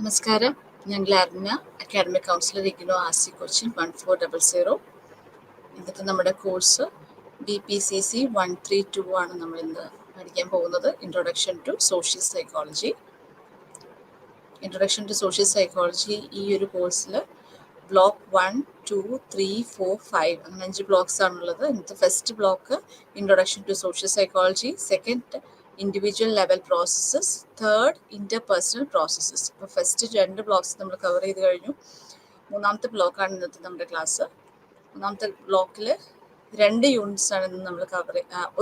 നമസ്കാരം. ഞാൻ Gladna, academic counsellor IGNOU RC Cochin 1400. ഇന്നത്തെ നമ്മുടെ കോഴ്സ് BPCC 132 ആണ് നമ്മൾ ഇന്ന് പഠിക്കാൻ പോകുന്നത്. Introduction to social psychology. Introduction to social psychology ഈ ഒരു കോഴ്സിൽ ബ്ലോക്ക് 1, 2, 3, 4, 5 അങ്ങനെ 5 ബ്ലോക്സ് ആണുള്ളത്. ഇന്നത്തെ first block introduction to social psychology, second individual level processes, third interpersonal processes. ഇപ്പോൾ ഫസ്റ്റ് 2 ബ്ലോക്സ് നമ്മൾ കവർ ചെയ്ത് കഴിഞ്ഞു. മൂന്നാമത്തെ ബ്ലോക്കാണ് ഇന്നത്തെ നമ്മുടെ ക്ലാസ്. മൂന്നാമത്തെ ബ്ലോക്കിൽ 2 യൂണിറ്റ്സ് ആണ് ഇന്ന് നമ്മൾ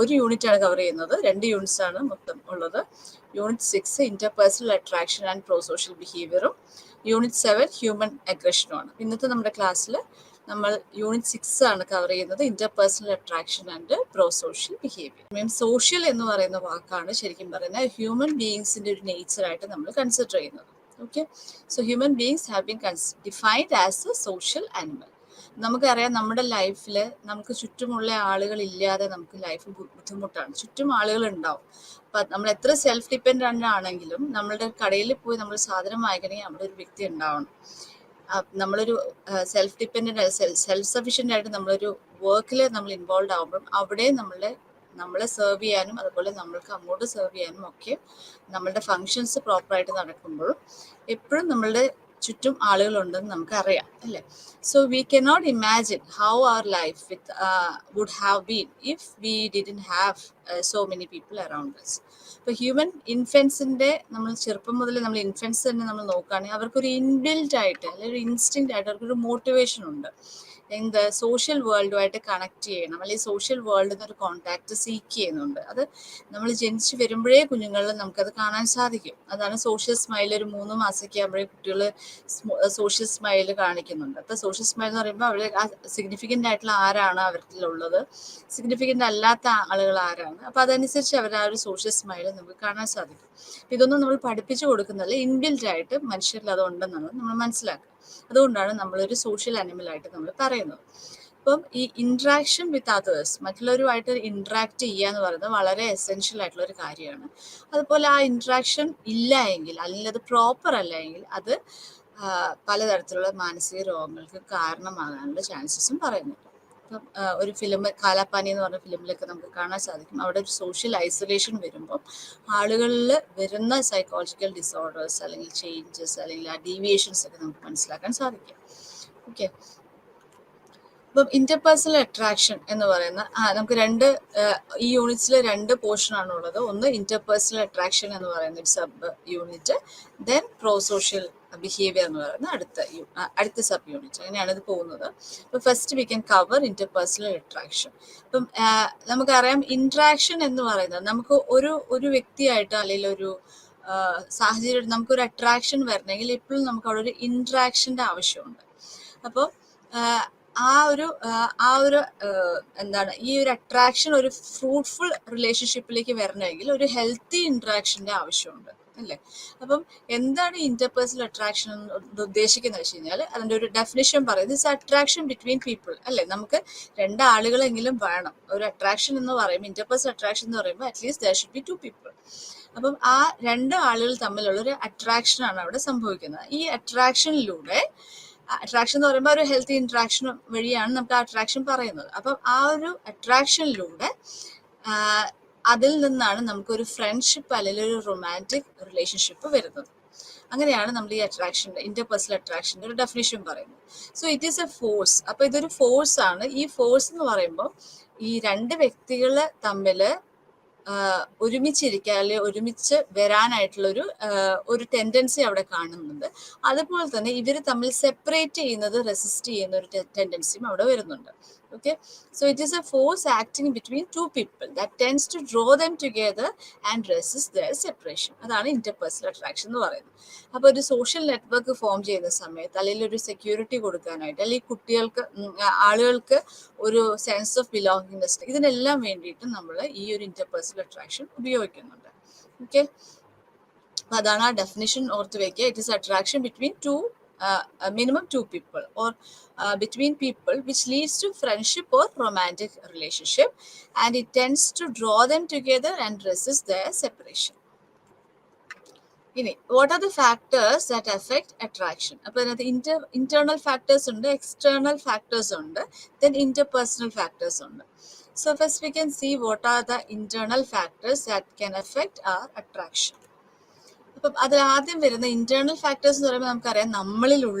ഒരു യൂണിറ്റ് ആണ് കവർ ചെയ്യുന്നത്. 2 യൂണിറ്റ്സ് ആണ് മൊത്തം ഉള്ളത്. Unit 6 interpersonal attraction and pro social ബിഹേവിയറും യൂണിറ്റ് 7 ഹ്യൂമൻ അഗ്രഷനുമാണ്. ഇന്നത്തെ നമ്മുടെ ക്ലാസ്സിൽ നമ്മൾ യൂണിറ്റ് 6 ആണ് കവർ ചെയ്യുന്നത്, interpersonal attraction and pro social behaviour. Social എന്ന് പറയുന്ന വാക്കാണ് ശരിക്കും പറയുന്നത് ഹ്യൂമൻ ബീയിങ്സിന്റെ ഒരു നേച്ചറായിട്ട് നമ്മൾ കൺസിഡർ ചെയ്യുന്നത്. Okay, so human beings have been defined as A social animal. നമുക്കറിയാം നമ്മുടെ ലൈഫിൽ നമുക്ക് ചുറ്റുമുള്ള ആളുകൾ ഇല്ലാതെ നമുക്ക് ലൈഫ് ബുദ്ധിമുട്ടാണ്. ചുറ്റും ആളുകൾ ഉണ്ടാവും. അപ്പം നമ്മൾ എത്ര സെൽഫ് ഡിപ്പെൻഡൻ്റ് ആണെങ്കിലും നമ്മളുടെ കടയിൽ പോയി നമ്മൾ സാധനം വാങ്ങിക്കണമെങ്കിൽ അവിടെ ഒരു വ്യക്തി ഉണ്ടാവണം. നമ്മളൊരു സെൽഫ് ഡിപ്പെൻഡൻ്റ് സെൽഫ് സഫീഷ്യൻ്റ് ആയിട്ട് നമ്മളൊരു വർക്കിൽ നമ്മൾ ഇൻവോൾവ് ആകുമ്പം അവിടെ നമ്മളെ സെർവ് ചെയ്യാനും അതുപോലെ നമ്മൾക്ക് അങ്ങോട്ട് സെർവ് ചെയ്യാനും ഒക്കെ നമ്മളുടെ ഫങ്ഷൻസ് പ്രോപ്പറായിട്ട് നടക്കുമ്പോഴും എപ്പോഴും നമ്മളുടെ ചുറ്റും ആളുകളുണ്ടെന്ന് നമുക്ക് അറിയാം, അല്ലേ? So we cannot imagine how our life would have been if we didn't have so many people around us. ഇപ്പോൾ ഹ്യൂമൻ ഇൻഫൻസിൻ്റെ നമ്മൾ ചെറുപ്പം മുതൽ നമ്മൾ ഇൻഫൻസ് തന്നെ നമ്മൾ നോക്കുകയാണെങ്കിൽ അവർക്കൊരു ഇൻബിൽറ്റ് ആയിട്ട് അല്ലെങ്കിൽ ഒരു ഇൻസ്റ്റിങ്ക്റ്റ് ആയിട്ട് അവർക്കൊരു മോട്ടിവേഷൻ ഉണ്ട്. എന്ത് സോഷ്യൽ വേൾഡുമായിട്ട് കണക്ട് ചെയ്യണം, അല്ലെങ്കിൽ സോഷ്യൽ വേൾഡിൽ നിന്നൊരു കോണ്ടാക്ട് സീക്ക് ചെയ്യുന്നുണ്ട്. അത് നമ്മൾ ജനിച്ച് വരുമ്പോഴേ കുഞ്ഞുങ്ങളിൽ നമുക്കത് കാണാൻ സാധിക്കും. അതാണ് സോഷ്യൽ സ്മൈൽ. ഒരു 3 മാസമൊക്കെ ആകുമ്പോഴേ കുട്ടികൾ സോഷ്യൽ സ്മൈൽ കാണിക്കുന്നുണ്ട്. അപ്പോൾ സോഷ്യൽ സ്മൈൽ എന്ന് പറയുമ്പോൾ അവർ സിഗ്നിഫിക്കൻ്റ് ആയിട്ടുള്ള ആരാണ് അവരിലുള്ളത്, സിഗ്നിഫിക്കൻ്റ് അല്ലാത്ത ആളുകൾ ആരാണ്, അപ്പോൾ അതനുസരിച്ച് അവർ ആ ഒരു സോഷ്യൽ സ്മൈൽ നമുക്ക് കാണാൻ സാധിക്കും. ഇതൊന്നും നമ്മൾ പഠിപ്പിച്ചു കൊടുക്കുന്നതല്ല, ഇൻബിൽറ്റ് ആയിട്ട് മനുഷ്യരിൽ അതുണ്ടെന്നാണ് നമ്മൾ മനസ്സിലാക്കുക. അതുകൊണ്ടാണ് നമ്മളൊരു സോഷ്യൽ ആനിമലായിട്ട് നമ്മൾ പറയുന്നത്. അപ്പം ഈ ഇൻട്രാക്ഷൻ വിത്ത് അതേഴ്സ്, മറ്റുള്ളവരുമായിട്ട് ഇൻട്രാക്ട് ചെയ്യുക എന്ന് പറയുന്നത് വളരെ എസെൻഷ്യൽ ആയിട്ടുള്ള ഒരു കാര്യമാണ്. അതുപോലെ ആ ഇൻട്രാക്ഷൻ ഇല്ല എങ്കിൽ, അല്ലെങ്കിൽ അത് പ്രോപ്പർ അല്ല എങ്കിൽ അത് പലതരത്തിലുള്ള മാനസിക രോഗങ്ങൾക്ക് കാരണമാകാനുള്ള ചാൻസസും പറയുന്നുണ്ട്. ഇപ്പം ഒരു ഫിലിം കാലാപാനി എന്ന് പറഞ്ഞ ഫിലിമിലൊക്കെ നമുക്ക് കാണാൻ സാധിക്കും. അവിടെ ഒരു സോഷ്യൽ ഐസൊലേഷൻ വരുമ്പം ആളുകളിൽ വരുന്ന സൈക്കോളജിക്കൽ ഡിസോർഡേഴ്സ് അല്ലെങ്കിൽ ചേഞ്ചസ് അല്ലെങ്കിൽ ആ ഡീവിയേഷൻസ് ഒക്കെ നമുക്ക് മനസ്സിലാക്കാൻ സാധിക്കും. ഓക്കെ, അപ്പം ഇന്റർപേഴ്സണൽ അട്രാക്ഷൻ എന്ന് പറയുന്ന നമുക്ക് ഈ യൂണിറ്റ്സിൽ 2 പോർഷൻ ആണുള്ളത്. ഒന്ന് ഇന്റർപേഴ്സണൽ അട്രാക്ഷൻ എന്ന് പറയുന്ന ഒരു sub unit, then pro social behaviour എന്ന് പറയുന്ന അടുത്ത സബ് യൂണിറ്റ്. അങ്ങനെയാണ് ഇത് പോകുന്നത്. അപ്പോൾ first we can cover interpersonal attraction. അപ്പം നമുക്കറിയാം ഇന്ററാക്ഷൻ എന്ന് പറയുന്നത് നമുക്ക് ഒരു വ്യക്തിയായിട്ട് അല്ലെങ്കിൽ ഒരു സാഹചര്യം നമുക്കൊരു അട്രാക്ഷൻ വരണമെങ്കിൽ എപ്പോഴും നമുക്ക് അവിടെ ഒരു ഇന്ററാക്ഷൻ്റെ ആവശ്യമുണ്ട്. അപ്പോൾ എന്താണ് ഈ ഒരു അട്രാക്ഷൻ ഒരു ഫ്രൂട്ട്ഫുൾ റിലേഷൻഷിപ്പിലേക്ക് വരണമെങ്കിൽ ഒരു ഹെൽത്തി ഇന്ററാക്ഷൻ്റെ ആവശ്യമുണ്ട്, അല്ലേ? അപ്പം എന്താണ് ഇന്റർപേഴ്സണൽ അട്രാക്ഷൻ എന്ന് ഉദ്ദേശിക്കുന്നത് വെച്ച് കഴിഞ്ഞാൽ അതിൻ്റെ ഒരു ഡെഫിനിഷൻ പറയുന്നത് ഇറ്റ്സ് അട്രാക്ഷൻ ബിറ്റ്വീൻ പീപ്പിൾ, അല്ലേ? നമുക്ക് 2 ആളുകളെങ്കിലും വേണം. ഒരു അട്രാക്ഷൻ എന്ന് പറയുമ്പോൾ, ഇന്റർപേഴ്സണൽ അട്രാക്ഷൻ എന്ന് പറയുമ്പോൾ at least there should be 2 people. അപ്പം ആ 2 ആളുകൾ തമ്മിലുള്ള ഒരു അട്രാക്ഷനാണ് അവിടെ സംഭവിക്കുന്നത്. ഈ അട്രാക്ഷനിലൂടെ, അട്രാക്ഷൻ എന്ന് പറയുമ്പോൾ ഒരു ഹെൽത്തി ഇന്ററാക്ഷൻ വഴിയാണ് നമുക്ക് ആ അട്രാക്ഷൻ പറയുന്നത്. അപ്പം ആ ഒരു അട്രാക്ഷനിലൂടെ അതിൽ നിന്നാണ് നമുക്കൊരു ഫ്രണ്ട്ഷിപ്പ് അല്ലെങ്കിൽ ഒരു റൊമാൻറ്റിക് റിലേഷൻഷിപ്പ് വരുന്നത്. അങ്ങനെയാണ് നമ്മൾ ഈ അട്രാക്ഷൻ്റെ, ഇന്റർപേഴ്സണൽ അട്രാക്ഷൻ്റെ ഒരു ഡെഫിനിഷൻ പറയുന്നത്. So it is A force. അപ്പോൾ ഇതൊരു ഫോഴ്സ് ആണ്. ഈ ഫോഴ്സ് എന്ന് പറയുമ്പോൾ ഈ 2 വ്യക്തികൾ തമ്മിൽ ഒരുമിച്ചിരിക്കുക അല്ലെങ്കിൽ ഒരുമിച്ച് വരാനായിട്ടുള്ള ഒരു ടെൻഡൻസി അവിടെ കാണുന്നുണ്ട്. അതുപോലെ തന്നെ ഇവർ തമ്മിൽ സെപ്പറേറ്റ് ചെയ്യുന്നത്, റെസിസ്റ്റ് ചെയ്യുന്ന ഒരു ടെൻഡൻസിയും അവിടെ വരുന്നുണ്ട്. Okay, so it is a force acting between 2 people that tends to draw them together and resist their separation. അതാണ് ഇന്റർപേഴ്സണൽ അട്രാക്ഷൻ എന്ന് പറയുന്നത്. അപ്പോൾ ഒരു സോഷ്യൽ നെറ്റ്വർക്ക് ഫോം ചെയ്യുന്ന സമയത്ത് അല്ലെങ്കിൽ ഒരു സെക്യൂരിറ്റി കൊടുക്കാനായിട്ട് അല്ലെങ്കിൽ കുട്ടികൾക്ക്, ആളുകൾക്ക് ഒരു സെൻസ് ഓഫ് ബിലോങ്ങിങ്നെസ്, ഇതിനെല്ലാം വേണ്ടിയിട്ട് നമ്മൾ ഈ ഒരു ഇന്റർപേഴ്സണൽ അട്രാക്ഷൻ ഉപയോഗിക്കുന്നുണ്ട്. ഓക്കെ, അപ്പോൾ അതാണ് ആ ഡെഫിനിഷൻ ഓർത്ത് വയ്ക്കുക. It is attraction between minimum 2 people or between people which leads to friendship or romantic relationship, and it tends to draw them together and resist their separation. ഇനി what are the factors that effect attraction? അപ്പൊ അതിനകത്ത് internal factors ഉണ്ട്, external factors ഉണ്ട്, then interpersonal factors ഉണ്ട്. So first we can see what are the internal factors that can affect our attraction. അപ്പം അതിൽ ആദ്യം വരുന്ന ഇന്റേണൽ ഫാക്ടേഴ്സ് എന്ന് പറയുമ്പോൾ നമുക്കറിയാം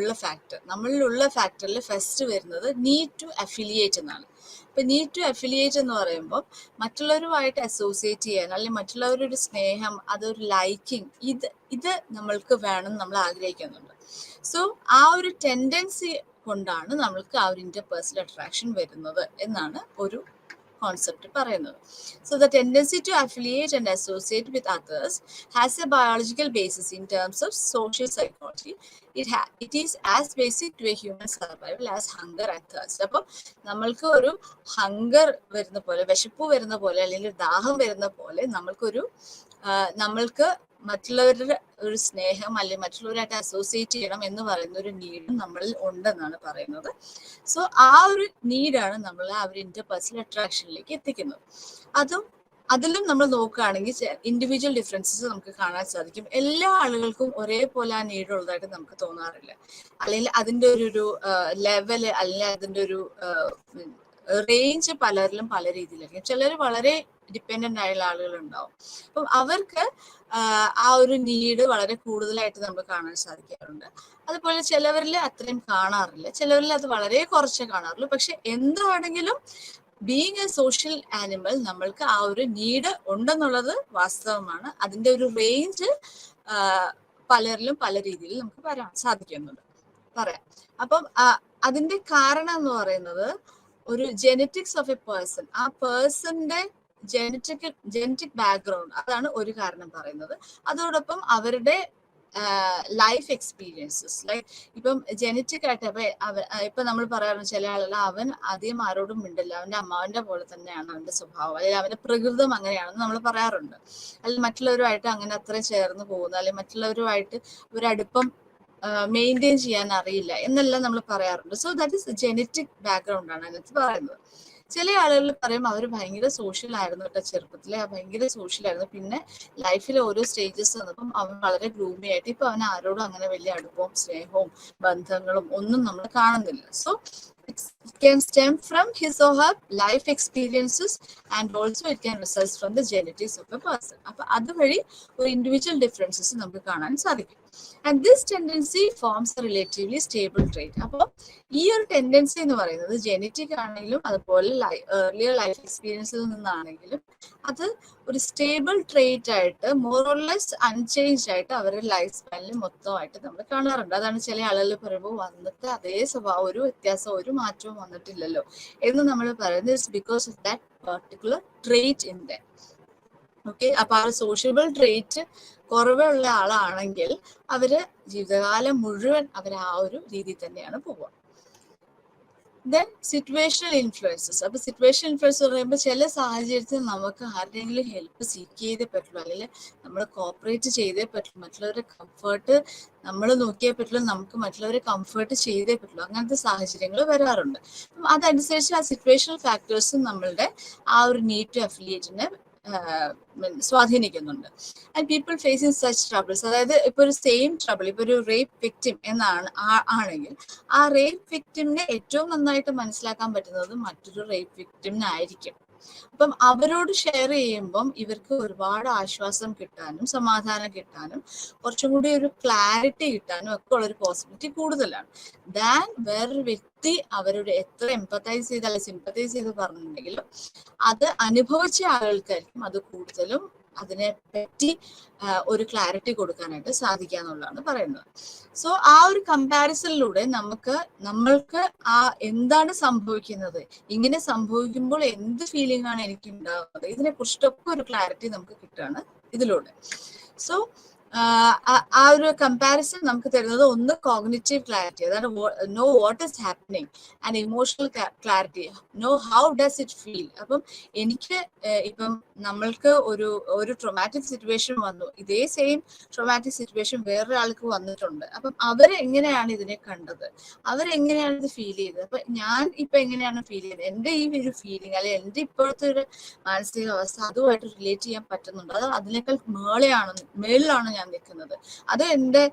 നമ്മളിലുള്ള ഫാക്ടറിൽ ഫസ്റ്റ് വരുന്നത് നീഡ് ടു അഫിലിയേറ്റ് എന്നാണ്. ഇപ്പൊ നീഡ് ടു അഫിലിയേറ്റ് എന്ന് പറയുമ്പോൾ മറ്റുള്ളവരുമായിട്ട് അസോസിയേറ്റ് ചെയ്യാൻ, അല്ലെങ്കിൽ മറ്റുള്ളവരുടെ ഒരു സ്നേഹം, അതൊരു ലൈക്കിങ്, ഇത് നമ്മൾക്ക് വേണം, നമ്മൾ ആഗ്രഹിക്കുന്നുണ്ട്. സോ ആ ഒരു ടെൻഡൻസി കൊണ്ടാണ് നമ്മൾക്ക് ആ ഒരു ഇന്റർപേഴ്സണൽ അട്രാക്ഷൻ വരുന്നത് എന്നാണ് ഒരു കോൺസെപ്റ്റ് പറയുന്നത്. So the tendency to affiliate and associate with others has a biological basis in terms of social psychology. It is as basic to a human survival as hunger and thirst. അപ്പോൾ നമ്മൾക്ക് ഒരു hunger വരുന്ന പോലെ, വിശപ്പ് വരുന്ന പോലെ, അല്ലെങ്കിൽ ദാഹം വരുന്ന പോലെ നമ്മൾക്ക് മറ്റുള്ളവരുടെ ഒരു സ്നേഹം അല്ലെങ്കിൽ മറ്റുള്ളവരായിട്ട് അസോസിയേറ്റ് ചെയ്യണം എന്ന് പറയുന്ന ഒരു നീഡ് നമ്മളിൽ ഉണ്ടെന്നാണ് പറയുന്നത്. സോ ആ ഒരു നീഡാണ് നമ്മൾ ആ ഒരു ഇന്റർപേഴ്സണൽ അട്രാക്ഷനിലേക്ക് എത്തിക്കുന്നത്. അതിലും നമ്മൾ നോക്കുകയാണെങ്കിൽ ഇൻഡിവിജ്വൽ ഡിഫറൻസസ് നമുക്ക് കാണാൻ സാധിക്കും. എല്ലാ ആളുകൾക്കും ഒരേപോലെ ആ നീഡ് ഉള്ളതായിട്ട് നമുക്ക് തോന്നാറില്ല, അല്ലെങ്കിൽ അതിൻ്റെ ഒരു ലെവല്, അല്ലെങ്കിൽ അതിൻ്റെ ഒരു റേഞ്ച് പലരിലും പല രീതിയിലായിരിക്കും. ചിലർ വളരെ ഡിപ്പെൻഡന്റ് ആയുള്ള ആളുകളുണ്ടാവും. അപ്പം അവർക്ക് ആ ഒരു നീഡ് വളരെ കൂടുതലായിട്ട് നമുക്ക് കാണാൻ സാധിക്കാറുണ്ട്. അതുപോലെ ചിലവരിൽ അത്രയും കാണാറില്ല, ചിലവരിൽ അത് വളരെ കുറച്ചേ കാണാറുള്ളൂ. പക്ഷെ എന്താണെങ്കിലും ബീങ് എ സോഷ്യൽ ആനിമൽ നമ്മൾക്ക് ആ ഒരു നീഡ് ഉണ്ടെന്നുള്ളത് വാസ്തവമാണ്. അതിന്റെ ഒരു റേഞ്ച് പലരിലും പല രീതിയിൽ നമുക്ക് പറയാൻ സാധിക്കുന്നുണ്ട് പറയാം. അപ്പം അതിന്റെ കാരണം എന്ന് പറയുന്നത് ഒരു ജെനറ്റിക്സ് ഓഫ് എ പേഴ്സൺ, ആ പേഴ്സന്റെ ജെനറ്റിക് ബാക്ക്ഗ്രൗണ്ട്, അതാണ് ഒരു കാരണം പറയുന്നത്. അതോടൊപ്പം അവരുടെ ലൈഫ് എക്സ്പീരിയൻസസ്, ലൈക്ക് ഇപ്പം ജെനറ്റിക് ആയിട്ട് ഇപ്പൊ നമ്മൾ പറയാറുണ്ട് ചില ആളുകൾ അവൻ അധികം ആരോടും മിണ്ടില്ല, അവന്റെ അമ്മാവന്റെ പോലെ തന്നെയാണ് അവന്റെ സ്വഭാവം, അല്ലെങ്കിൽ അവന്റെ പ്രകൃതം അങ്ങനെയാണെന്ന് നമ്മൾ പറയാറുണ്ട്. അല്ലെങ്കിൽ മറ്റുള്ളവരുമായിട്ട് അങ്ങനെ അത്രയും ചേർന്ന് പോകുന്നു, അല്ലെങ്കിൽ മറ്റുള്ളവരുമായിട്ട് ഒരു അടുപ്പം മെയിൻറ്റെയിൻ ചെയ്യാൻ അറിയില്ല എന്നെല്ലാം നമ്മൾ പറയാറുണ്ട്. So that is genetic background ആണ് അതിനകത്ത് പറയുന്നത്. ചില ആളുകൾ പറയും അവർ ഭയങ്കര സോഷ്യൽ ആയിരുന്നു കേട്ടോ, ചെറുപ്പത്തിലെ ഭയങ്കര സോഷ്യൽ ആയിരുന്നു, പിന്നെ ലൈഫിലെ ഓരോ സ്റ്റേജസ് വന്നപ്പം അവൻ വളരെ ഗ്ലൂമി ആയിട്ട് ഇപ്പൊ അവൻ ആരോടും അങ്ങനെ വലിയ അടുപ്പവും സ്നേഹവും ബന്ധങ്ങളും ഒന്നും നമ്മൾ കാണുന്നില്ല. So it can stem from his or her life experiences and also it can result from the genetics of a person. അപ്പൊ അതുവഴി ഒരു ഇൻഡിവിജ്വൽ ഡിഫറൻസസ് നമുക്ക് കാണാൻ സാധിക്കും. And this tendency forms a relatively stable trait. അപ്പോൾ ഈ ഒരു tendency എന്ന് പറയുന്നത് ജെനറ്റിക് ആണെങ്കിലും അതുപോലെ ഏർലിയർ ലൈഫ് എക്സ്പീരിയൻസിൽ നിന്നാണെങ്കിലും അത് ഒരു സ്റ്റേബിൾ ട്രേറ്റ് ആയിട്ട് മോർ ഓർ ലെസ് അൺചേഞ്ച് ആയിട്ട് അവരുടെ ലൈഫ് സ്പാനിൽ മൊത്തമായിട്ട് നമ്മൾ കാണാറുണ്ട്. അതാണ് ചില ആളുകൾ പറയുമ്പോൾ വന്നിട്ട് അതേ സ്വഭാവം, ഒരു വ്യത്യാസം, ഒരു മാറ്റവും വന്നിട്ടില്ലല്ലോ എന്ന് നമ്മൾ പറയുന്നത്. It's because of that particular trait in them. Okay, അപ്പൊ ആ സോഷ്യബിൾ ട്രേറ്റ് കുറവുള്ള ആളാണെങ്കിൽ അവര് ജീവിതകാലം മുഴുവൻ അവർ ആ ഒരു രീതിയിൽ തന്നെയാണ് പോവുക. Then situational influences. അപ്പൊ സിറ്റുവേഷണൽ ഇൻഫ്ലുവൻസ് പറയുമ്പോൾ ചില സാഹചര്യത്തിൽ നമുക്ക് ആരുടെയെങ്കിലും ഹെൽപ്പ് സീക്ക് ചെയ്തേ പറ്റുള്ളൂ, അല്ലെങ്കിൽ നമ്മൾ കോപ്പറേറ്റ് ചെയ്തേ പറ്റുള്ളൂ, മറ്റുള്ളവരുടെ കംഫേർട്ട് നമ്മൾ നോക്കിയേ പറ്റുള്ളൂ, നമുക്ക് മറ്റുള്ളവരെ കംഫേർട്ട് ചെയ്തേ പറ്റുള്ളൂ. അങ്ങനത്തെ സാഹചര്യങ്ങൾ വരാറുണ്ട്. അപ്പം അതനുസരിച്ച് ആ സിറ്റുവേഷണൽ ഫാക്ടേഴ്സും നമ്മളുടെ ആ ഒരു നീഡ് ടു അഫിലിയേറ്റിനെ സ്വാധീനിക്കുന്നുണ്ട്. And people facing such troubles, അതായത് ഇപ്പൊ ഒരു സെയിം ട്രബിൾ, ഇപ്പൊ ഒരു റേപ്പ് വിക്ടിം ആണെങ്കിൽ ആ റേപ്പ് വിക്ടിമിനെ ഏറ്റവും നന്നായിട്ട് മനസ്സിലാക്കാൻ പറ്റുന്നത് മറ്റൊരു റേപ്പ് വിക്ടിമിനായിരിക്കും. അപ്പം അവരോട് ഷെയർ ചെയ്യുമ്പം ഇവർക്ക് ഒരുപാട് ആശ്വാസം കിട്ടാനും സമാധാനം കിട്ടാനും കുറച്ചും കൂടി ഒരു ക്ലാരിറ്റി കിട്ടാനും ഒക്കെ ഉള്ളൊരു പോസിബിലിറ്റി കൂടുതലാണ് ദാൻ വേറൊരു വ്യക്തി അവരോട് എത്ര എംപത്തൈസ് ചെയ്ത് അല്ലെങ്കിൽ സിമ്പത്തൈസ് ചെയ്ത് പറഞ്ഞിട്ടുണ്ടെങ്കിലും അത് അനുഭവിച്ച ആളുകൾക്കായിരിക്കും അത് കൂടുതലും അതിനെ പറ്റി ഒരു ക്ലാരിറ്റി കൊടുക്കാനായിട്ട് സാധിക്കുക എന്നുള്ളതാണ് പറയുന്നത്. സോ ആ ഒരു കമ്പാരിസണിലൂടെ നമ്മൾക്ക് ആ എന്താണ് സംഭവിക്കുന്നത്, ഇങ്ങനെ സംഭവിക്കുമ്പോൾ എന്ത് ഫീലിംഗ് ആണ് എനിക്ക് ഉണ്ടാകുന്നത്, ഇതിനെ കുറിച്ചിട്ടൊക്കെ ഒരു ക്ലാരിറ്റി നമുക്ക് കിട്ടുകയാണ് ഇതിലൂടെ. സോ ആ ഒരു കമ്പാരിസൺ നമുക്ക് തരുന്നത് ഒന്ന് കോഗ്നിറ്റീവ് ക്ലാരിറ്റി, അതാണ് no what is happening, and emotional clarity, know how does it feel. അപ്പം എനിക്ക് ഇപ്പം നമ്മൾക്ക് ഒരു ട്രോമാറ്റിക് സിറ്റുവേഷൻ വന്നു, ഇതേ സെയിം ട്രോമാറ്റിക് സിറ്റുവേഷൻ വേറൊരാൾക്ക് വന്നിട്ടുണ്ട്. അപ്പം അവരെങ്ങനെയാണ് ഇതിനെ കണ്ടത്, അവരെങ്ങനെയാണ് ഇത് ഫീൽ ചെയ്തത്, അപ്പൊ ഞാൻ ഇപ്പൊ എങ്ങനെയാണ് ഫീൽ ചെയ്തത്, എന്റെ ഈ ഒരു ഫീലിംഗ് അല്ലെങ്കിൽ എന്റെ ഇപ്പോഴത്തെ ഒരു മാനസികാവസ്ഥ അതുമായിട്ട് റിലേറ്റ് ചെയ്യാൻ പറ്റുന്നുണ്ട്, അത് അതിനേക്കാൾ മേളിലാണോ ഞാൻ നിൽക്കുന്നത്, അതോ എൻ്റെ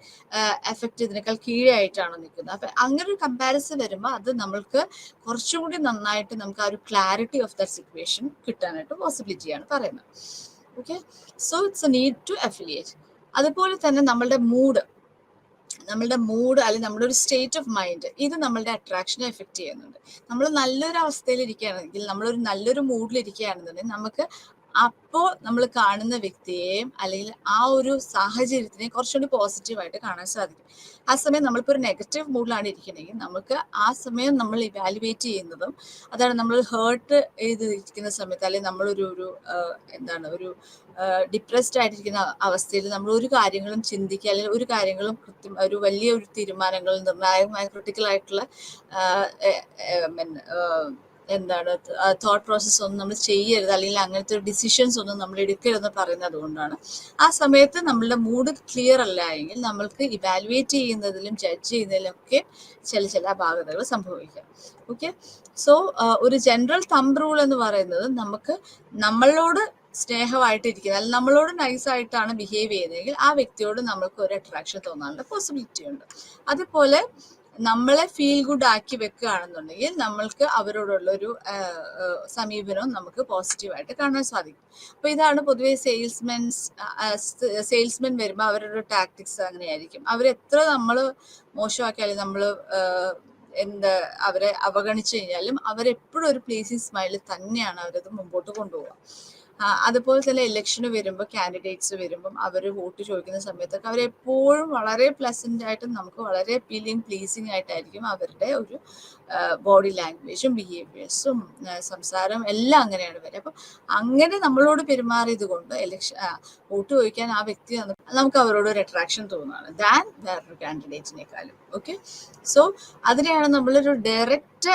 എഫക്റ്റ് ഇതിനേക്കാൾ കീഴായിട്ടാണോ നിൽക്കുന്നത്? അപ്പൊ അങ്ങനെ ഒരു കമ്പാരിസൺ വരുമ്പോൾ അത് നമ്മൾക്ക് കുറച്ചും കൂടി നന്നായിട്ട് നമുക്ക് ആ ഒരു ക്ലാരിറ്റി ഓഫ് ദ സിറ്റുവേഷൻ കിട്ടാനായിട്ട് പോസിബിലിറ്റിയാണ് പറയുന്നത്. Okay, so it's a need to affiliate. അതുപോലെ തന്നെ നമ്മളുടെ മൂഡ് അല്ലെങ്കിൽ നമ്മുടെ ഒരു സ്റ്റേറ്റ് ഓഫ് മൈൻഡ്, ഇത് നമ്മളുടെ അട്രാക്ഷനെ എഫക്ട് ചെയ്യുന്നുണ്ട്. നമ്മൾ നല്ലൊരു അവസ്ഥയിൽ ഇരിക്കുകയാണെങ്കിൽ, നമ്മളൊരു നല്ലൊരു മൂഡിൽ ഇരിക്കുകയാണെന്നുണ്ടെങ്കിൽ നമുക്ക് അപ്പോൾ നമ്മൾ കാണുന്ന വ്യക്തിയെയും അല്ലെങ്കിൽ ആ ഒരു സാഹചര്യത്തിനെയും കുറച്ചുകൂടി പോസിറ്റീവായിട്ട് കാണാൻ സാധിക്കും. ആ സമയം നമ്മളിപ്പോൾ ഒരു നെഗറ്റീവ് മൂഡിലാണ് ഇരിക്കണമെങ്കിൽ നമുക്ക് ആ സമയം നമ്മൾ ഇവാലുവേറ്റ് ചെയ്യുന്നതും അതാണ്. നമ്മൾ ഹേർട്ട് ചെയ്തിരിക്കുന്ന സമയത്ത് അല്ലെങ്കിൽ നമ്മളൊരു ഒരു ഡിപ്രസ്ഡ് ആയിട്ടിരിക്കുന്ന അവസ്ഥയിൽ നമ്മൾ ഒരു കാര്യങ്ങളും ചിന്തിക്കുക അല്ലെങ്കിൽ ഒരു കാര്യങ്ങളും ഒരു വലിയ ഒരു തീരുമാനങ്ങൾ, നിർണായകമായ ക്രിട്ടിക്കൽ ആയിട്ടുള്ള തോട്ട് പ്രോസസ് ഒന്നും നമ്മൾ ചെയ്യരുത്, അല്ലെങ്കിൽ അങ്ങനത്തെ ഡിസിഷൻസ് ഒന്നും നമ്മൾ എടുക്കരുതെന്ന് പറയുന്നത് അതുകൊണ്ടാണ്. ആ സമയത്ത് നമ്മളുടെ മൂഡ് ക്ലിയർ അല്ല എങ്കിൽ നമ്മൾക്ക് ഇവാലുവേറ്റ് ചെയ്യുന്നതിലും ജഡ്ജ് ചെയ്യുന്നതിലും ഒക്കെ ചില അപാകതകൾ സംഭവിക്കാം. ഓക്കെ, സോ ഒരു ജനറൽ തമ്പ് റൂൾ എന്ന് പറയുന്നത് നമുക്ക് നമ്മളോട് സ്നേഹമായിട്ടിരിക്കുന്നത് അല്ലെങ്കിൽ നമ്മളോട് നൈസായിട്ടാണ് ബിഹേവ് ചെയ്യുന്നതെങ്കിൽ ആ വ്യക്തിയോട് നമ്മൾക്ക് ഒരു അട്രാക്ഷൻ തോന്നാനുള്ള പോസിബിലിറ്റി ഉണ്ട്. അതുപോലെ നമ്മളെ ഫീൽ ഗുഡ് ആക്കി വെക്കുകയാണെന്നുണ്ടെങ്കിൽ നമ്മൾക്ക് അവരോടുള്ളൊരു സമീപനവും നമുക്ക് പോസിറ്റീവായിട്ട് കാണാൻ സാധിക്കും. അപ്പൊ ഇതാണ് പൊതുവെ സെയിൽസ്മെൻ വരുമ്പോൾ അവരുടെ ടാക്ടിക്സ് അങ്ങനെയായിരിക്കും. അവരെത്ര നമ്മൾ മോശമാക്കിയാലും നമ്മൾ അവരെ അവഗണിച്ചു കഴിഞ്ഞാലും അവരെപ്പോഴും ഒരു പ്ലേസിങ് സ്മൈലിൽ തന്നെയാണ് അവരത് മുമ്പോട്ട് കൊണ്ടുപോകുക. അതുപോലെ തന്നെ ഇലക്ഷന് വരുമ്പോൾ കാൻഡിഡേറ്റ്സ് വരുമ്പം അവർ വോട്ട് ചോദിക്കുന്ന സമയത്തൊക്കെ അവരെപ്പോഴും വളരെ പ്ലസന്റ് ആയിട്ടും നമുക്ക് വളരെ അപ്പീലിംഗ് പ്ലീസിങ് ആയിട്ടായിരിക്കും അവരുടെ ഒരു ബോഡി ലാംഗ്വേജും ബിഹേവിയേഴ്സും സംസാരം എല്ലാം അങ്ങനെയാണ് വരിക. അപ്പം അങ്ങനെ നമ്മളോട് പെരുമാറിയത് കൊണ്ട് വോട്ട് ചോദിക്കാൻ ആ വ്യക്തി നമുക്ക് അവരോട് ഒരു അട്രാക്ഷൻ തോന്നുകയാണ് ദാൻ വേറൊരു കാൻഡിഡേറ്റിനേക്കാളും. ഓക്കെ, സോ അതിനെയാണ് നമ്മളൊരു ഡയറക്റ്റ്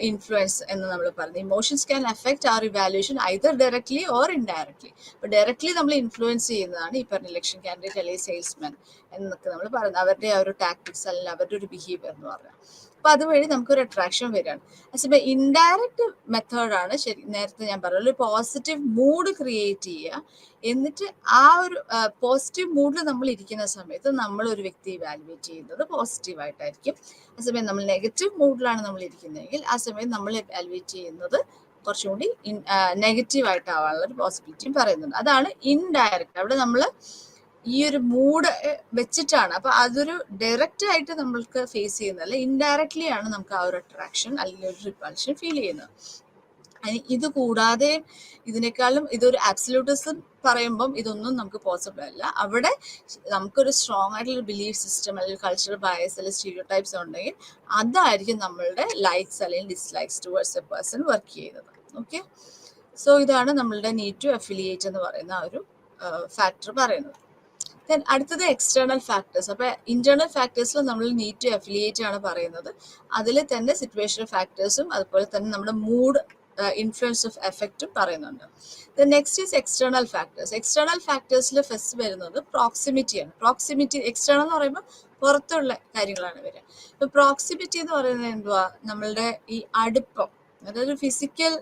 ഇൻഫ്ലുവൻസ് എന്ന് നമ്മൾ പറയുന്നത്. Emotions can affect our evaluation either directly or indirectly. അപ്പൊ ഡയറക്ട്ലി നമ്മൾ ഇൻഫ്ലുവൻസ് ചെയ്യുന്നതാണ് ഈ പറഞ്ഞ ഇലക്ഷൻ കാൻഡിഡേറ്റ് അല്ലെങ്കിൽ സെയിൽസ്മാൻ എന്നൊക്കെ നമ്മൾ പറയുന്നത്, അവരുടെ ആ ഒരു ടാക്ടിക്സ് അല്ലെങ്കിൽ അവരുടെ ഒരു ബിഹേവിയർ എന്ന് പറഞ്ഞാൽ. അപ്പൊ അതുവഴി നമുക്കൊരു അട്രാക്ഷൻ വരികയാണ്. പക്ഷേ ഇൻഡയറക്റ്റ് മെത്തേഡാണ് ശരി, നേരത്തെ ഞാൻ പറഞ്ഞ ഒരു പോസിറ്റീവ് മൂഡ് ക്രിയേറ്റ് ചെയ്യുക. എന്നിട്ട് ആ ഒരു പോസിറ്റീവ് മൂഡിൽ നമ്മൾ ഇരിക്കുന്ന സമയത്ത് നമ്മൾ ഒരു വ്യക്തി ഇവാലുവേറ്റ് ചെയ്യുന്നത് പോസിറ്റീവായിട്ടായിരിക്കും. ആ സമയം നമ്മൾ നെഗറ്റീവ് മൂഡിലാണ് നമ്മൾ ഇരിക്കുന്നതെങ്കിൽ ആ സമയം നമ്മൾ ഇവാലുവേറ്റ് ചെയ്യുന്നത് കുറച്ചും കൂടി നെഗറ്റീവായിട്ടാവാനുള്ള ഒരു പോസിബിലിറ്റിയും പറയുന്നുണ്ട്. അതാണ് ഇൻഡയറക്റ്റ്. അവിടെ നമ്മൾ ഈ ഒരു മൂഡ് വെച്ചിട്ടാണ്. അപ്പൊ അതൊരു ഡയറക്റ്റ് ആയിട്ട് നമ്മൾക്ക് ഫേസ് ചെയ്യുന്നതല്ല, ഇൻഡയറക്ട്ലി ആണ് നമുക്ക് ആ ഒരു അട്രാക്ഷൻ അല്ലെങ്കിൽ ഒരു റിപ്പൾഷൻ ഫീൽ ചെയ്യുന്നത്. ഇത് കൂടാതെ ഇതിനേക്കാളും ഇതൊരു ആബ്സല്യൂട്ടിസം പറയുമ്പം ഇതൊന്നും നമുക്ക് പോസിബിൾ അല്ല. അവിടെ നമുക്കൊരു സ്ട്രോങ് ആയിട്ടുള്ള ബിലീഫ് സിസ്റ്റം അല്ലെങ്കിൽ കൾച്ചറൽ ബയസ് അല്ലെങ്കിൽ സ്റ്റീരിയോടൈപ്സ് ഉണ്ടെങ്കിൽ അതായിരിക്കും നമ്മളുടെ ലൈക്സ് അല്ലെങ്കിൽ dislikes towards A person work ചെയ്യുന്നത്. ഓക്കെ, സോ ഇതാണ് നമ്മളുടെ നീഡ് ടു അഫിലിയേറ്റ് എന്ന് പറയുന്ന ആ ഒരു ഫാക്ടർ പറയുന്നത്. ദെൻ അടുത്തത് എക്സ്റ്റേണൽ ഫാക്ടേഴ്സ്. അപ്പൊ ഇന്റേണൽ ഫാക്ടേഴ്സിൽ നമ്മൾ നീഡ് ടു അഫിലിയേറ്റ് ആണ് പറയുന്നത്. അതിൽ തന്നെ സിറ്റുവേഷണൽ ഫാക്ടേഴ്സും അതുപോലെ തന്നെ നമ്മുടെ മൂഡ് ഇൻഫ്ലുവൻസ് ഓഫ് എഫക്റ്റും പറയുന്നുണ്ട്. Next is external factors. External ഫാക്ടേഴ്സിൽ ഫസ്റ്റ് വരുന്നത് പ്രോക്സിമിറ്റിയാണ്. പ്രോക്സിമിറ്റി എക്സ്റ്റേണൽ എന്ന് പറയുമ്പോൾ പുറത്തുള്ള കാര്യങ്ങളാണ് വരിക. ഇപ്പൊ പ്രോക്സിമിറ്റി എന്ന് പറയുന്നത് എന്തുവാ, നമ്മളുടെ ഈ അടുപ്പം, അതായത് ഫിസിക്കൽ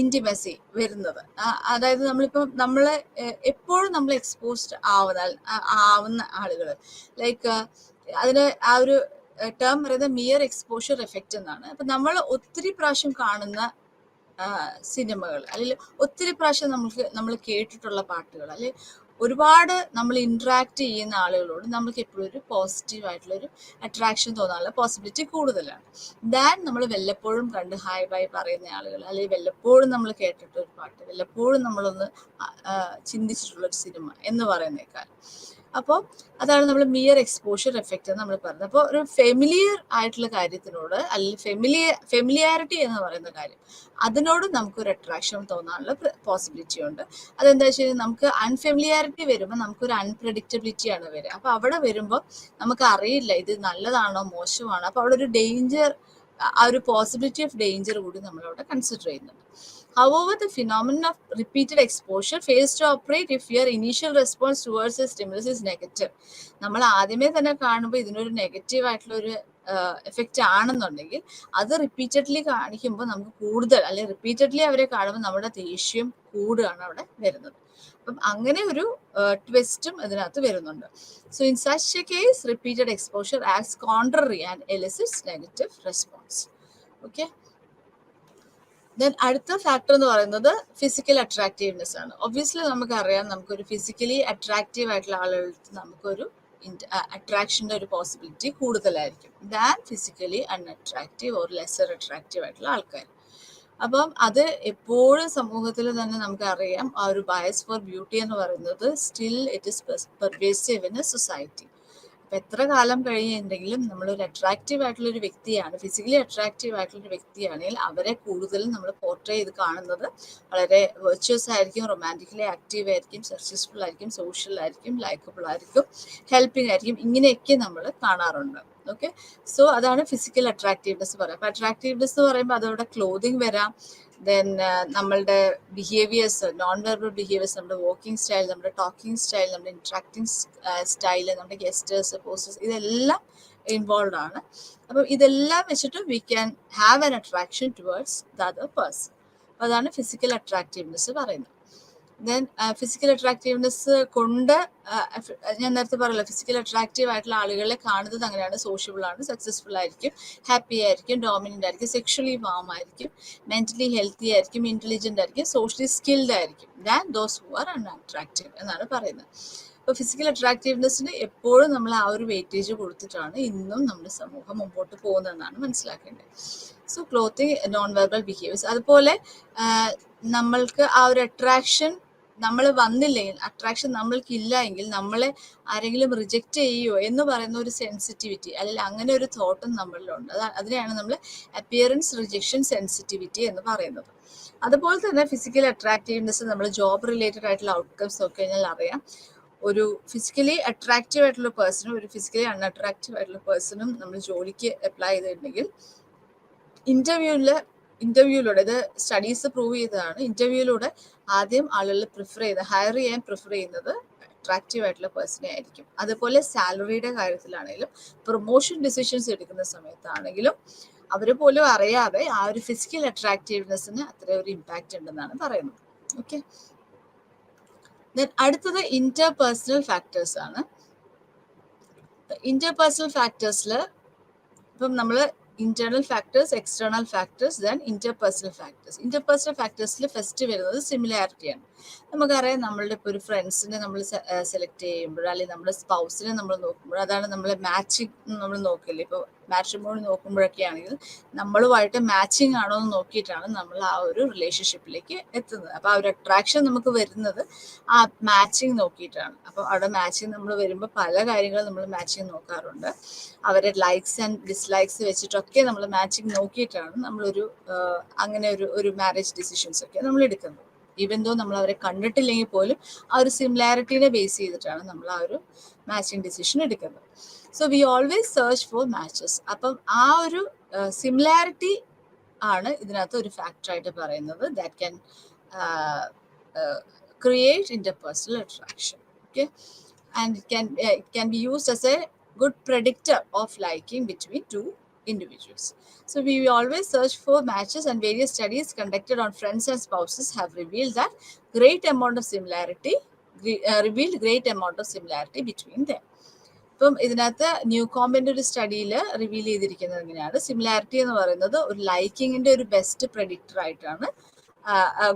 ഇന്റിമസി വരുന്നത്. അതായത് നമ്മളെ എപ്പോഴും നമ്മൾ എക്സ്പോസ്ഡ് ആവുന്ന ആളുകൾ, ലൈക്ക് അതിന് ആ ഒരു ടേം പറയുന്നത് മിയർ എക്സ്പോഷർ എഫക്റ്റ് എന്നാണ്. അപ്പൊ നമ്മൾ ഒത്തിരി പ്രാവശ്യം കാണുന്ന സിനിമകൾ അല്ലെങ്കിൽ ഒത്തിരി പ്രാവശ്യം നമ്മൾ കേട്ടിട്ടുള്ള പാട്ടുകൾ അല്ലെങ്കിൽ ഒരുപാട് നമ്മൾ ഇന്ററാക്ട് ചെയ്യുന്ന ആളുകളോട് നമുക്ക് എപ്പോഴും ഒരു പോസിറ്റീവ് ആയിട്ടുള്ള ഒരു അട്രാക്ഷൻ തോന്നാനുള്ള പോസിബിലിറ്റി കൂടുതലാണ് ദാൻ നമ്മൾ വല്ലപ്പോഴും കണ്ട് ഹായ് ബൈ പറയുന്ന ആളുകൾ, അല്ലെങ്കിൽ വല്ലപ്പോഴും നമ്മൾ കേട്ടിട്ടൊരു പാട്ട്, വല്ലപ്പോഴും നമ്മളൊന്ന് ചിന്തിച്ചിട്ടുള്ളൊരു സിനിമ എന്ന് പറയുന്നേക്കാൾ. അപ്പോൾ അതാണ് നമ്മൾ മിയർ എക്സ്പോഷർ എഫക്റ്റ് എന്ന് നമ്മൾ പറയുന്നത്. അപ്പോൾ ഒരു ഫെമിലിയർ ആയിട്ടുള്ള കാര്യത്തിനോട് അല്ലെങ്കിൽ ഫെമിലിയാരിറ്റി എന്ന് പറയുന്ന കാര്യം, അതിനോട് നമുക്കൊരു അട്രാക്ഷൻ തോന്നാനുള്ള പോസിബിലിറ്റി ഉണ്ട്. അതെന്താ വെച്ച് കഴിഞ്ഞാൽ നമുക്ക് അൺഫെമിലിയാരിറ്റി വരുമ്പോൾ നമുക്കൊരു അൺപ്രഡിക്റ്റബിലിറ്റിയാണ് വരിക. അപ്പോൾ അവിടെ വരുമ്പോൾ നമുക്ക് അറിയില്ല ഇത് നല്ലതാണോ മോശമാണോ. അപ്പോൾ അവിടെ ഒരു ഡേഞ്ചർ, ആ ഒരു പോസിബിലിറ്റി ഓഫ് ഡേഞ്ചർ കൂടി നമ്മളവിടെ കൺസിഡർ ചെയ്യുന്നുണ്ട്. However, the phenomenon of repeated exposure fails to operate if your initial response towards a stimulus is negative. നമ്മൾ ആദ്യമേ തന്നെ കാണുമ്പോൾ ഇതിനൊരു നെഗറ്റീവ് ആയിട്ടുള്ള ഒരു എഫക്റ്റ് ആണെന്നുണ്ടെങ്കിൽ അത് റിപ്പീറ്റഡ്ലി കാണിക്കുമ്പോൾ നമുക്ക് കൂടുതൽ, അല്ലെങ്കിൽ റിപ്പീറ്റഡ്ലി അവരെ കാണുമ്പോൾ നമ്മുടെ ദേഷ്യം കൂടുകയാണ് അവിടെ വരുന്നത്. അപ്പം അങ്ങനെ ഒരു ട്വിസ്റ്റും ഇതിനകത്ത് വരുന്നുണ്ട്. So in such A case repeated exposure acts contrary and elicits negative response. Okay, then അടുത്ത ഫാക്ടർ എന്ന് പറയുന്നത് ഫിസിക്കൽ അട്രാക്റ്റീവ്നെസ് ആണ്. ഒബ്വിയസ്ലി നമുക്കറിയാം, നമുക്കൊരു ഫിസിക്കലി അട്രാക്റ്റീവ് ആയിട്ടുള്ള ആളുകൾക്ക് നമുക്കൊരു അട്രാക്ഷൻ്റെ ഒരു പോസിബിലിറ്റി കൂടുതലായിരിക്കും than physically unattractive or lesser attractive ആയിട്ടുള്ള ആൾക്കാർ. അപ്പം അത് എപ്പോഴും സമൂഹത്തിൽ തന്നെ നമുക്കറിയാം, ആ ഒരു ബയസ് ഫോർ ബ്യൂട്ടി എന്ന് പറയുന്നത് still it is pervasive in A society. അപ്പം എത്ര കാലം കഴിയുന്നുണ്ടെങ്കിലും നമ്മളൊരു അട്രാക്റ്റീവ് ആയിട്ടുള്ള ഒരു വ്യക്തിയാണ്, ഫിസിക്കലി അട്രാക്റ്റീവ് ആയിട്ടുള്ള ഒരു വ്യക്തിയാണെങ്കിൽ അവരെ കൂടുതലും നമ്മൾ പോർട്രേ ചെയ്ത് കാണുന്നത് വളരെ വെർച്വസ് ആയിരിക്കും, റൊമാൻറ്റിക്കലി ആക്റ്റീവ് ആയിരിക്കും, സക്സസ്ഫുൾ ആയിരിക്കും, സോഷ്യൽ ആയിരിക്കും, ലൈക്കബിൾ ആയിരിക്കും, ഹെൽപ്പിംഗ് ആയിരിക്കും, ഇങ്ങനെയൊക്കെ നമ്മൾ കാണാറുണ്ട്. ഓക്കെ, സോ അതാണ് ഫിസിക്കൽ അട്രാക്റ്റീവ്നെസ് പറയുക. അപ്പം അട്രാക്റ്റീവ്നെസ് എന്ന് പറയുമ്പോൾ അതവിടെ ക്ലോതിങ് വരാം, ദെൻ നമ്മളുടെ ബിഹേവിയേഴ്സ്, നോൺ വെർബൽ ബിഹേവിയേഴ്സ്, നമ്മുടെ വാക്കിംഗ് സ്റ്റൈൽ, നമ്മുടെ ടോക്കിംഗ് സ്റ്റൈൽ, നമ്മുടെ ഇൻട്രാക്ടിങ് സ്റ്റൈല്, നമ്മുടെ ഗെസ്റ്റേഴ്സ്, പോസ്റ്റേഴ്സ്, ഇതെല്ലാം ഇൻവോൾവ് ആണ്. അപ്പം ഇതെല്ലാം വെച്ചിട്ട് we can have an attraction towards the other person. അതാണ് ഫിസിക്കൽ അട്രാക്റ്റീവ്നെസ് പറയുന്നത്. ദെൻ ഫിസിക്കൽ അട്രാക്റ്റീവ്നെസ് കൊണ്ട് ഞാൻ നേരത്തെ പറയല്ലോ, ഫിസിക്കൽ അട്രാക്റ്റീവ് ആയിട്ടുള്ള ആളുകളെ കാണുന്നത് അങ്ങനെയാണ്. സോഷ്യബിൾ ആണ്, സക്സസ്ഫുൾ ആയിരിക്കും, ഹാപ്പി ആയിരിക്കും, ഡോമിനൻ്റ് ആയിരിക്കും, സെക്ഷലി വാം ആയിരിക്കും, മെൻ്റലി ഹെൽത്തി ആയിരിക്കും, ഇൻ്റലിജൻ്റ് ആയിരിക്കും, സോഷ്യലി സ്കിൽഡ് ആയിരിക്കും than those who are unattractive എന്നാണ് പറയുന്നത്. അപ്പോൾ ഫിസിക്കൽ അട്രാക്റ്റീവ്നെസ്സിന് എപ്പോഴും നമ്മൾ ആ ഒരു വെയിറ്റേജ് കൊടുത്തിട്ടാണ് ഇന്നും നമ്മുടെ സമൂഹം മുമ്പോട്ട് പോകുന്നതെന്നാണ് മനസ്സിലാക്കേണ്ടത്. So clothing, non verbal behaviours, അതുപോലെ നമ്മൾക്ക് ആ ഒരു അട്രാക്ഷൻ നമ്മൾ വന്നില്ലെങ്കിൽ, അട്രാക്ഷൻ നമ്മൾക്കില്ല എങ്കിൽ നമ്മളെ ആരെങ്കിലും റിജക്റ്റ് ചെയ്യുമോ എന്ന് പറയുന്ന ഒരു സെൻസിറ്റിവിറ്റി, അല്ലെങ്കിൽ അങ്ങനെ ഒരു തോട്ടും നമ്മളിലുണ്ട്. അതിനെയാണ് നമ്മൾ അപ്പിയറൻസ് റിജക്ഷൻ സെൻസിറ്റിവിറ്റി എന്ന് പറയുന്നത്. അതുപോലെ തന്നെ ഫിസിക്കൽ അട്രാക്റ്റീവ്നെസ് നമ്മൾ ജോബ് റിലേറ്റഡ് ആയിട്ടുള്ള ഔട്ട്കംസ് നോക്കിക്കഴിഞ്ഞാൽ അറിയാം, ഒരു ഫിസിക്കലി അട്രാക്റ്റീവ് ആയിട്ടുള്ള പേഴ്സണും ഒരു ഫിസിക്കലി അൺഅട്രാക്റ്റീവ് ആയിട്ടുള്ള പേഴ്സണും നമ്മൾ ജോലിക്ക് അപ്ലൈ ചെയ്തിട്ടുണ്ടെങ്കിൽ ഇന്റർവ്യൂയിലൂടെ, ഇത് സ്റ്റഡീസ് പ്രൂവ് ചെയ്തതാണ്, ഇന്റർവ്യൂയിലൂടെ ആദ്യം ആളുകൾ ഹയർ ചെയ്യാൻ പ്രിഫർ ചെയ്യുന്നത് അട്രാക്റ്റീവ് ആയിട്ടുള്ള പേഴ്സണെ ആയിരിക്കും. അതുപോലെ സാലറിയുടെ കാര്യത്തിലാണെങ്കിലും, പ്രൊമോഷൻ ഡിസിഷൻസ് എടുക്കുന്ന സമയത്താണെങ്കിലും അവർ പോലും അറിയാതെ ആ ഒരു ഫിസിക്കൽ അട്രാക്റ്റീവ്നെസ്സിന് അത്ര ഒരു ഇമ്പാക്റ്റ് ഉണ്ടെന്നാണ് പറയുന്നത്. ഓക്കെ, ദെൻ അടുത്തത് ഇന്റർപേഴ്സണൽ ഫാക്ടേഴ്സ് ആണ്. ഇന്റർപേഴ്സണൽ ഫാക്ടേഴ്സിൽ ഇപ്പം നമ്മൾ internal factors, external factors, then interpersonal factors. Interpersonal ഫാക്ടേഴ്സിൽ ഫസ്റ്റ് വരുന്നത് സിമിലാരിറ്റിയാണ്. നമുക്കറിയാം, നമ്മളുടെ ഇപ്പോൾ ഒരു ഫ്രണ്ട്സിനെ നമ്മൾ സെലക്ട് ചെയ്യുമ്പോൾ, അല്ലെങ്കിൽ നമ്മുടെ സ്പൗസിനെ നമ്മൾ നോക്കുമ്പോൾ, അതാണ് നമ്മൾ മാച്ചിങ് നമ്മൾ നോക്കില്ലേ. ഇപ്പോൾ മാട്രിമോണി നോക്കുമ്പോഴൊക്കെ ആണെങ്കിൽ നമ്മളുമായിട്ട് മാച്ചിങ് ആണോ എന്ന് നോക്കിയിട്ടാണ് നമ്മൾ ആ ഒരു റിലേഷൻഷിപ്പിലേക്ക് എത്തുന്നത്. അപ്പോൾ ആ ഒരു അട്രാക്ഷൻ നമുക്ക് വരുന്നത് ആ മാച്ചിങ് നോക്കിയിട്ടാണ്. അപ്പോൾ അവിടെ മാച്ചിങ് നമ്മൾ വരുമ്പോൾ പല കാര്യങ്ങളും നമ്മൾ മാച്ചിങ് നോക്കാറുണ്ട്. അവരുടെ ലൈക്സ് ആൻഡ് ഡിസ്ലൈക്സ് വെച്ചിട്ടൊക്കെ നമ്മൾ മാച്ചിങ് നോക്കിയിട്ടാണ് നമ്മളൊരു അങ്ങനെ ഒരു മാരേജ് ഡിസിഷൻസ് ഒക്കെ നമ്മൾ എടുക്കുന്നത്. ഈവൻ ദോ നമ്മൾ അവരെ കണ്ടിട്ടില്ലെങ്കിൽ പോലും ആ ഒരു സിമിലാരിറ്റീനെ ബേസ് ചെയ്തിട്ടാണ് നമ്മൾ ആ ഒരു മാച്ചിങ് ഡിസിഷൻ എടുക്കുന്നത്. So we always search for matches. അപ്പം ആ ഒരു സിമിലാരിറ്റി ആണ് ഇതിനകത്ത് ഒരു ഫാക്ടറായിട്ട് പറയുന്നത് that can create interpersonal attraction. Okay, and it can be used as a good predictor of liking between two individuals. So we always search for matches, and various studies conducted on friends and spouses have revealed that great amount of similarity between them. ഇപ്പം ഇതിനകത്ത് new കോമിൻ്റെ ഒരു സ്റ്റഡിയിൽ reveal ചെയ്തിരിക്കുന്നത് എങ്ങനെയാണ്, similarity എന്ന് പറയുന്നത് ഒരു ലൈക്കിങ്ങിൻ്റെ ഒരു best predictor ആയിട്ടാണ്,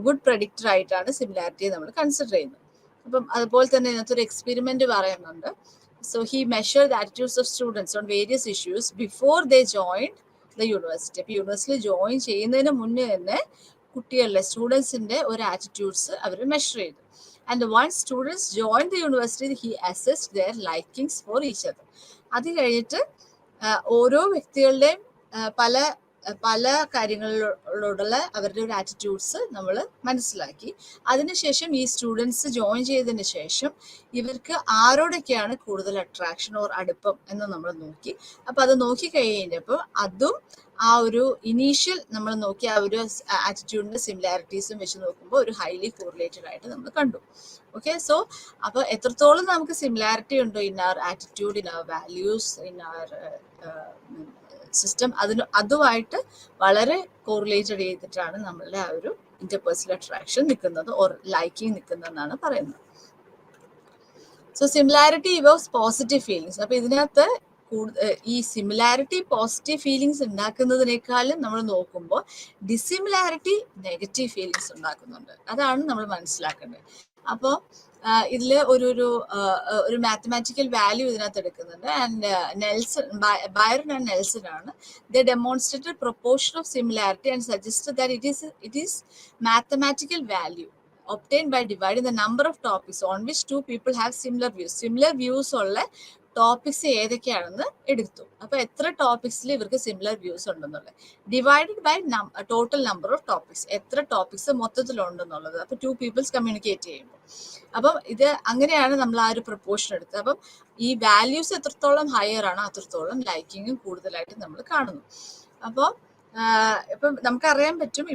ഗുഡ് പ്രെഡിക്റ്റർ ആയിട്ടാണ് സിമിലാരിറ്റിയെ നമ്മൾ കൺസിഡർ ചെയ്യുന്നത്. അപ്പം അതുപോലെ തന്നെ ഇതിനകത്തൊരു എക്സ്പെരിമെന്റ് പറയുന്നുണ്ട്. So he measure the attitudes of students on various issues before they join the university. അപ്പോൾ യൂണിവേഴ്സിറ്റിയിൽ ജോയിൻ ചെയ്യുന്നതിന് മുന്നേ തന്നെ കുട്ടികളുടെ സ്റ്റുഡൻസിൻ്റെ ഒരു ആറ്റിറ്റ്യൂഡ്സ് അവർ മെഷർ ചെയ്തു. And once students join the university he assessed their likings for each other. അത് കഴിഞ്ഞിട്ട് ഓരോ വ്യക്തികളുടെയും പല പല കാര്യങ്ങളിലോടുള്ള അവരുടെ ഒരു ആറ്റിറ്റ്യൂഡ്സ് നമ്മൾ മനസ്സിലാക്കി. അതിനുശേഷം ഈ സ്റ്റുഡൻസ് ജോയിൻ ചെയ്തതിന് ശേഷം ഇവർക്ക് ആരോടൊക്കെയാണ് കൂടുതൽ അട്രാക്ഷൻ ഓർ അടുപ്പം എന്ന് നമ്മൾ നോക്കി. അപ്പം അത് നോക്കി കഴിഞ്ഞപ്പോൾ അതും ആ ഒരു ഇനീഷ്യൽ നമ്മൾ നോക്കിയ ആ ഒരു ആറ്റിറ്റ്യൂഡിന്റെ സിമിലാരിറ്റീസും വെച്ച് നോക്കുമ്പോൾ ഒരു ഹൈലി കോറിലേറ്റഡ് ആയിട്ട് നമ്മൾ കണ്ടു. ഓക്കെ, സോ അപ്പോൾ എത്രത്തോളം നമുക്ക് സിമിലാരിറ്റി ഉണ്ടോ in our attitude, in our values, in our system, അതുമായിട്ട് വളരെ കോറിലേറ്റഡ് ചെയ്തിട്ടാണ് നമ്മളുടെ ആ ഒരു ഇന്റർപേഴ്സണൽ അട്രാക്ഷൻ നിൽക്കുന്നത് ഓർ ലൈക്കിങ് നിൽക്കുന്നതെന്നാണ് പറയുന്നത്. So similarity evokes positive feelings. അപ്പൊ ഇതിനകത്ത് ഈ സിമിലാരിറ്റി പോസിറ്റീവ് ഫീലിങ്സ് ഉണ്ടാക്കുന്നതിനേക്കാളും നമ്മൾ നോക്കുമ്പോൾ ഡിസിമിലാരിറ്റി നെഗറ്റീവ് ഫീലിങ്സ് ഉണ്ടാക്കുന്നുണ്ട്. അതാണ് നമ്മൾ മനസ്സിലാക്കേണ്ടത്. അപ്പോൾ ഇതില് ഒരു മാത്തമാറ്റിക്കൽ വാല്യൂ ഇതിനകത്ത് എടുക്കുന്നുണ്ട്. And Nelson, Byrne and Nelson ആണ്. They demonstrated proportion of similarity and suggested that it is mathematical value obtained by dividing the number of topics on which two people have similar views. Similar views ഉള്ള topics ഏതൊക്കെയാണെന്ന് എടുത്തു. അപ്പൊ എത്ര ടോപ്പിക്സിൽ ഇവർക്ക് similar views ഉണ്ടെന്നുള്ളത് divided by total number of topics, എത്ര topics മൊത്തത്തിലുണ്ടെന്നുള്ളത്. അപ്പൊ 2 പീപ്പിൾസ് കമ്മ്യൂണിക്കേറ്റ് ചെയ്യുമ്പോൾ അപ്പം ഇത് അങ്ങനെയാണ് നമ്മൾ ആ ഒരു പ്രൊപ്പോർഷൻ എടുത്തത്. അപ്പം ഈ വാല്യൂസ് എത്രത്തോളം ഹയർ ആണോ അത്രത്തോളം ലൈക്കിങ്ങും കൂടുതലായിട്ട് നമ്മൾ കാണുന്നു. അപ്പോൾ ഇപ്പം നമുക്കറിയാൻ പറ്റും,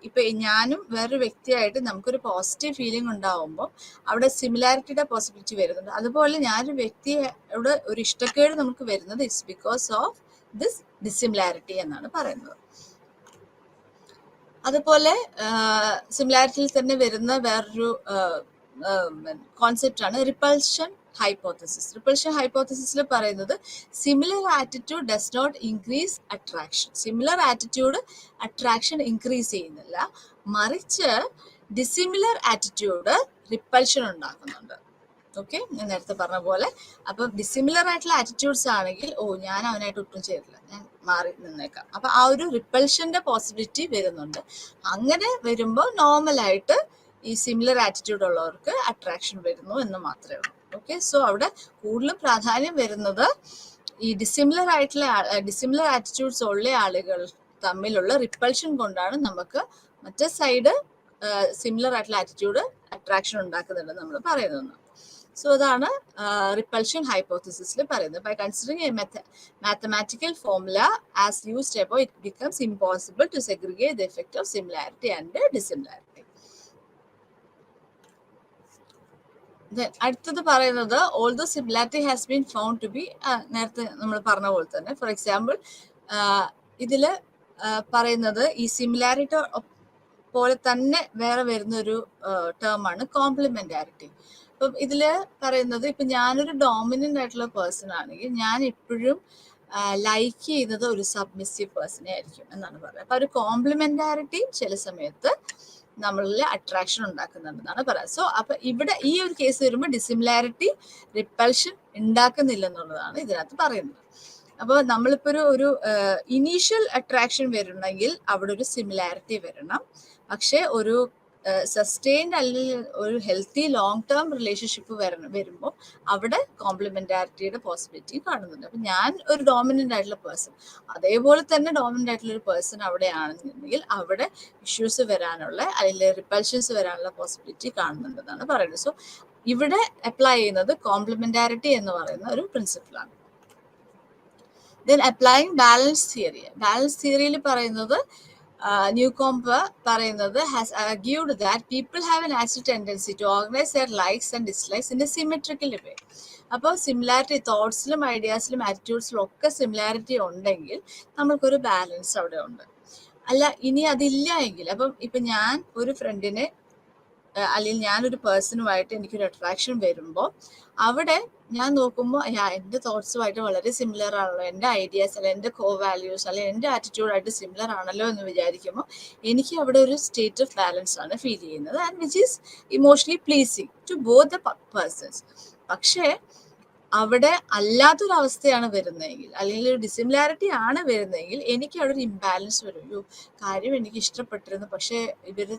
ഇപ്പൊ ഞാനും വേറൊരു വ്യക്തിയായിട്ട് നമുക്കൊരു പോസിറ്റീവ് ഫീലിംഗ് ഉണ്ടാവുമ്പോൾ അവിടെ സിമിലാരിറ്റിയുടെ പോസിബിലിറ്റി വരുന്നുണ്ട്. അതുപോലെ ഞാനൊരു വ്യക്തിയോട് ഒരു ഇഷ്ടക്കേട് നമുക്ക് വരുന്നത് it's because of this dissimilarity എന്നാണ് പറയുന്നത്. അതുപോലെ സിമിലാരിറ്റിയിൽ തന്നെ വരുന്ന വേറൊരു കോൺസെപ്റ്റ് ആണ് റിപ്പൾഷൻ ഹൈപ്പോത്തസിസ്. റിപ്പൾഷൻ ഹൈപ്പോത്തസിസിൽ പറയുന്നത് similar attitude does not increase attraction. Similar attitude attraction increase ചെയ്യുന്നില്ല, മറിച്ച് ഡിസിമിലർ ആറ്റിറ്റ്യൂഡ് റിപ്പൾഷൻ ഉണ്ടാക്കുന്നുണ്ട്. ഓക്കെ, ഞാൻ നേരത്തെ പറഞ്ഞ പോലെ. അപ്പം ഡിസിമിലർ ആയിട്ടുള്ള ആറ്റിറ്റ്യൂഡ്സ് ആണെങ്കിൽ ഞാൻ അവനായിട്ട് ഒട്ടും ചേരില്ല, ഞാൻ മാറി നിന്നേക്കാം. അപ്പൊ ആ ഒരു റിപ്പൾഷന്റെ പോസിബിലിറ്റി വരുന്നുണ്ട്. അങ്ങനെ വരുമ്പോൾ നോർമലായിട്ട് ഈ സിമിലർ ആറ്റിറ്റ്യൂഡ് ഉള്ളവർക്ക് അട്രാക്ഷൻ വരുന്നു എന്ന് മാത്രമേ ഉള്ളൂ. ഓക്കെ, സോ അവിടെ കൂടുതലും പ്രാധാന്യം വരുന്നത് ഈ ഡിസിമിലർ ആറ്റിറ്റ്യൂഡ്സ് ഉള്ള ആളുകൾ തമ്മിലുള്ള റിപ്പൾഷൻ കൊണ്ടാണ് നമുക്ക് മറ്റേ സൈഡ് സിമിലർ ആയിട്ടുള്ള ആറ്റിറ്റ്യൂഡ് അട്രാക്ഷൻ ഉണ്ടാക്കുന്നുണ്ടെന്ന് നമ്മൾ പറയുന്നത്. സോ അതാണ് റിപ്പൾഷൻ ഹൈപ്പോത്തസിസിൽ പറയുന്നത്. By considering a mathematical formula as used above it becomes impossible to segregate the effect of similarity and dissimilarity. അടുത്തത് പറയുന്നത് although similarity has been found to be, നേരത്തെ നമ്മൾ പറഞ്ഞ പോലെ തന്നെ. ഫോർ എക്സാമ്പിൾ ഇതില് പറയുന്നത് ഈ സിമിലാരിറ്റി പോലെ തന്നെ വേറെ വരുന്ന ഒരു ടേമാണ് കോംപ്ലിമെന്റാരിറ്റി. അപ്പം ഇതില് പറയുന്നത് ഇപ്പൊ ഞാനൊരു ഡോമിനന്റ് ആയിട്ടുള്ള പേഴ്സൺ ആണെങ്കിൽ ഞാൻ എപ്പോഴും ലൈക്ക് ചെയ്യുന്നത് ഒരു സബ്മിസീവ് പേഴ്സണെ ആയിരിക്കും എന്നാണ് പറയുന്നത്. അപ്പൊ ഒരു കോംപ്ലിമെന്റാരിറ്റി ചില സമയത്ത് നമ്മളിൽ അട്രാക്ഷൻ ഉണ്ടാക്കുന്നുണ്ടെന്നാണ് പറയുന്നത്. സോ അപ്പൊ ഇവിടെ ഈ ഒരു കേസ് വരുമ്പോൾ ഡിസിമിലാരിറ്റി റിപ്പൾഷൻ ഉണ്ടാക്കുന്നില്ലെന്നുള്ളതാണ് ഇതിനകത്ത് പറയുന്നത്. അപ്പോൾ നമ്മളിപ്പോ ഒരു ഇനീഷ്യൽ അട്രാക്ഷൻ വരണമെങ്കിൽ അവിടെ ഒരു സിമിലാരിറ്റി വരണം. പക്ഷെ ഒരു സസ്റ്റെയിൻഡ് അല്ലെങ്കിൽ ഒരു ഹെൽത്തി ലോങ് ടേം റിലേഷൻഷിപ്പ് വരുമ്പോൾ അവിടെ കോംപ്ലിമെന്റാരിറ്റിയുടെ പോസിബിലിറ്റി കാണുന്നുണ്ട്. അപ്പൊ ഞാൻ ഒരു ഡോമിനന്റ് ആയിട്ടുള്ള പേഴ്സൺ, അതേപോലെ തന്നെ ഡോമിനന്റ് ആയിട്ടുള്ള ഒരു പേഴ്സൺ അവിടെ ആണെന്നുണ്ടെങ്കിൽ അവിടെ ഇഷ്യൂസ് വരാനുള്ള അല്ലെങ്കിൽ റിപ്പൾഷൻസ് വരാനുള്ള പോസിബിലിറ്റി കാണുന്നുണ്ടെന്നാണ് പറയുന്നത്. സോ ഇവിടെ അപ്ലൈ ചെയ്യുന്നത് കോംപ്ലിമെന്റാരിറ്റി എന്ന് പറയുന്ന ഒരു പ്രിൻസിപ്പിളാണ്. Then applying balance theory. Balance തിയറിയിൽ പറയുന്നത് ന്യൂകോംപ് പറയുന്നത് has argued that people have a natural tendency to organise their likes and dislikes in a symmetrical way. അപ്പോൾ സിമിലാരിറ്റി തോട്ട്സിലും ഐഡിയാസിലും ആറ്റിറ്റ്യൂഡ്സിലും ഒക്കെ സിമിലാരിറ്റി ഉണ്ടെങ്കിൽ നമ്മൾക്കൊരു ബാലൻസ് അവിടെ ഉണ്ട്. അല്ല ഇനി അതില്ല എങ്കിൽ, അപ്പം ഇപ്പൊ ഞാൻ ഒരു ഫ്രണ്ടിനെ അല്ലെങ്കിൽ ഞാനൊരു പേഴ്സണുമായിട്ട് എനിക്കൊരു അട്രാക്ഷൻ വരുമ്പോൾ അവിടെ ഞാൻ നോക്കുമ്പോൾ എൻ്റെ തോട്ട്സുമായിട്ട് വളരെ സിമിലർ ആണല്ലോ, എൻ്റെ ഐഡിയാസ് അല്ലെങ്കിൽ എൻ്റെ കോ വാല്യൂസ് അല്ലെങ്കിൽ എൻ്റെ ആറ്റിറ്റ്യൂഡായിട്ട് സിമിലർ ആണല്ലോ എന്ന് വിചാരിക്കുമ്പോൾ എനിക്ക് അവിടെ ഒരു സ്റ്റേറ്റ് ഓഫ് ബാലൻസ് ആണ് ഫീൽ ചെയ്യുന്നത്, and which is emotionally pleasing to both the persons. പക്ഷേ അവിടെ അല്ലാത്തൊരവസ്ഥയാണ് വരുന്നതെങ്കിൽ അല്ലെങ്കിൽ ഒരു ഡിസിമിലാരിറ്റി ആണ് വരുന്നതെങ്കിൽ എനിക്ക് അവിടെ ഒരു ഇംബാലൻസ് വരും. ഒരു കാര്യം എനിക്ക് ഇഷ്ടപ്പെട്ടിരുന്നു, പക്ഷേ ഇവർ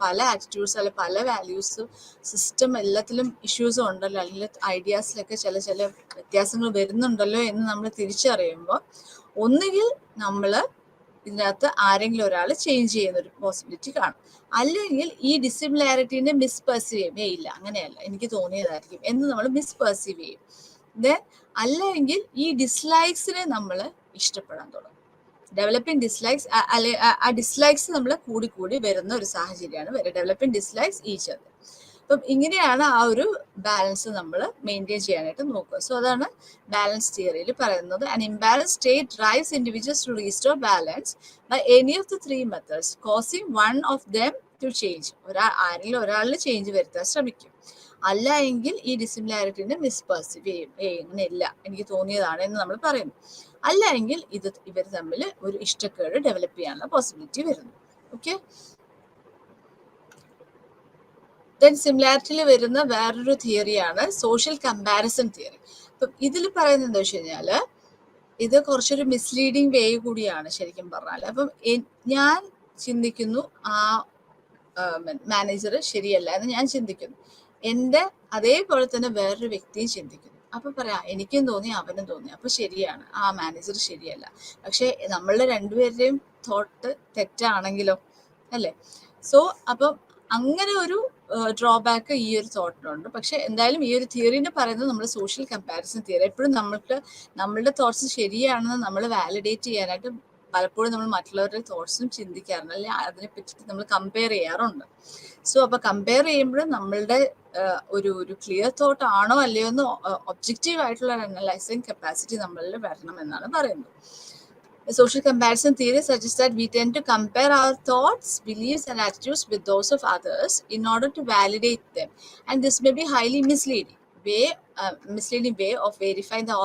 പല ആറ്റിറ്റ്യൂഡ്സ് അല്ലെങ്കിൽ പല വാല്യൂസ് സിസ്റ്റം എല്ലാത്തിലും ഇഷ്യൂസും ഉണ്ടല്ലോ, അല്ലെങ്കിൽ ഐഡിയാസിലൊക്കെ ചില വ്യത്യാസങ്ങൾ വരുന്നുണ്ടല്ലോ എന്ന് നമ്മൾ തിരിച്ചറിയുമ്പോൾ ഒന്നുകിൽ നമ്മൾ ഇതിനകത്ത് ആരെങ്കിലും ഒരാൾ ചേഞ്ച് ചെയ്യുന്ന ഒരു പോസിബിലിറ്റി കാണും. അല്ലെങ്കിൽ ഈ ഡിസിമിലാരിറ്റീനെ മിസ്പെർസീവ് ചെയ്യില്ല, അങ്ങനെയല്ല എനിക്ക് തോന്നിയതായിരിക്കും എന്ന് നമ്മൾ മിസ്പെർസീവ് ചെയ്യും. ദെൻ അല്ലെങ്കിൽ ഈ ഡിസ്ലൈക്സിനെ നമ്മൾ ഇഷ്ടപ്പെടാൻ തുടങ്ങും. ഡെവലപ്പിംഗ് ഡിസ്ലൈക്സ്, അല്ലെ ആ ഡിസ്ലൈക്സ് നമ്മൾ കൂടി വരുന്ന ഒരു സാഹചര്യമാണ് ഡെവലപ്പിംഗ് ഡിസ്ലൈക്സ് ഈച്ച് അതർ. അപ്പം ഇങ്ങനെയാണ് ആ ഒരു ബാലൻസ് നമ്മൾ മെയിൻറ്റെയിൻ ചെയ്യാനായിട്ട് നോക്കുക. സോ അതാണ് ബാലൻസ് തിയറിയിൽ പറയുന്നത്. An imbalance state drives individuals to restore balance by any of the three methods causing one of them to change. ആരെങ്കിലും ഒരാളിൽ ചേഞ്ച് വരുത്താൻ ശ്രമിക്കും. അല്ല എങ്കിൽ ഈ ഡിസിമിലാരിറ്റിനെ മിസ്പെർസീവ് ചെയ്യും, ഇങ്ങനെയില്ല എനിക്ക് തോന്നിയതാണ് എന്ന് നമ്മൾ പറയുന്നു. അല്ല എങ്കിൽ ഇവർ തമ്മിൽ ഒരു ഇഷ്ടക്കേട് ഡെവലപ്പ് ചെയ്യാനുള്ള പോസിബിലിറ്റി വരുന്നു. ഓക്കെ. ദെൻ സിമിലാരിറ്റിയിൽ വരുന്ന വേറൊരു തിയറിയാണ് സോഷ്യൽ കമ്പാരിസൺ തിയറി. അപ്പം ഇതിൽ പറയുന്നത് എന്താ വെച്ച് കഴിഞ്ഞാൽ ഇത് കുറച്ചൊരു മിസ്ലീഡിങ് വേ കൂടിയാണ് ശരിക്കും പറഞ്ഞാൽ. അപ്പം ഞാൻ ചിന്തിക്കുന്നു ആ മാനേജർ ശരിയല്ല എന്ന് ഞാൻ ചിന്തിക്കുന്നു. എൻ്റെ അതേപോലെ തന്നെ വേറൊരു വ്യക്തിയും ചിന്തിക്കുന്നു. അപ്പൊ പറയാം എനിക്കും തോന്നി അവനും തോന്നി, അപ്പൊ ശരിയാണ്, ആ മാനേജർ ശരിയല്ല. പക്ഷെ നമ്മളുടെ രണ്ടുപേരുടെയും തോട്ട് തെറ്റാണെങ്കിലോ, അല്ലേ? സോ അപ്പം അങ്ങനെ ഒരു ഡ്രോബാക്ക് ഈ ഒരു തോട്ടിനുണ്ട്. പക്ഷെ എന്തായാലും ഈ ഒരു തിയറിനെ പറയുന്നത് നമ്മൾ സോഷ്യൽ കമ്പാരിസൺ തിയറി. എപ്പോഴും നമ്മളുടെ തോട്ട്സ് ശരിയാണെന്ന് നമ്മൾ വാലിഡേറ്റ് ചെയ്യാനായിട്ട് പലപ്പോഴും നമ്മൾ മറ്റുള്ളവരുടെ തോട്ട്സും ചിന്തിക്കാറുണ്ട്, അല്ലെങ്കിൽ അതിനെ പറ്റി നമ്മൾ കമ്പയർ ചെയ്യാറുണ്ട്. സോ അപ്പൊ കമ്പയർ ചെയ്യുമ്പോൾ നമ്മളുടെ ഒരു ക്ലിയർ തോട്ട് ആണോ അല്ലയോ എന്ന് ഒബ്ജക്റ്റീവ് ആയിട്ടുള്ള അനലൈസിങ് കപ്പാസിറ്റി നമ്മളിൽ വരണം എന്നാണ് പറയുന്നത്. Social comparison theory suggests that we tend to compare our thoughts, beliefs, and attitudes with those of others in order to validate them, and this may be highly misleading way of verifying the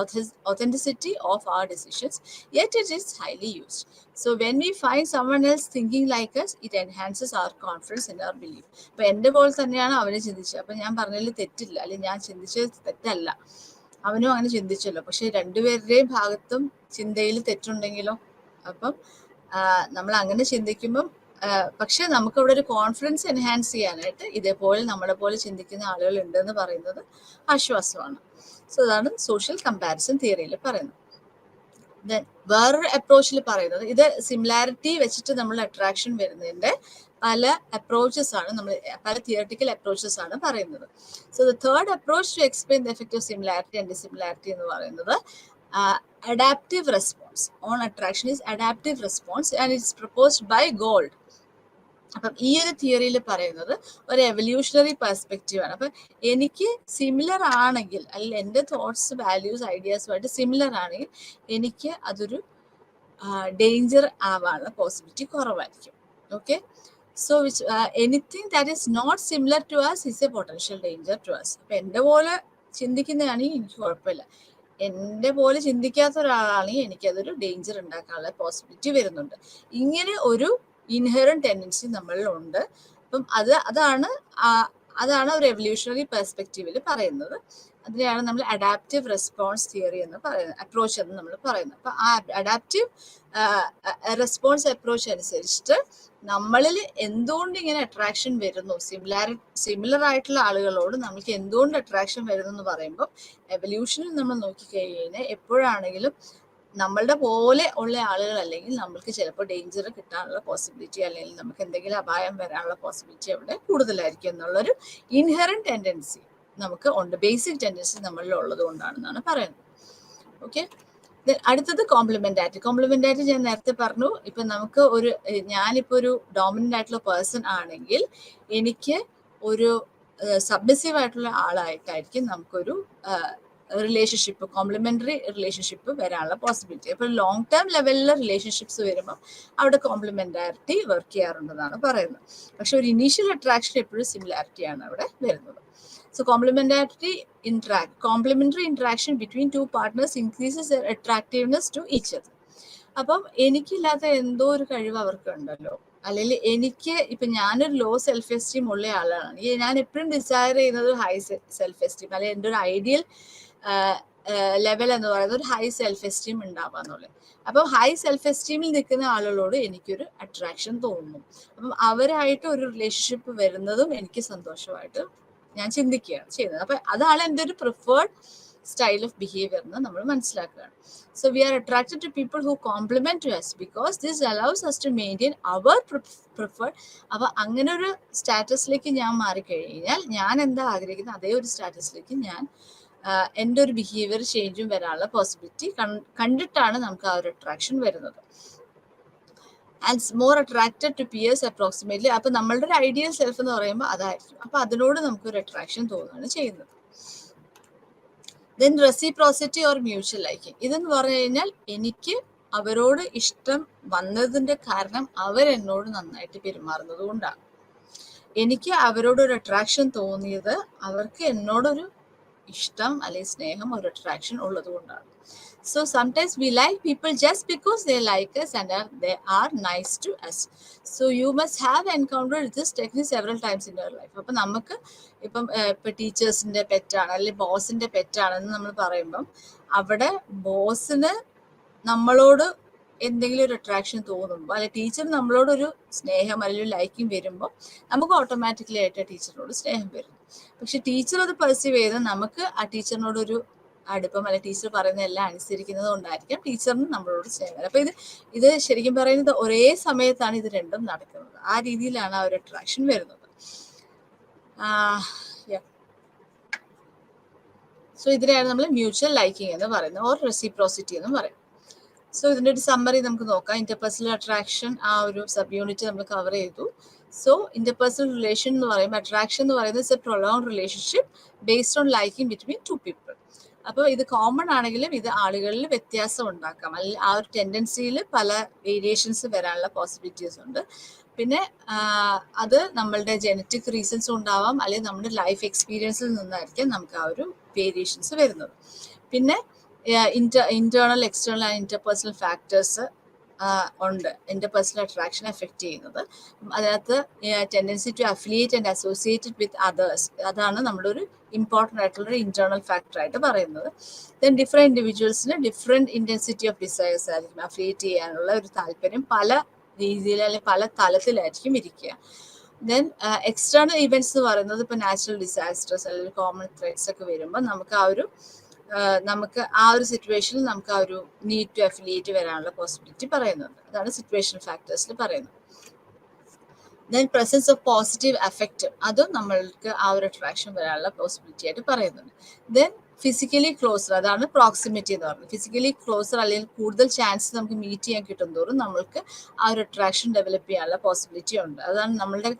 authenticity of our decisions, yet it is highly used. So when we find someone else thinking like us, it enhances our confidence in our belief. അപ്പോൾ എൻ്റെ പോലെ തന്നെയാണ് അവനെ ചിന്തിച്ചത്, അപ്പം ഞാൻ പറഞ്ഞതിൽ തെറ്റില്ല, അല്ലെങ്കിൽ ഞാൻ ചിന്തിച്ചത് തെറ്റല്ല, അവനും അങ്ങനെ ചിന്തിച്ചല്ലോ. പക്ഷെ രണ്ടുപേരുടെയും ഭാഗത്തും ചിന്തയിൽ തെറ്റുണ്ടെങ്കിലോ? അപ്പം നമ്മൾ അങ്ങനെ ചിന്തിക്കുമ്പം പക്ഷെ നമുക്ക് അവിടെ ഒരു കോൺഫിഡൻസ് എൻഹാൻസ് ചെയ്യാനായിട്ട് ഇതേപോലെ നമ്മളെ പോലെ ചിന്തിക്കുന്ന ആളുകൾ ഉണ്ടെന്ന് പറയുന്നത് ആശ്വാസമാണ്. സോ അതാണ് സോഷ്യൽ കമ്പാരിസൺ തിയറിയിൽ പറയുന്നത്. ദെൻ വേറൊരു അപ്രോച്ചിൽ പറയുന്നത്, ഇത് സിമിലാരിറ്റി വെച്ചിട്ട് നമ്മൾ അട്രാക്ഷൻ വരുന്നതിന്റെ പല അപ്രോച്ചസ് ആണ്, നമ്മൾ പല തിയററ്റിക്കൽ അപ്രോച്ചസ് ആണ് പറയുന്നത്. So the third approach to explain the effect of similarity and dissimilarity എന്ന് പറയുന്നത് adaptive response on attraction is adaptive response and it's proposed by Gold. അപ്പം ഈ ഒരു തിയറിയിൽ പറയുന്നത് ഒരു എവല്യൂഷണറി പെർസ്പെക്റ്റീവ് ആണ്. അപ്പം എനിക്ക് സിമിലർ ആണെങ്കിൽ, അല്ലെങ്കിൽ എൻ്റെ തോട്ട്സ് വാല്യൂസ് ഐഡിയാസുമായിട്ട് സിമിലർ ആണെങ്കിൽ എനിക്ക് അതൊരു ഡേഞ്ചർ ആവാനുള്ള പോസിബിലിറ്റി കുറവായിരിക്കും. Okay. So anything that is not similar to us is a potential danger to us. അപ്പം എൻ്റെ പോലെ ചിന്തിക്കുന്നതാണെങ്കിൽ എനിക്ക് കുഴപ്പമില്ല, എൻ്റെ പോലെ ചിന്തിക്കാത്ത ഒരാളാണെങ്കിൽ എനിക്കതൊരു ഡേഞ്ചർ ഉണ്ടാക്കാനുള്ള പോസിബിലിറ്റി വരുന്നുണ്ട്. ഇങ്ങനെ ഒരു ഇൻഹെറന്റ് ടെൻഡൻസി നമ്മളിലുണ്ട്. അപ്പം അതാണ് ഒരു എവല്യൂഷണറി പെർസ്പെക്റ്റീവിൽ പറയുന്നത്. അതിനെയാണ് നമ്മൾ അഡാപ്റ്റീവ് റെസ്പോൺസ് തിയറി എന്ന് പറയുന്നത്, അപ്രോച്ച് എന്ന് നമ്മൾ പറയുന്നത്. അപ്പം ആ അഡാപ്റ്റീവ് റെസ്പോൺസ് അപ്രോച്ച് അനുസരിച്ചിട്ട് നമ്മളിൽ എന്തുകൊണ്ട് ഇങ്ങനെ അട്രാക്ഷൻ വരുന്നു, സിമിലർ ആയിട്ടുള്ള ആളുകളോട് നമുക്ക് എന്തുകൊണ്ട് അട്രാക്ഷൻ വരുന്നു എന്ന് പറയുമ്പോൾ എവല്യൂഷനിൽ നമ്മൾ നോക്കിക്കഴിഞ്ഞാൽ എപ്പോഴാണെങ്കിലും നമ്മളുടെ പോലെ ഉള്ള ആളുകൾ അല്ലെങ്കിൽ നമ്മൾക്ക് ചിലപ്പോൾ ഡേഞ്ചർ കിട്ടാനുള്ള പോസിബിലിറ്റി, അല്ലെങ്കിൽ നമുക്ക് എന്തെങ്കിലും അപായം വരാനുള്ള പോസിബിലിറ്റി അവിടെ കൂടുതലായിരിക്കും എന്നുള്ളൊരു ഇൻഹെറന്റ് ടെൻഡൻസി നമുക്ക് ഉണ്ട്, ബേസിക് ടെൻഡൻസി നമ്മളിൽ ഉള്ളത് കൊണ്ടാണെന്നാണ് പറയുന്നത്. ഓക്കെ. അടുത്തത് കോംപ്ലിമെന്റാരിറ്റി. കോംപ്ലിമെന്റാരിറ്റി ഞാൻ നേരത്തെ പറഞ്ഞു, ഇപ്പൊ നമുക്ക് ഞാനിപ്പോ ഒരു ഡോമിനന്റ് ആയിട്ടുള്ള പേഴ്സൺ ആണെങ്കിൽ എനിക്ക് ഒരു സബ്മിസീവ് ആയിട്ടുള്ള ആളായിട്ടായിരിക്കും നമുക്കൊരു റിലേഷൻഷിപ്പ്, കോംപ്ലിമെന്ററി റിലേഷൻഷിപ്പ് വരാനുള്ള പോസിബിലിറ്റി. അപ്പോൾ ലോങ് ടേം ലെവലിലെ റിലേഷൻഷിപ്സ് വരുമ്പോൾ അവിടെ കോംപ്ലിമെന്റാരിറ്റി വർക്ക് ചെയ്യാറുണ്ടെന്നാണ് പറയുന്നത്. പക്ഷെ ഒരു ഇനീഷ്യൽ അട്രാക്ഷൻ എപ്പോഴും സിമിലാരിറ്റിയാണ് അവിടെ വരുന്നത്. So complementary interaction between two partners increases their attractiveness to each other. അപ്പം എനിക്കില്ലാത്ത എന്തോ ഒരു കഴിവ് അവർക്ക് ഉണ്ടല്ലോ, അല്ലെങ്കിൽ എനിക്ക് ഇപ്പം ഞാനൊരു ലോ സെൽഫ് എസ്റ്റീം ഉള്ള ആളാണ്, ഞാൻ എപ്പോഴും ഡിസയർ ചെയ്യുന്നത് ഹൈ സെൽഫ് എസ്റ്റീം, അല്ലെങ്കിൽ എൻ്റെ ഒരു ഐഡിയൽ ലെവൽ എന്ന് പറയുന്നത് ഒരു ഹൈ സെൽഫ് എസ്റ്റീം ഉണ്ടാവാന്നുള്ളത്. അപ്പം ഹൈ സെൽഫ് എസ്റ്റീമിൽ നിൽക്കുന്ന ആളുകളോട് എനിക്കൊരു അട്രാക്ഷൻ തോന്നുന്നു. അപ്പം അവരായിട്ട് ഒരു റിലേഷൻഷിപ്പ് വരുന്നതും എനിക്ക് സന്തോഷമായിട്ട് ഞാൻ ചിന്തിക്കുകയാണ് ചെയ്യുന്നത്. അപ്പം അതാണ് എൻ്റെ ഒരു പ്രിഫേർഡ് സ്റ്റൈൽ ഓഫ് ബിഹേവിയർ എന്ന് നമ്മൾ മനസ്സിലാക്കുകയാണ്. So we are attracted to people who complement to us because this allows us to maintain our preferred. അപ്പോൾ അങ്ങനെ ഒരു സ്റ്റാറ്റസിലേക്ക് ഞാൻ മാറിക്കഴിഞ്ഞാൽ ഞാൻ എന്താ ആഗ്രഹിക്കുന്നത് അതേ ഒരു സ്റ്റാറ്റസിലേക്ക് ഞാൻ എൻ്റെ ഒരു ബിഹേവിയർ ചേഞ്ചും വരാനുള്ള പോസിബിലിറ്റി കണ്ടിട്ടാണ് നമുക്ക് ആ ഒരു അട്രാക്ഷൻ വരുന്നത്. And more attracted to peers approximately. അപ്പൊ നമ്മളുടെ ഒരു ഐഡിയൽ സെൽഫ് എന്ന് പറയുമ്പോൾ അതായിരിക്കും. അപ്പൊ അതിനോട് നമുക്കൊരു അട്രാക്ഷൻ തോന്നുകയാണ് ചെയ്യുന്നത്. Then reciprocity or mutual liking. ഇതെന്ന് പറഞ്ഞു കഴിഞ്ഞാൽ എനിക്ക് അവരോട് ഇഷ്ടം വന്നതിന്റെ കാരണം അവരെന്നോട് നന്നായിട്ട് പെരുമാറുന്നത് കൊണ്ടാണ്. എനിക്ക് അവരോടൊരു അട്രാക്ഷൻ തോന്നിയത് അവർക്ക് എന്നോടൊരു ഇഷ്ടം അല്ലെങ്കിൽ സ്നേഹം ഒരു അട്രാക്ഷൻ ഉള്ളത് കൊണ്ടാണ്. So sometimes we like people just because they like us and they are nice to us. So you must have encountered this technique several times in your life. അപ്പം നമുക്ക് ഇപ്പം ടീച്ചേഴ്സിന്റെ പെറ്റാണ് അല്ലെങ്കിൽ ബോസിന്റെ പെറ്റാണെന്ന് നമ്മൾ പറയുമ്പം അവിടെ ബോസിന് നമ്മളോട് എന്തെങ്കിലും ഒരു അട്രാക്ഷൻ തോന്നുമ്പോൾ അല്ലെങ്കിൽ ടീച്ചർ നമ്മളോടൊരു സ്നേഹം അല്ലെങ്കിൽ ലൈക്കിങ് വരുമ്പോൾ നമുക്ക് ഓട്ടോമാറ്റിക്കലി ആയിട്ട് ടീച്ചറിനോട് സ്നേഹം വരും. പക്ഷെ ടീച്ചർ അത് പെർസീവ് ചെയ്ത് നമുക്ക് ആ ടീച്ചറിനോടൊരു അടുപ്പം അല്ലെ ടീച്ചർ പറയുന്ന എല്ലാം അനുസരിക്കുന്നത് കൊണ്ടായിരിക്കും ടീച്ചറിന് നമ്മളോട് സ്നേഹം. അപ്പൊ ഇത് ശരിക്കും പറയുന്നത് ഒരേ സമയത്താണ് ഇത് രണ്ടും നടക്കുന്നത്. ആ രീതിയിലാണ് ആ ഒരു അട്രാക്ഷൻ വരുന്നത്. സോ ഇതിനെയാണ് നമ്മൾ മ്യൂച്വൽ ലൈക്കിങ് എന്ന് പറയുന്നത് ഓർ റെസിപ്രോസിറ്റി എന്ന് പറയും. സോ ഇതിന്റെ ഒരു സമ്മറി നമുക്ക് നോക്കാം. ഇന്റർപേഴ്സണൽ അട്രാക്ഷൻ ആ ഒരു സബ് യൂണിറ്റ് നമ്മൾ കവർ ചെയ്തു. സോ ഇന്റർപേഴ്സണൽ റിലേഷൻ എന്ന് പറയുമ്പോൾ അട്രാക്ഷൻ എന്ന് പറയുന്നത് it's A prolonged relationship based on liking between two people. അപ്പോൾ ഇത് കോമൺ ആണെങ്കിലും ഇത് ആളുകളിൽ വ്യത്യാസം ഉണ്ടാക്കാം. അല്ലെങ്കിൽ ആ ഒരു ടെൻഡൻസിയിൽ പല വേരിയേഷൻസ് വരാനുള്ള പോസിബിലിറ്റീസ് ഉണ്ട്. പിന്നെ അത് നമ്മളുടെ ജനറ്റിക് റീസൺസ് ഉണ്ടാവാം, അല്ലെങ്കിൽ നമ്മുടെ ലൈഫ് എക്സ്പീരിയൻസിൽ നിന്നായിരിക്കും നമുക്ക് ആ ഒരു വേരിയേഷൻസ് വരുന്നത്. പിന്നെ internal external and interpersonal factors ഉണ്ട് ഇന്റർപേഴ്സണൽ അട്രാക്ഷൻ എഫക്ട് ചെയ്യുന്നത്. അതിനകത്ത് tendency to affiliate and associated with others, അതാണ് നമ്മുടെ ഒരു ഇമ്പോർട്ടൻ്റ് ആയിട്ടുള്ള ഇന്റേണൽ ഫാക്ടർ ആയിട്ട് പറയുന്നത്. ദെൻ ഡിഫറെൻറ്റ് ഇൻഡിവിജ്വൽസിന് ഡിഫറെൻറ്റ് ഇൻറ്റൻസിറ്റി ഓഫ് ഡിസയേഴ്സ് ആയിരിക്കും. അഫിലിയേറ്റ് ചെയ്യാനുള്ള ഒരു താല്പര്യം പല രീതിയിൽ അല്ലെങ്കിൽ പല തലത്തിലായിരിക്കും ഇരിക്കുക. ദെൻ എക്സ്റ്റേണൽ ഇവൻറ്റ്സ് എന്ന് പറയുന്നത് ഇപ്പോൾ നാച്ചുറൽ ഡിസാസ്റ്റേഴ്സ് അല്ലെങ്കിൽ കോമൺ ത്രെറ്റ്സ് ഒക്കെ വരുമ്പോൾ നമുക്ക് ആ ഒരു സിറ്റുവേഷനിൽ നമുക്ക് ആ ഒരു നീഡ് ടു അഫിലിയേറ്റ് വരാനുള്ള പോസിബിലിറ്റി പറയുന്നുണ്ട്. അതാണ് സിറ്റുവേഷൻ ഫാക്ടേഴ്സിൽ പറയുന്നത്. Then presence of positive effect, അതും നമ്മൾക്ക് ആ ഒരു അട്രാക്ഷൻ വരാനുള്ള പോസിബിലിറ്റി ആയിട്ട് പറയുന്നുണ്ട്. ദെൻ ഫിസിക്കലി ക്ലോസർ, അതാണ് പ്രോക്സിമിറ്റി എന്ന് പറയുന്നത്. ഫിസിക്കലി ക്ലോസർ അല്ലെങ്കിൽ കൂടുതൽ ചാൻസ് നമുക്ക് മീറ്റ് ചെയ്യാൻ കിട്ടും തോറും നമ്മൾക്ക് ആ ഒരു അട്രാക്ഷൻ ഡെവലപ്പ് ചെയ്യാനുള്ള പോസിബിലിറ്റി ഉണ്ട്. അതാണ് നമ്മളുടെ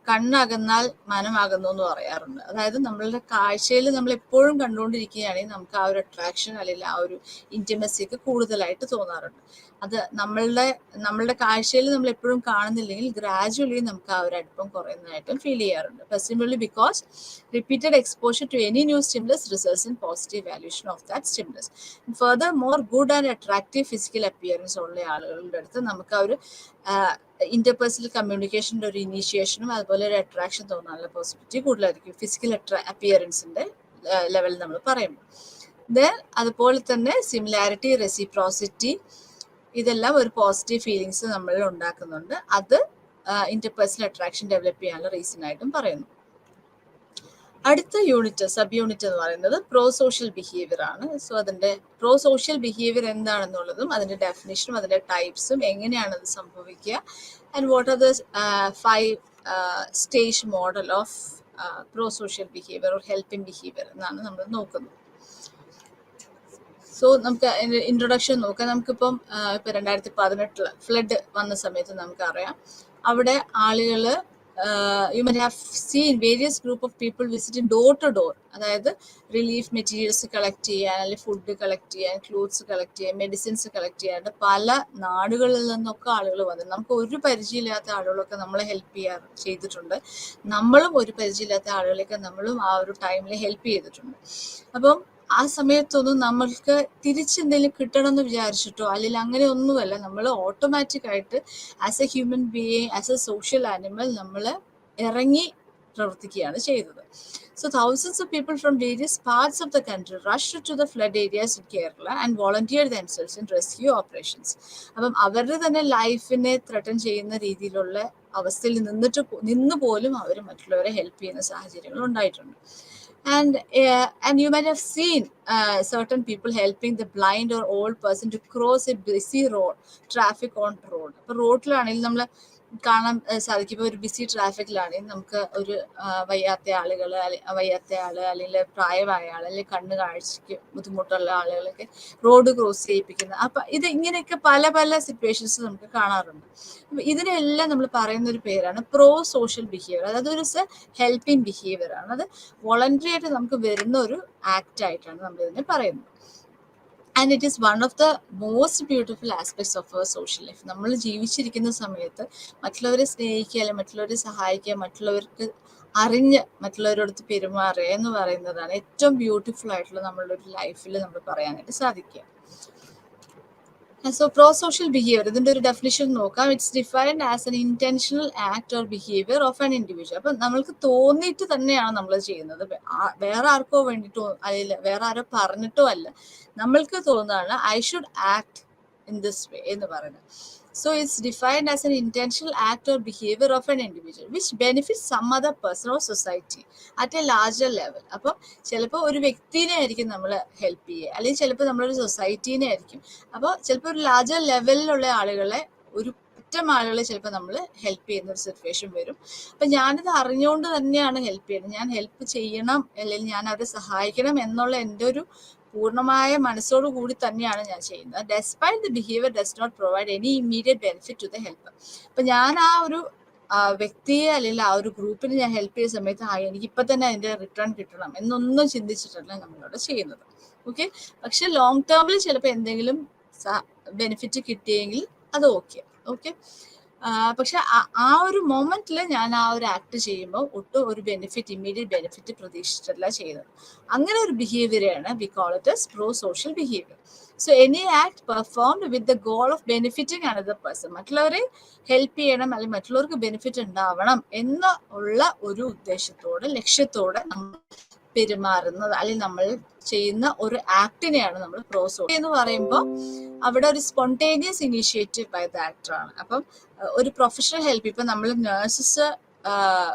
കണ്ണകന്നാൽ മനമാകുന്നു എന്ന് പറയാറുണ്ട്. അതായത് നമ്മളുടെ കാഴ്ചയിൽ നമ്മൾ എപ്പോഴും കണ്ടുകൊണ്ടിരിക്കുകയാണെങ്കിൽ നമുക്ക് ആ ഒരു അട്രാക്ഷൻ അല്ലെങ്കിൽ ആ ഒരു ഇന്റിമസി ഒക്കെ കൂടുതലായിട്ട് തോന്നാറുണ്ട്. അത് നമ്മളുടെ കാഴ്ചയിൽ നമ്മൾ എപ്പോഴും കാണുന്നില്ലെങ്കിൽ ഗ്രാജുവലി നമുക്ക് ആ ഒരു അടുപ്പം കുറയുന്നതായിട്ടും ഫീൽ ചെയ്യാറുണ്ട്. Presumably because repeated exposure to any new stimulus results in positive valuation of that stimulus. Furthermore good and attractive physical appearance ഉള്ള ആളുകളുടെ അടുത്ത് നമുക്ക് ആ ഒരു ഇന്റർപേഴ്സണൽ കമ്മ്യൂണിക്കേഷൻ്റെ ഒരു ഇനീഷ്യേഷനും അതുപോലെ ഒരു അട്രാക്ഷൻ തോന്നാനുള്ള പോസിബിലിറ്റി കൂടുതലായിരിക്കും ഫിസിക്കൽ അപ്പിയറൻസിന്റെ ലെവൽ നമ്മൾ പറയുമ്പോൾ. ദെൻ അതുപോലെ തന്നെ സിമിലാരിറ്റി, റെസിപ്രോസിറ്റി, ഇതെല്ലാം ഒരു പോസിറ്റീവ് ഫീലിങ്സ് നമ്മളിൽ ഉണ്ടാക്കുന്നുണ്ട്. അത് ഇന്റർപേഴ്സണൽ അട്രാക്ഷൻ ഡെവലപ്പ് ചെയ്യാനുള്ള റീസൺ ആയിട്ടും പറയുന്നു. അടുത്ത യൂണിറ്റ് സബ് യൂണിറ്റ് എന്ന് പറയുന്നത് പ്രോ സോഷ്യൽ ബിഹേവിയർ ആണ്. സോ അതിന്റെ പ്രോ സോഷ്യൽ ബിഹേവിയർ എന്താണെന്നുള്ളതും അതിന്റെ ഡെഫിനിഷനും അതിന്റെ ടൈപ്സും എങ്ങനെയാണ് അത് സംഭവിക്കുക and what are the 5 stage model of pro social behaviour or helping behaviour എന്നാണ് നമ്മൾ നോക്കുന്നത്. സോ നമുക്ക് ഇൻട്രൊഡക്ഷൻ നോക്കാം. നമുക്കിപ്പം ഇപ്പം 2018 ഫ്ലഡ് വന്ന സമയത്ത് നമുക്കറിയാം അവിടെ ആളുകൾ you might have seen various group of people visiting door to door. അതായത് റിലീഫ് മെറ്റീരിയൽസ് കളക്ട് ചെയ്യാൻ, അല്ലെങ്കിൽ ഫുഡ് കളക്ട് ചെയ്യാൻ, ക്ലോത്ത്സ് കളക്ട് ചെയ്യാൻ, മെഡിസിൻസ് കളക്ട് ചെയ്യാനായിട്ട് പല നാടുകളിൽ നിന്നൊക്കെ ആളുകൾ വന്നു. നമുക്ക് ഒരു പരിചയമില്ലാത്ത ആളുകളൊക്കെ നമ്മളെ ഹെൽപ്പ് ചെയ്തിട്ടുണ്ട്. നമ്മളും ഒരു പരിചയമില്ലാത്ത ആളുകളെയൊക്കെ നമ്മളും ആ ഒരു ടൈമിൽ ഹെൽപ്പ് ചെയ്തിട്ടുണ്ട്. അപ്പം ആ സമയത്തൊന്നും നമ്മൾക്ക് തിരിച്ചെന്തെങ്കിലും കിട്ടണം എന്ന് വിചാരിച്ചിട്ടോ അല്ലെങ്കിൽ അങ്ങനെ ഒന്നുമല്ല, നമ്മൾ ഓട്ടോമാറ്റിക് ആയിട്ട് as A human being, as A social animal നമ്മൾ ഇറങ്ങി പ്രവർത്തിക്കുകയാണ് ചെയ്തത്. So thousands of people from various parts of the country rushed to the flood areas in Kerala and volunteered themselves in rescue operations. അപ്പം അവരുടെ തന്നെ ലൈഫിനെ threaten ചെയ്യുന്ന രീതിയിലുള്ള അവസ്ഥയിൽ നിന്ന് പോലും അവർ മറ്റുള്ളവരെ ഹെൽപ്പ് ചെയ്യുന്ന സാഹചര്യങ്ങൾ ഉണ്ടായിട്ടുണ്ട്. And you might have seen certain people helping the blind or old person to cross a busy road, traffic on road. അപ്പോൾ റോഡിലാണെങ്കിൽ നമ്മൾ കാണാൻ സാധിക്കും. ഇപ്പോൾ ഒരു ബിസി ട്രാഫിക്കിലാണെങ്കിൽ നമുക്ക് ഒരു വയ്യാത്ത ആളുകൾ, വയ്യാത്ത ആള് അല്ലെങ്കിൽ പ്രായമായ ആൾ അല്ലെങ്കിൽ കണ്ണ് കാഴ്ചയ്ക്ക് ബുദ്ധിമുട്ടുള്ള ആളുകളൊക്കെ റോഡ് ക്രോസ് ചെയ്യിപ്പിക്കുന്നത്. അപ്പം ഇത് ഇങ്ങനെയൊക്കെ പല പല സിറ്റുവേഷൻസ് നമുക്ക് കാണാറുണ്ട്. അപ്പം ഇതിനെല്ലാം നമ്മൾ പറയുന്ന ഒരു പേരാണ് പ്രോ സോഷ്യൽ ബിഹേവിയർ. അതായത് ഒരു ഹെൽപ്പിംഗ് ബിഹേവിയർ ആണ്. അത് വോളണ്ടറി ആയിട്ട് നമുക്ക് വരുന്ന ഒരു ആക്ട് ആയിട്ടാണ് നമ്മൾ ഇതിനെ പറയുന്നത്. And it is one of the most beautiful aspects of our social life. നമ്മൾ ജീവിച്ചിരിക്കുന്ന സമയത്ത് മറ്റുള്ളവരെ സ്നേഹിക്കുക, അല്ലെങ്കിൽ മറ്റുള്ളവരെ സഹായിക്കുക, മറ്റുള്ളവർക്ക് അറിഞ്ഞ് മറ്റുള്ളവരോടത്ത് പെരുമാറുക എന്ന് പറയുന്നതാണ് ഏറ്റവും ബ്യൂട്ടിഫുൾ ആയിട്ടുള്ള നമ്മളുടെ ഒരു ലൈഫിൽ നമ്മൾ പറയാനായിട്ട് സാധിക്കുക. സോ പ്രോ സോഷ്യൽ ബിഹേവിയർ, ഇതിന്റെ ഒരു ഡെഫിനിഷൻ നോക്കാം. It's defined as an intentional act or behaviour of an individual. അപ്പം നമ്മൾക്ക് തോന്നിയിട്ട് തന്നെയാണ് നമ്മൾ ചെയ്യുന്നത്, വേറെ ആർക്കോ വേണ്ടിയിട്ടോ അല്ലെങ്കിൽ വേറെ ആരോ പറഞ്ഞിട്ടോ അല്ല, നമ്മൾക്ക് തോന്നുന്നതാണ് I should act in this way എന്ന് പറയുന്നത്. So it's defined as an intentional act or behavior of an individual which benefits some other person or society at a larger level. അപ്പം ചിലപ്പോൾ ഒരു വ്യക്തിനെ ആയിരിക്കും നമ്മൾ ഹെൽപ്പ് ചെയ്യുക, അല്ലെങ്കിൽ ചിലപ്പോൾ നമ്മളൊരു സൊസൈറ്റീനെ ആയിരിക്കും. അപ്പോൾ ചിലപ്പോൾ ഒരു ലാർജർ ലെവലിലുള്ള ആളുകളെ, ഒരു പറ്റം ആളുകളെ ചിലപ്പോൾ നമ്മൾ ഹെൽപ്പ് ചെയ്യുന്ന ഒരു സിറ്റുവേഷൻ വരും. അപ്പം ഞാനിത് അറിഞ്ഞുകൊണ്ട് തന്നെയാണ് ഹെൽപ്പ് ചെയ്യുന്നത്, ഞാൻ ഹെൽപ്പ് ചെയ്യണം അല്ലെങ്കിൽ ഞാൻ അവരെ സഹായിക്കണം എന്നുള്ള എൻ്റെ ഒരു പൂർണ്ണമായ മനസ്സോടു കൂടി തന്നെയാണ് ഞാൻ ചെയ്യുന്നത്. Despite the behaviour does not provide any immediate benefit to the helper. അപ്പം ഞാൻ ആ ഒരു വ്യക്തിയെ അല്ലെങ്കിൽ ആ ഒരു ഗ്രൂപ്പിന് ഞാൻ ഹെൽപ്പ് ചെയ്യുന്ന സമയത്ത് എനിക്ക് ഇപ്പം തന്നെ അതിൻ്റെ റിട്ടേൺ കിട്ടണം എന്നൊന്നും ചിന്തിച്ചിട്ടല്ല നമ്മളോട് ചെയ്യുന്നത്. ഓക്കെ, പക്ഷെ ലോങ് ടേമിൽ ചിലപ്പോൾ എന്തെങ്കിലും ബെനിഫിറ്റ് കിട്ടിയെങ്കിൽ അത് ഓക്കെ. പക്ഷെ ആ ഒരു മൊമെന്റിൽ ഞാൻ ആ ഒരു ആക്ട് ചെയ്യുമ്പോൾ ഒട്ടും ഒരു ബെനിഫിറ്റ്, ഇമ്മീഡിയറ്റ് ബെനിഫിറ്റ് പ്രതീക്ഷിച്ചിട്ടല്ല ചെയ്യുന്നത്. അങ്ങനെ ഒരു ബിഹേവിയറാണ് we call it as pro social behaviour. So any act performed with the goal of benefiting another person, മറ്റുള്ളവരെ ഹെൽപ്പ് ചെയ്യണം അല്ലെങ്കിൽ മറ്റുള്ളവർക്ക് ബെനിഫിറ്റ് ഉണ്ടാവണം എന്നുള്ള ഒരു ഉദ്ദേശത്തോടെ, ലക്ഷ്യത്തോടെ നമ്മൾ പെരുമാറുന്നത് അല്ലെങ്കിൽ നമ്മൾ ചെയ്യുന്ന ഒരു ആക്ടിനെയാണ് നമ്മൾ പ്രോ സോഷ്യൽ എന്ന് പറയുമ്പോൾ അവിടെ ഒരു spontaneous initiative by the actor ആണ്. അപ്പം ഒരു പ്രൊഫഷണൽ ഹെൽപ്പ്, ഇപ്പം നമ്മൾ നഴ്സസ്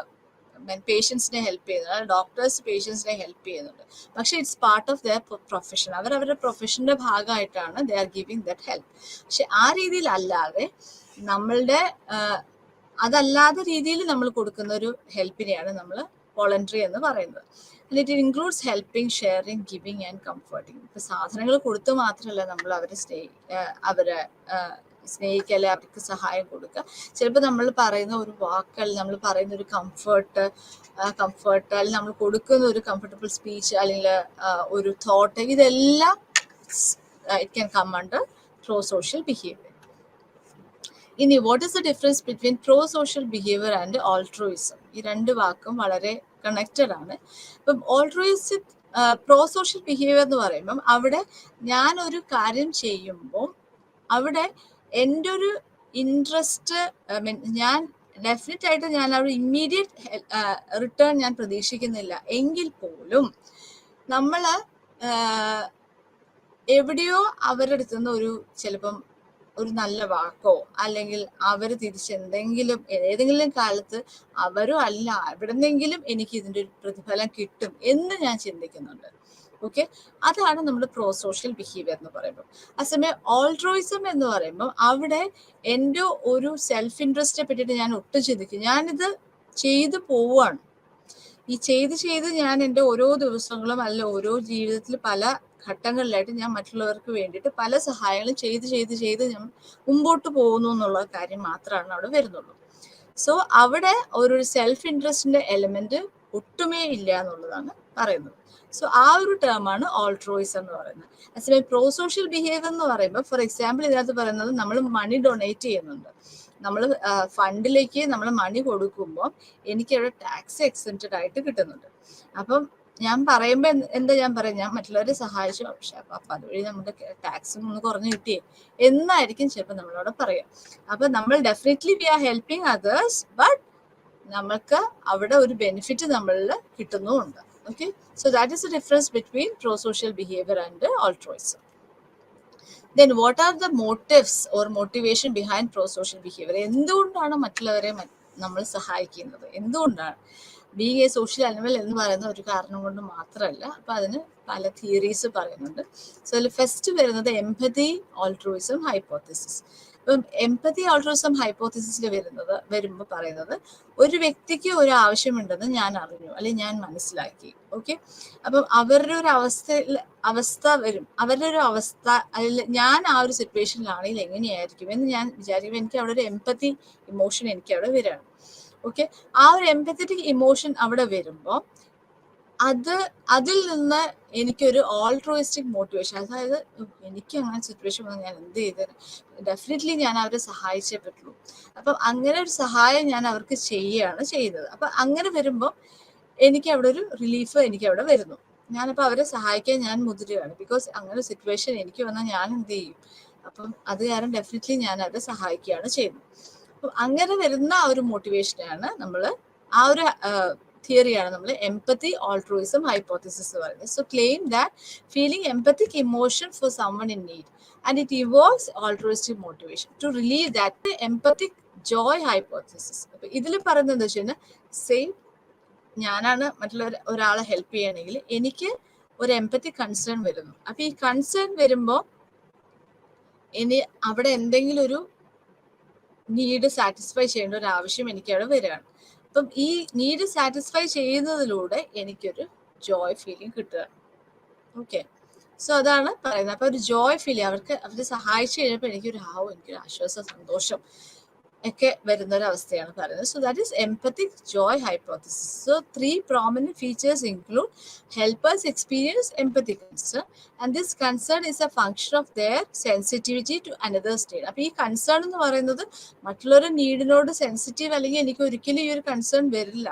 പേഷ്യൻസിനെ ഹെൽപ്പ് ചെയ്യുന്നുണ്ട്, ഡോക്ടേഴ്സ് പേഷ്യൻസിനെ ഹെൽപ്പ് ചെയ്യുന്നുണ്ട്, പക്ഷെ it's part of their profession. അവരുടെ പ്രൊഫഷന്റെ ഭാഗമായിട്ടാണ് they are giving that help. പക്ഷെ ആ രീതിയിലല്ലാതെ നമ്മളുടെ അതല്ലാത്ത രീതിയിൽ നമ്മൾ കൊടുക്കുന്ന ഒരു ഹെൽപ്പിനെയാണ് നമ്മൾ വോളണ്ടറി എന്ന് പറയുന്നത്. And it includes helping, sharing, giving and comforting. ഇപ്പൊ സാധനങ്ങൾ കൊടുത്തു മാത്രമല്ല നമ്മൾ അവരെ സ്നേഹിക്കുക, അല്ലെ അവർക്ക് സഹായം കൊടുക്കുക. ചിലപ്പോൾ നമ്മൾ പറയുന്ന ഒരു വാക്ക്, നമ്മൾ പറയുന്ന ഒരു കംഫർട്ട് അല്ലെങ്കിൽ നമ്മൾ കൊടുക്കുന്ന ഒരു കംഫർട്ടബിൾ സ്പീച്ച് അല്ലെങ്കിൽ ഒരു തോട്ട്, ഇതെല്ലാം it can come under pro social behaviour. ഇനി what is the difference between pro social behaviour and altruism? ഈ രണ്ട് വാക്കും വളരെ കണക്റ്റഡ് ആണ്. ഇപ്പം ഓൾട്രോയിസം, പ്രോ സോഷ്യൽ ബിഹേവിയർ എന്ന് പറയുമ്പം അവിടെ ഞാനൊരു കാര്യം ചെയ്യുമ്പോൾ അവിടെ എൻ്റെ ഒരു ഇൻട്രസ്റ്റ്, ഞാൻ ഡെഫിനറ്റ് ആയിട്ട് ഞാൻ ഒരു ഇമ്മീഡിയറ്റ് റിട്ടേൺ ഞാൻ പ്രതീക്ഷിക്കുന്നില്ല എങ്കിൽ പോലും നമ്മൾ എവിടെയോ അവരുടെ അടുത്തുനിന്ന് ഒരു ചിലപ്പം ഒരു നല്ല വാക്കോ അല്ലെങ്കിൽ അവർ തിരിച്ചെന്തെങ്കിലും ഏതെങ്കിലും കാലത്ത് അവരോ അല്ല എവിടെന്നെങ്കിലും എനിക്ക് ഇതിൻ്റെ ഒരു പ്രതിഫലം കിട്ടും എന്ന് ഞാൻ ചിന്തിക്കുന്നുണ്ട്. ഓക്കെ, അതാണ് നമ്മുടെ പ്രോ സോഷ്യൽ ബിഹേവിയർ എന്ന് പറയുമ്പോൾ. അതേസമയം ഓൾട്രോയിസം എന്ന് പറയുമ്പോൾ അവിടെ എൻ്റെ ഒരു സെൽഫ് ഇൻട്രസ്റ്റിനെ പറ്റിയിട്ട് ഞാൻ ഒട്ടും ചിന്തിക്കും. ഞാനിത് ചെയ്തു പോവുകയാണ്. ഈ ചെയ്ത് ഞാൻ എൻ്റെ ഓരോ ദിവസങ്ങളും അല്ല ഓരോ ജീവിതത്തിൽ പല ഘട്ടങ്ങളിലായിട്ട് ഞാൻ മറ്റുള്ളവർക്ക് വേണ്ടിയിട്ട് പല സഹായങ്ങളും ചെയ്ത് ഞാൻ മുമ്പോട്ട് പോകുന്നു എന്നുള്ള കാര്യം മാത്രമാണ് അവിടെ വരുന്നുള്ളൂ. സോ അവിടെ ഒരു സെൽഫ് ഇൻട്രസ്റ്റിന്റെ എലമെന്റ് ഒട്ടുമേ ഇല്ല എന്നുള്ളതാണ് പറയുന്നത്. സോ ആ ഒരു ടേമാണ് ഓൾട്രോയിസം എന്ന് പറയുന്നത്. അതേസമയം പ്രോ സോഷ്യൽ ബിഹേവിയർ എന്ന് പറയുമ്പോൾ, ഫോർ എക്സാമ്പിൾ ഇതിനകത്ത് പറയുന്നത് നമ്മൾ മണി ഡൊണേറ്റ് ചെയ്യുന്നുണ്ട്, നമ്മൾ ഫണ്ടിലേക്ക് നമ്മൾ മണി കൊടുക്കുമ്പോൾ എനിക്ക് അവിടെ ടാക്സ് എക്സെപ്റ്റഡ് ആയിട്ട് കിട്ടുന്നുണ്ട്. അപ്പം ഞാൻ പറയുമ്പോൾ എന്താ ഞാൻ പറയാം, ഞാൻ മറ്റുള്ളവരെ സഹായിച്ചു, പക്ഷെ അപ്പം അതുവഴി നമ്മുടെ ടാക്സും ഒന്ന് കുറഞ്ഞു കിട്ടിയേ എന്നായിരിക്കും ചിലപ്പോൾ നമ്മളോട് പറയാം. അപ്പം നമ്മൾ definitely we are helping others, but നമുക്ക് അവിടെ ഒരു ബെനിഫിറ്റ് നമ്മളിൽ കിട്ടുന്നുമുണ്ട്. Okay, so that is the difference between pro social behaviour and altruism. Then what are the motives or motivation behind pro-social behavior? എന്തുകൊണ്ടാണ് മറ്റുള്ളവരെ നമ്മൾ സഹായിക്കുന്നത്. എന്തുകൊണ്ടാണ്? ബീങ് എ സോഷ്യൽ അനിമൽ എന്ന് പറയുന്ന ഒരു കാരണം കൊണ്ട് മാത്രമല്ല. അപ്പൊ അതിന് പല തിയറീസ് പറയുന്നുണ്ട്. സോ അതിൽ ഫസ്റ്റ് വരുന്നത് എംപതി ഓൾട്രൂയിസം ഹൈപ്പോത്തിസിസ്. അപ്പം എംപതി ഓൾട്രൂയിസം ഹൈപ്പോത്തിസിസിൽ വരുമ്പോൾ പറയുന്നത്, ഒരു വ്യക്തിക്ക് ഒരു ആവശ്യമുണ്ടെന്ന് ഞാൻ അറിഞ്ഞു, അല്ലെങ്കിൽ ഞാൻ മനസ്സിലാക്കി. ഓക്കെ, അപ്പം അവരുടെ ഒരു അവസ്ഥ വരും. അവരുടെ ഒരു അവസ്ഥ, അതിൽ ഞാൻ ആ ഒരു സിറ്റുവേഷനിലാണെങ്കിൽ എങ്ങനെയായിരിക്കും എന്ന് ഞാൻ വിചാരിക്കുമ്പോൾ എനിക്ക് അവിടെ ഒരു എംപതി ഇമോഷൻ എനിക്ക് അവിടെ വരികയാണ്. ഓക്കെ, ആ ഒരു എംപത്തറ്റിക് ഇമോഷൻ അവിടെ വരുമ്പോൾ അതിൽ നിന്ന് എനിക്കൊരു ഓൾട്രോയിസ്റ്റിക് മോട്ടിവേഷൻ, അതായത് എനിക്ക് അങ്ങനെ സിറ്റുവേഷൻ വന്നാൽ ഞാൻ എന്ത് ചെയ്തത്, ഡെഫിനറ്റ്ലി ഞാൻ അവരെ സഹായിച്ചേ പറ്റുള്ളൂ. അപ്പം അങ്ങനെ ഒരു സഹായം ഞാൻ അവർക്ക് ചെയ്യുകയാണ് ചെയ്യുന്നത്. അപ്പം അങ്ങനെ വരുമ്പോൾ എനിക്ക് അവിടെ ഒരു റിലീഫ് എനിക്ക് അവിടെ വരുന്നു. ഞാനപ്പോൾ അവരെ സഹായിക്കാൻ ഞാൻ മുതിരുകയാണ്. ബിക്കോസ് അങ്ങനെ ഒരു സിറ്റുവേഷൻ എനിക്ക് വന്നാൽ ഞാൻ എന്ത് ചെയ്യും? അപ്പം അത് കാരണം ഡെഫിനറ്റ്ലി ഞാൻ അവരെ സഹായിക്കുകയാണ് ചെയ്യുന്നത്. അപ്പം അങ്ങനെ വരുന്ന ആ ഒരു മോട്ടിവേഷനാണ് നമ്മൾ, ആ ഒരു തിയറിയാണ് നമ്മൾ എംപതി ഓൾട്രൂയിസം ഹൈപ്പോത്തിസിസ് എന്ന് പറയുന്നത്. So claim that feeling empathic emotion for someone in need and it involves altruistic motivation to relieve that empathic joy hypothesis. അപ്പൊ ഇതിൽ പറയുന്നത് എന്താ വെച്ച് കഴിഞ്ഞാൽ, സെയിം ഞാനാണ് മറ്റുള്ള ഒരാളെ ഹെൽപ്പ് ചെയ്യണമെങ്കിൽ എനിക്ക് ഒരു എംപത്തിക് കൺസേൺ വരുന്നു. അപ്പൊ ഈ കൺസേൺ വരുമ്പോൾ ഇനി അവിടെ എന്തെങ്കിലും ഒരു നീഡ് സാറ്റിസ്ഫൈ ചെയ്യേണ്ട ഒരു ആവശ്യം എനിക്ക് അവിടെ വരികയാണ്. അപ്പം ഈ നീഡ് സാറ്റിസ്ഫൈ ചെയ്യുന്നതിലൂടെ എനിക്കൊരു ജോയ് ഫീലിംഗ് കിട്ടുക. ഓക്കെ, സോ അതാണ് പറയുന്നത്. അപ്പൊ ഒരു ജോയ് ഫീലിംഗ് അവരെ സഹായിച്ചു കഴിഞ്ഞപ്പോൾ എനിക്കൊരു ആശ്വാസം, സന്തോഷം ഒക്കെ വരുന്ന ഒരു അവസ്ഥയാണ് പറയുന്നത്. So that is empathic joy hypothesis. So 3 prominent features include helpers experience empathic concern and this concern is a function of their sensitivity to another state. അപ്പൊ ഈ കൺസേൺ എന്ന് പറയുന്നത് മറ്റുള്ളവരുടെ നീഡിനോട് സെൻസിറ്റീവ് അല്ലെങ്കിൽ എനിക്ക് ഒരിക്കലും ഈ ഒരു കൺസേൺ വരില്ല.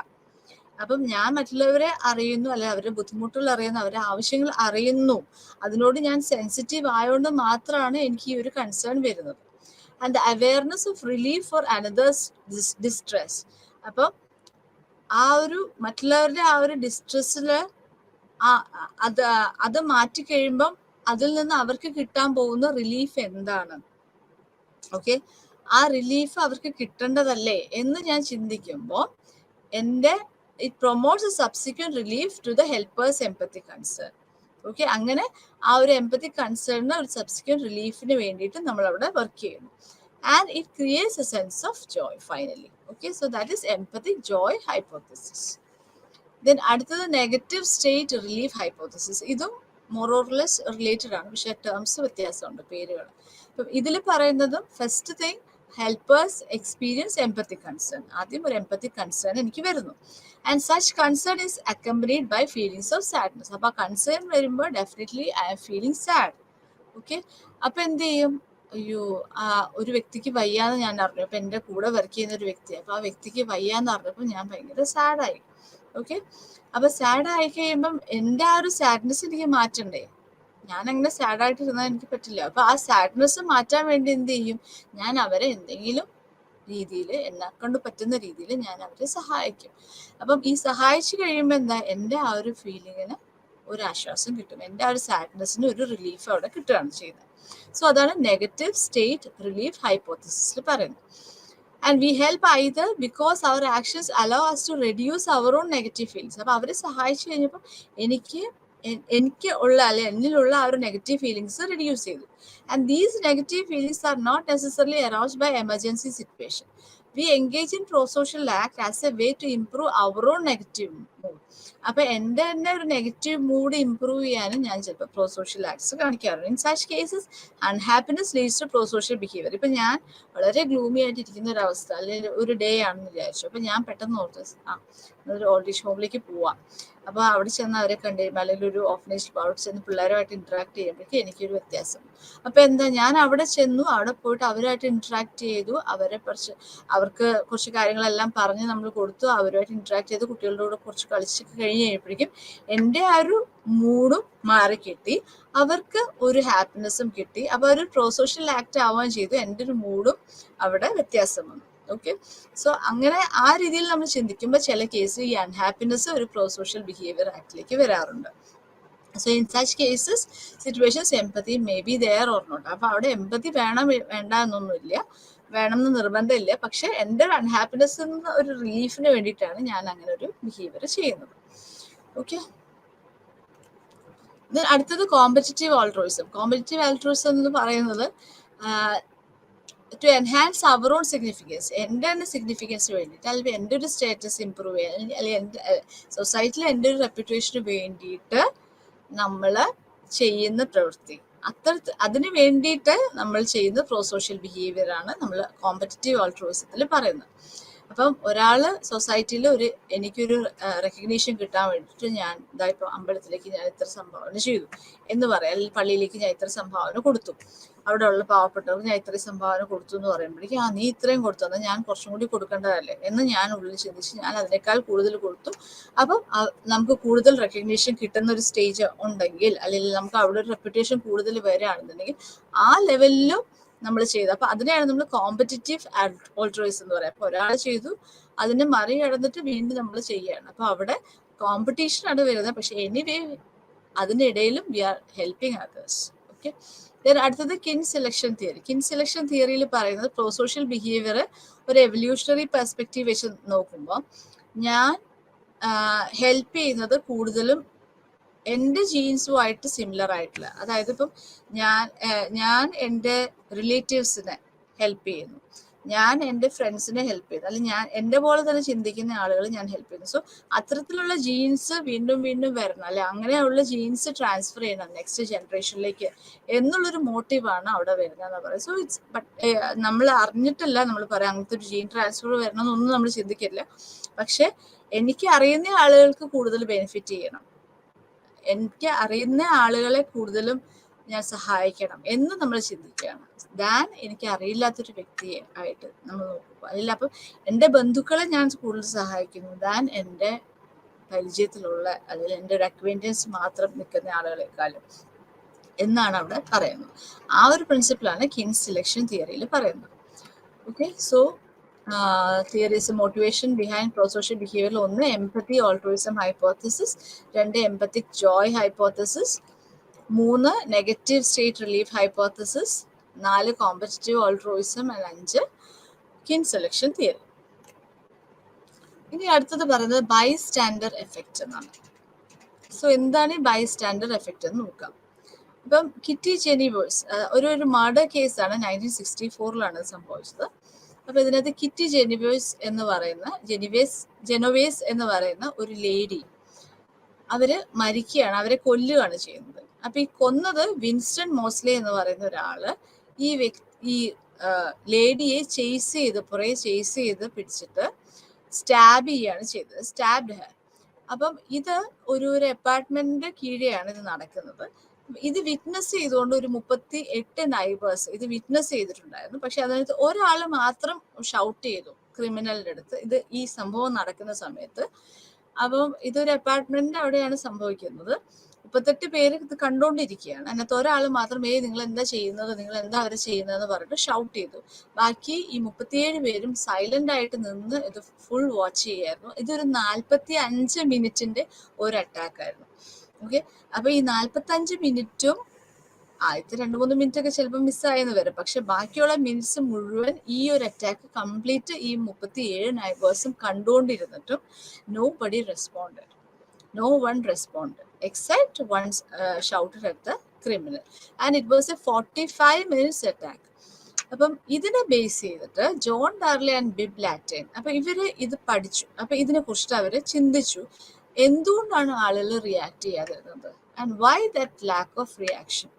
അപ്പം ഞാൻ മറ്റുള്ളവരെ അറിയുന്നു, അല്ലെ അവരുടെ ബുദ്ധിമുട്ടുകൾ അറിയുന്നു, അവരുടെ ആവശ്യങ്ങൾ അറിയുന്നു, അതിനോട് ഞാൻ സെൻസിറ്റീവ് ആയതുകൊണ്ട് മാത്രമാണ് എനിക്ക് ഈ ഒരു കൺസേൺ വരുന്നത്. And the awareness of relief for another's distress. അപ്പം ആ ഒരു മറ്റുള്ളവരുടെ ആ ഒരു ഡിസ്ട്രെസ്സില് അത് മാറ്റിക്കഴിയുമ്പം അതിൽ നിന്ന് അവർക്ക് കിട്ടാൻ പോകുന്ന റിലീഫ് എന്താണ്? ഓക്കെ, ആ റിലീഫ് അവർക്ക് കിട്ടേണ്ടതല്ലേ എന്ന് ഞാൻ ചിന്തിക്കുമ്പോൾ it promotes a subsequent relief to the helper's empathic concern. Okay, അങ്ങനെ ആ ഒരു എംപത്തിക് കൺസേണിന് ഒരു സബ്സിക്വന്റ് റിലീഫിന് വേണ്ടിയിട്ട് നമ്മൾ അവിടെ വർക്ക് ചെയ്യുന്നു. And it creates a sense of joy finally. Okay, so that is empathic joy hypothesis. Then അടുത്തത് നെഗറ്റീവ് സ്റ്റേറ്റ് റിലീഫ് ഹൈപ്പോത്തിസിസ്. ഇതും മോർ ഓർ ലെസ് റിലേറ്റഡ് ആണ്, പക്ഷേ ടേംസ് വ്യത്യാസമുണ്ട്, പേരുകൾ. അപ്പം ഇതിൽ പറയുന്നതും first thing helpers experience empathic concern. ആദ്യം ഒരു എംപത്തിക് കൺസേൺ എനിക്ക് വരുന്നു. And such concern is accompanied by feelings of sadness. അപ്പൊ ആ കൺസേൺ വരുമ്പോൾ definitely I am feeling sad. Okay, അപ്പൊ എന്ത് ചെയ്യും? അയ്യോ, ഒരു വ്യക്തിക്ക് വയ്യാന്ന് ഞാൻ അറിഞ്ഞു. അപ്പൊ എൻ്റെ കൂടെ വർക്ക് ചെയ്യുന്ന ഒരു വ്യക്തി, അപ്പൊ ആ വ്യക്തിക്ക് വയ്യാന്ന് അറിഞ്ഞപ്പോൾ ഞാൻ ഭയങ്കര സാഡായി. ഓക്കെ, അപ്പൊ സാഡ് ആയി കഴിയുമ്പം എൻ്റെ ആ ഒരു സാഡ്നെസ് എനിക്ക് മാറ്റണ്ടേ? ഞാൻ അങ്ങനെ സാഡായിട്ട് ഇരുന്നാൽ എനിക്ക് പറ്റില്ല. അപ്പൊ ആ സാഡ്നെസ് മാറ്റാൻ വേണ്ടി എന്ത് ചെയ്യും? ഞാൻ അവരെ എന്തെങ്കിലും രീതിയിൽ, എന്നെ കൊണ്ട് പറ്റുന്ന രീതിയിൽ ഞാൻ അവരെ സഹായിക്കും. അപ്പം ഈ സഹായിച്ചു കഴിയുമ്പോൾ എന്താ, എൻ്റെ ആ ഒരു ഫീലിങ്ങിന് ഒരു ആശ്വാസം കിട്ടും, എൻ്റെ ആ ഒരു സാഡ്നെസ്സിന് ഒരു റിലീഫ് അവിടെ കിട്ടുകയാണ് ചെയ്യുന്നത്. സോ അതാണ് നെഗറ്റീവ് സ്റ്റേറ്റ് റിലീഫ് ഹൈപ്പോത്തിസിസിൽ പറയുന്നത്. And we help either because our actions allow us to reduce our own negative feelings. അപ്പൊ അവരെ സഹായിച്ചു കഴിഞ്ഞപ്പോൾ എനിക്ക് ഉള്ള, അല്ലെ എന്നിലുള്ള ആ ഒരു നെഗറ്റീവ് ഫീലിങ്സ് റെഡ്യൂസ് ചെയ്തു. And these negative feelings are not necessarily aroused by emergency situation. We engage in prosocial act as a way to improve our own negative mood. അപ്പൊ എൻ്റെ തന്നെ ഒരു നെഗറ്റീവ് മൂഡ് ഇംപ്രൂവ് ചെയ്യാനും ഞാൻ ചിലപ്പോൾ prosocial acts കാണിക്കാറുണ്ട്. In such cases unhappiness leads to prosocial behaviour. ഇപ്പൊ ഞാൻ വളരെ ഗ്ലൂമി ആയിട്ട് ഇരിക്കുന്ന ഒരു അവസ്ഥ, അല്ലെങ്കിൽ ഒരു ഡേ ആണെന്ന് വിചാരിച്ചു. അപ്പൊ ഞാൻ പെട്ടെന്ന് ഓർത്ത് ഒരു ഓൾഡ് ഏജ് ഹോമിലേക്ക് പോവാം. അപ്പൊ അവിടെ ചെന്ന് അവരെ കണ്ടുകഴിയുമ്പോൾ, അല്ലെങ്കിൽ ഒരു ഓഫനേജ് അവിടെ ചെന്ന് പിള്ളേരുമായിട്ട് ഇന്ററാക്ട് ചെയ്യുമ്പോഴേക്കും എനിക്കൊരു വ്യത്യാസം. അപ്പൊ എന്താ, ഞാൻ അവിടെ ചെന്നു, അവിടെ പോയിട്ട് അവരുമായിട്ട് ഇന്ററാക്ട് ചെയ്തു, അവർക്ക് കുറച്ച് കാര്യങ്ങളെല്ലാം പറഞ്ഞ് നമ്മൾ കൊടുത്തു, അവരുമായിട്ട് ഇന്ററാക്ട് ചെയ്ത് കുട്ടികളുടെ കൂടെ കുറച്ച് കളിച്ചൊക്കെ കഴിഞ്ഞ് കഴിയുമ്പോഴേക്കും എൻ്റെ ആ ഒരു മൂഡും മാറി കിട്ടി, അവർക്ക് ഒരു ഹാപ്പിനെസ്സും കിട്ടി. അപ്പൊ ഒരു പ്രോസോഷ്യൽ ആക്ട് ആവുകയും ചെയ്തു, എൻ്റെ ഒരു മൂഡും അവിടെ വ്യത്യാസം വന്നു. ഓക്കെ, സോ അങ്ങനെ ആ രീതിയിൽ നമ്മൾ ചിന്തിക്കുമ്പോൾ ചില കേസിൽ ഈ അൺഹാപ്പിനെസ് ഒരു പ്രോസോഷ്യൽ ബിഹേവിയർ ആക്ടിലേക്ക് വരാറുണ്ട്. So in such cases situations empathy may be there or not. അപ്പൊ അവിടെ എംപതി വേണം വേണ്ട എന്നൊന്നുമില്ല. വേണം എന്ന് നിർബന്ധമില്ല. പക്ഷെ എൻ്റെ ഒരു അൺഹാപ്പിനെസ് ഒരു റിലീഫിന് വേണ്ടിയിട്ടാണ് ഞാൻ അങ്ങനെ ഒരു ബിഹേവിയർ ചെയ്യുന്നത്. ഓക്കെ, അടുത്തത് കോമ്പറ്റിറ്റീവ് ആൾട്രോയിസം. കോമ്പറ്റിറ്റീവ് ആൾട്രോയിസം എന്ന് പറയുന്നത് to enhance our own significance, എൻ്റെ തന്നെ സിഗ്നിഫിക്കൻസിന് വേണ്ടിയിട്ട്, അല്ലെങ്കിൽ എൻ്റെ ഒരു സ്റ്റേറ്റസ് ഇമ്പ്രൂവ് ചെയ്യാൻ, അല്ലെങ്കിൽ എൻ്റെ സൊസൈറ്റിയിൽ എൻ്റെ ഒരു റെപ്യൂട്ടേഷന് വേണ്ടിയിട്ട് നമ്മൾ ചെയ്യുന്ന പ്രവൃത്തി, അതിന് വേണ്ടിയിട്ട് നമ്മൾ ചെയ്യുന്ന പ്രോ സോഷ്യൽ ബിഹേവിയർ ആണ് നമ്മൾ കോമ്പറ്റിറ്റീവ് ആൾട്രോയിസത്തിൽ പറയുന്നത്. അപ്പം ഒരാള് സൊസൈറ്റിയിൽ എനിക്കൊരു റെക്കഗ്നീഷൻ കിട്ടാൻ വേണ്ടിയിട്ട് ഞാൻ ഇതായിപ്പോൾ അമ്പലത്തിലേക്ക് ഞാൻ ഇത്ര സംഭാവന ചെയ്തു എന്ന് പറയാം, അല്ലെങ്കിൽ പള്ളിയിലേക്ക് ഞാൻ ഇത്ര സംഭാവന കൊടുത്തു, അവിടെ ഉള്ള പാവപ്പെട്ടവർക്ക് ഞാൻ ഇത്രയും സംഭാവന കൊടുത്തു എന്ന് പറയുമ്പോഴേക്കും നീ ഇത്രയും കൊടുത്തു, എന്നാൽ ഞാൻ കുറച്ചും കൂടി കൊടുക്കേണ്ടതല്ലേ എന്ന് ഞാൻ ഉള്ളിൽ ചിന്തിച്ച് ഞാൻ അതിനേക്കാൾ കൂടുതൽ കൊടുത്തു. അപ്പം നമുക്ക് കൂടുതൽ റെക്കഗ്നീഷൻ കിട്ടുന്ന ഒരു സ്റ്റേജ് ഉണ്ടെങ്കിൽ, അല്ലെങ്കിൽ നമുക്ക് അവിടെ ഒരു റെപ്യൂട്ടേഷൻ കൂടുതൽ വരികയാണെന്നുണ്ടെങ്കിൽ ആ ലെവലിലും നമ്മൾ ചെയ്തു. അപ്പൊ അതിനെയാണ് നമ്മൾ കോമ്പറ്റിറ്റീവ് ആൾട്രോയിസം എന്ന് പറയാം. അപ്പൊ ഒരാൾ ചെയ്തു, അതിനെ മറികടന്നിട്ട് വീണ്ടും നമ്മൾ ചെയ്യുകയാണ്. അപ്പൊ അവിടെ കോമ്പറ്റീഷൻ ആണ് വരുന്നത്. പക്ഷെ എനിവേ അതിനിടയിലും we are helping others. Okay, അടുത്തത് kin selection theory. Kin selection തിയറിയിൽ പറയുന്നത് പ്രോ സോഷ്യൽ ബിഹേവിയർ ഒരു എവല്യൂഷണറി പെർസ്പെക്റ്റീവ് വെച്ച് നോക്കുമ്പോൾ ഞാൻ ഹെൽപ്പ് ചെയ്യുന്നത് കൂടുതലും എൻ്റെ ജീൻസുമായിട്ട് സിമിലർ ആയിട്ടുള്ള, അതായത് ഇപ്പം ഞാൻ എൻ്റെ റിലേറ്റീവ്സിനെ ഹെൽപ്പ് ചെയ്യുന്നു, ഞാൻ എൻ്റെ ഫ്രണ്ട്സിനെ ഹെൽപ്പ് ചെയ്യുന്നു, അല്ലെങ്കിൽ ഞാൻ എൻ്റെ പോലെ തന്നെ ചിന്തിക്കുന്ന ആളുകൾ ഞാൻ ഹെൽപ്പ് ചെയ്യുന്നു. സോ അത്തരത്തിലുള്ള ജീൻസ് വീണ്ടും വീണ്ടും വരണം, അല്ലെ അങ്ങനെയുള്ള ജീൻസ് ട്രാൻസ്ഫർ ചെയ്യണം നെക്സ്റ്റ് ജനറേഷനിലേക്ക് എന്നുള്ളൊരു മോട്ടീവാണ് അവിടെ വരുന്നതെന്ന് പറയുന്നത്. സോ ഇറ്റ്സ് നമ്മൾ അറിഞ്ഞിട്ടല്ല നമ്മൾ പറയാം അങ്ങനത്തെ ഒരു ജീൻ ട്രാൻസ്ഫർ വരണമെന്നൊന്നും നമ്മൾ ചിന്തിക്കില്ല. പക്ഷെ എനിക്ക് അറിയുന്ന ആളുകൾക്ക് കൂടുതൽ ബെനിഫിറ്റ് ചെയ്യണം, എനിക്ക് അറിയുന്ന ആളുകളെ കൂടുതലും ഞാൻ സഹായിക്കണം എന്ന് നമ്മൾ ചിന്തിക്കുകയാണ്. ദാൻ എനിക്ക് അറിയില്ലാത്തൊരു വ്യക്തിയെ ആയിട്ട് നമ്മൾ നോക്കുക. അല്ല, അപ്പം എൻ്റെ ബന്ധുക്കളെ ഞാൻ കൂടുതൽ സഹായിക്കുന്നു ദാൻ എൻ്റെ പരിചയത്തിലുള്ള, അല്ലെങ്കിൽ എൻ്റെ ഒരു അക്വൈൻറ്റൻസ് മാത്രം നിൽക്കുന്ന ആളുകളെക്കാളും എന്നാണ് അവിടെ പറയുന്നത്. ആ ഒരു പ്രിൻസിപ്പിളാണ് കിൻ സെലക്ഷൻ തിയറിയിൽ പറയുന്നത്. Okay, so theories motivation behind prosocial ബിഹേവിയറിൽ 1 empathy altruism hypothesis, 2 empathic joy hypothesis, 3 negative state relief hypothesis, 4 competitive altruism, 5 kin selection theory. ഇനി അടുത്തത് പറയുന്നത് ബൈ സ്റ്റാൻഡർ എഫക്റ്റ് എന്നാണ്. സോ എന്താണ് ഈ ബൈ സ്റ്റാൻഡർ എഫക്റ്റ് എന്ന് നോക്കാം. ഇപ്പം കിറ്റി ജെനിവേഴ്സ് ഒരു മർഡർ കേസാണ്, 1964 സംഭവിച്ചത്. അപ്പൊ ഇതിനകത്ത് കിറ്റി ജെനിവേഴ്സ് എന്ന് പറയുന്ന ജെനോവേസ് എന്ന് പറയുന്ന ഒരു ലേഡി, അവര് മരിക്കുകയാണ്, അവരെ കൊല്ലുകയാണ് ചെയ്യുന്നത്. അപ്പൊ ഈ കൊന്നത് വിൻസ്റ്റൺ മോസ്ലെ എന്ന് പറയുന്ന ഒരാള് ഈ ലേഡിയെ പുറകെ ചേസ് ചെയ്ത് പിടിച്ചിട്ട് സ്റ്റാബ് ചെയ്യാണ് ചെയ്തത്, സ്റ്റാബ്ഡ് ഹെയർ. അപ്പം ഇത് ഒരു അപ്പാർട്ട്മെന്റിന്റെ കീഴെയാണ് ഇത് നടക്കുന്നത്. ഇത് വിറ്റ്നസ് ചെയ്തുകൊണ്ട് ഒരു 38 നൈബേഴ്സ് ഇത് വിറ്റ്നസ് ചെയ്തിട്ടുണ്ടായിരുന്നു. പക്ഷെ അതിനകത്ത് ഒരാൾ മാത്രം ഷൗട്ട് ചെയ്തു ക്രിമിനലിന്റെ അടുത്ത് ഈ സംഭവം നടക്കുന്ന സമയത്ത്. അപ്പം ഇതൊരു അപ്പാർട്ട്മെന്റിന്റെ അവിടെയാണ് സംഭവിക്കുന്നത്. 38 പേര് ഇത് കണ്ടുകൊണ്ടിരിക്കുകയാണ്. അതിനകത്ത് ഒരാൾ മാത്രം നിങ്ങൾ എന്താ ചെയ്യുന്നത്, നിങ്ങൾ എന്താ അവരെ ചെയ്യുന്നതെന്ന് പറഞ്ഞിട്ട് ഷൗട്ട് ചെയ്തു. ബാക്കി ഈ 37 പേരും സൈലന്റ് ആയിട്ട് നിന്ന് ഇത് ഫുൾ വാച്ച് ചെയ്യായിരുന്നു. ഇതൊരു 45 മിനിറ്റിന്റെ ഒരു അറ്റാക്ക് ആയിരുന്നു. ഓക്കെ, അപ്പൊ ഈ 45 മിനിറ്റും ആദ്യത്തെ 2-3 മിനിറ്റ് ഒക്കെ ചിലപ്പോൾ മിസ്സായെന്ന് വരും. പക്ഷെ ബാക്കിയുള്ള മിനിറ്റ്സ് മുഴുവൻ ഈ ഒരു അറ്റാക്ക് കംപ്ലീറ്റ് ഈ 37 നൈബേഴ്സും കണ്ടുകൊണ്ടിരുന്നിട്ടും nobody responded. No one responded except one shouted at the criminal and it was a 45 minutes attack. അപ്പം ഇതിനെ ബേസ് ചെയ്തിട്ട് ജോൺ ഡാർലി ആൻഡ് ബിബ് ലാറ്റൻ അപ്പൊ ഇവര് ഇത് പഠിച്ചു. അപ്പൊ ഇതിനെ കുറിച്ചിട്ട് അവര് ചിന്തിച്ചു, എന്തുകൊണ്ടാണ് ആളുകൾ റിയാക്ട് ചെയ്യാതിരുന്നത് and why that lack of reaction,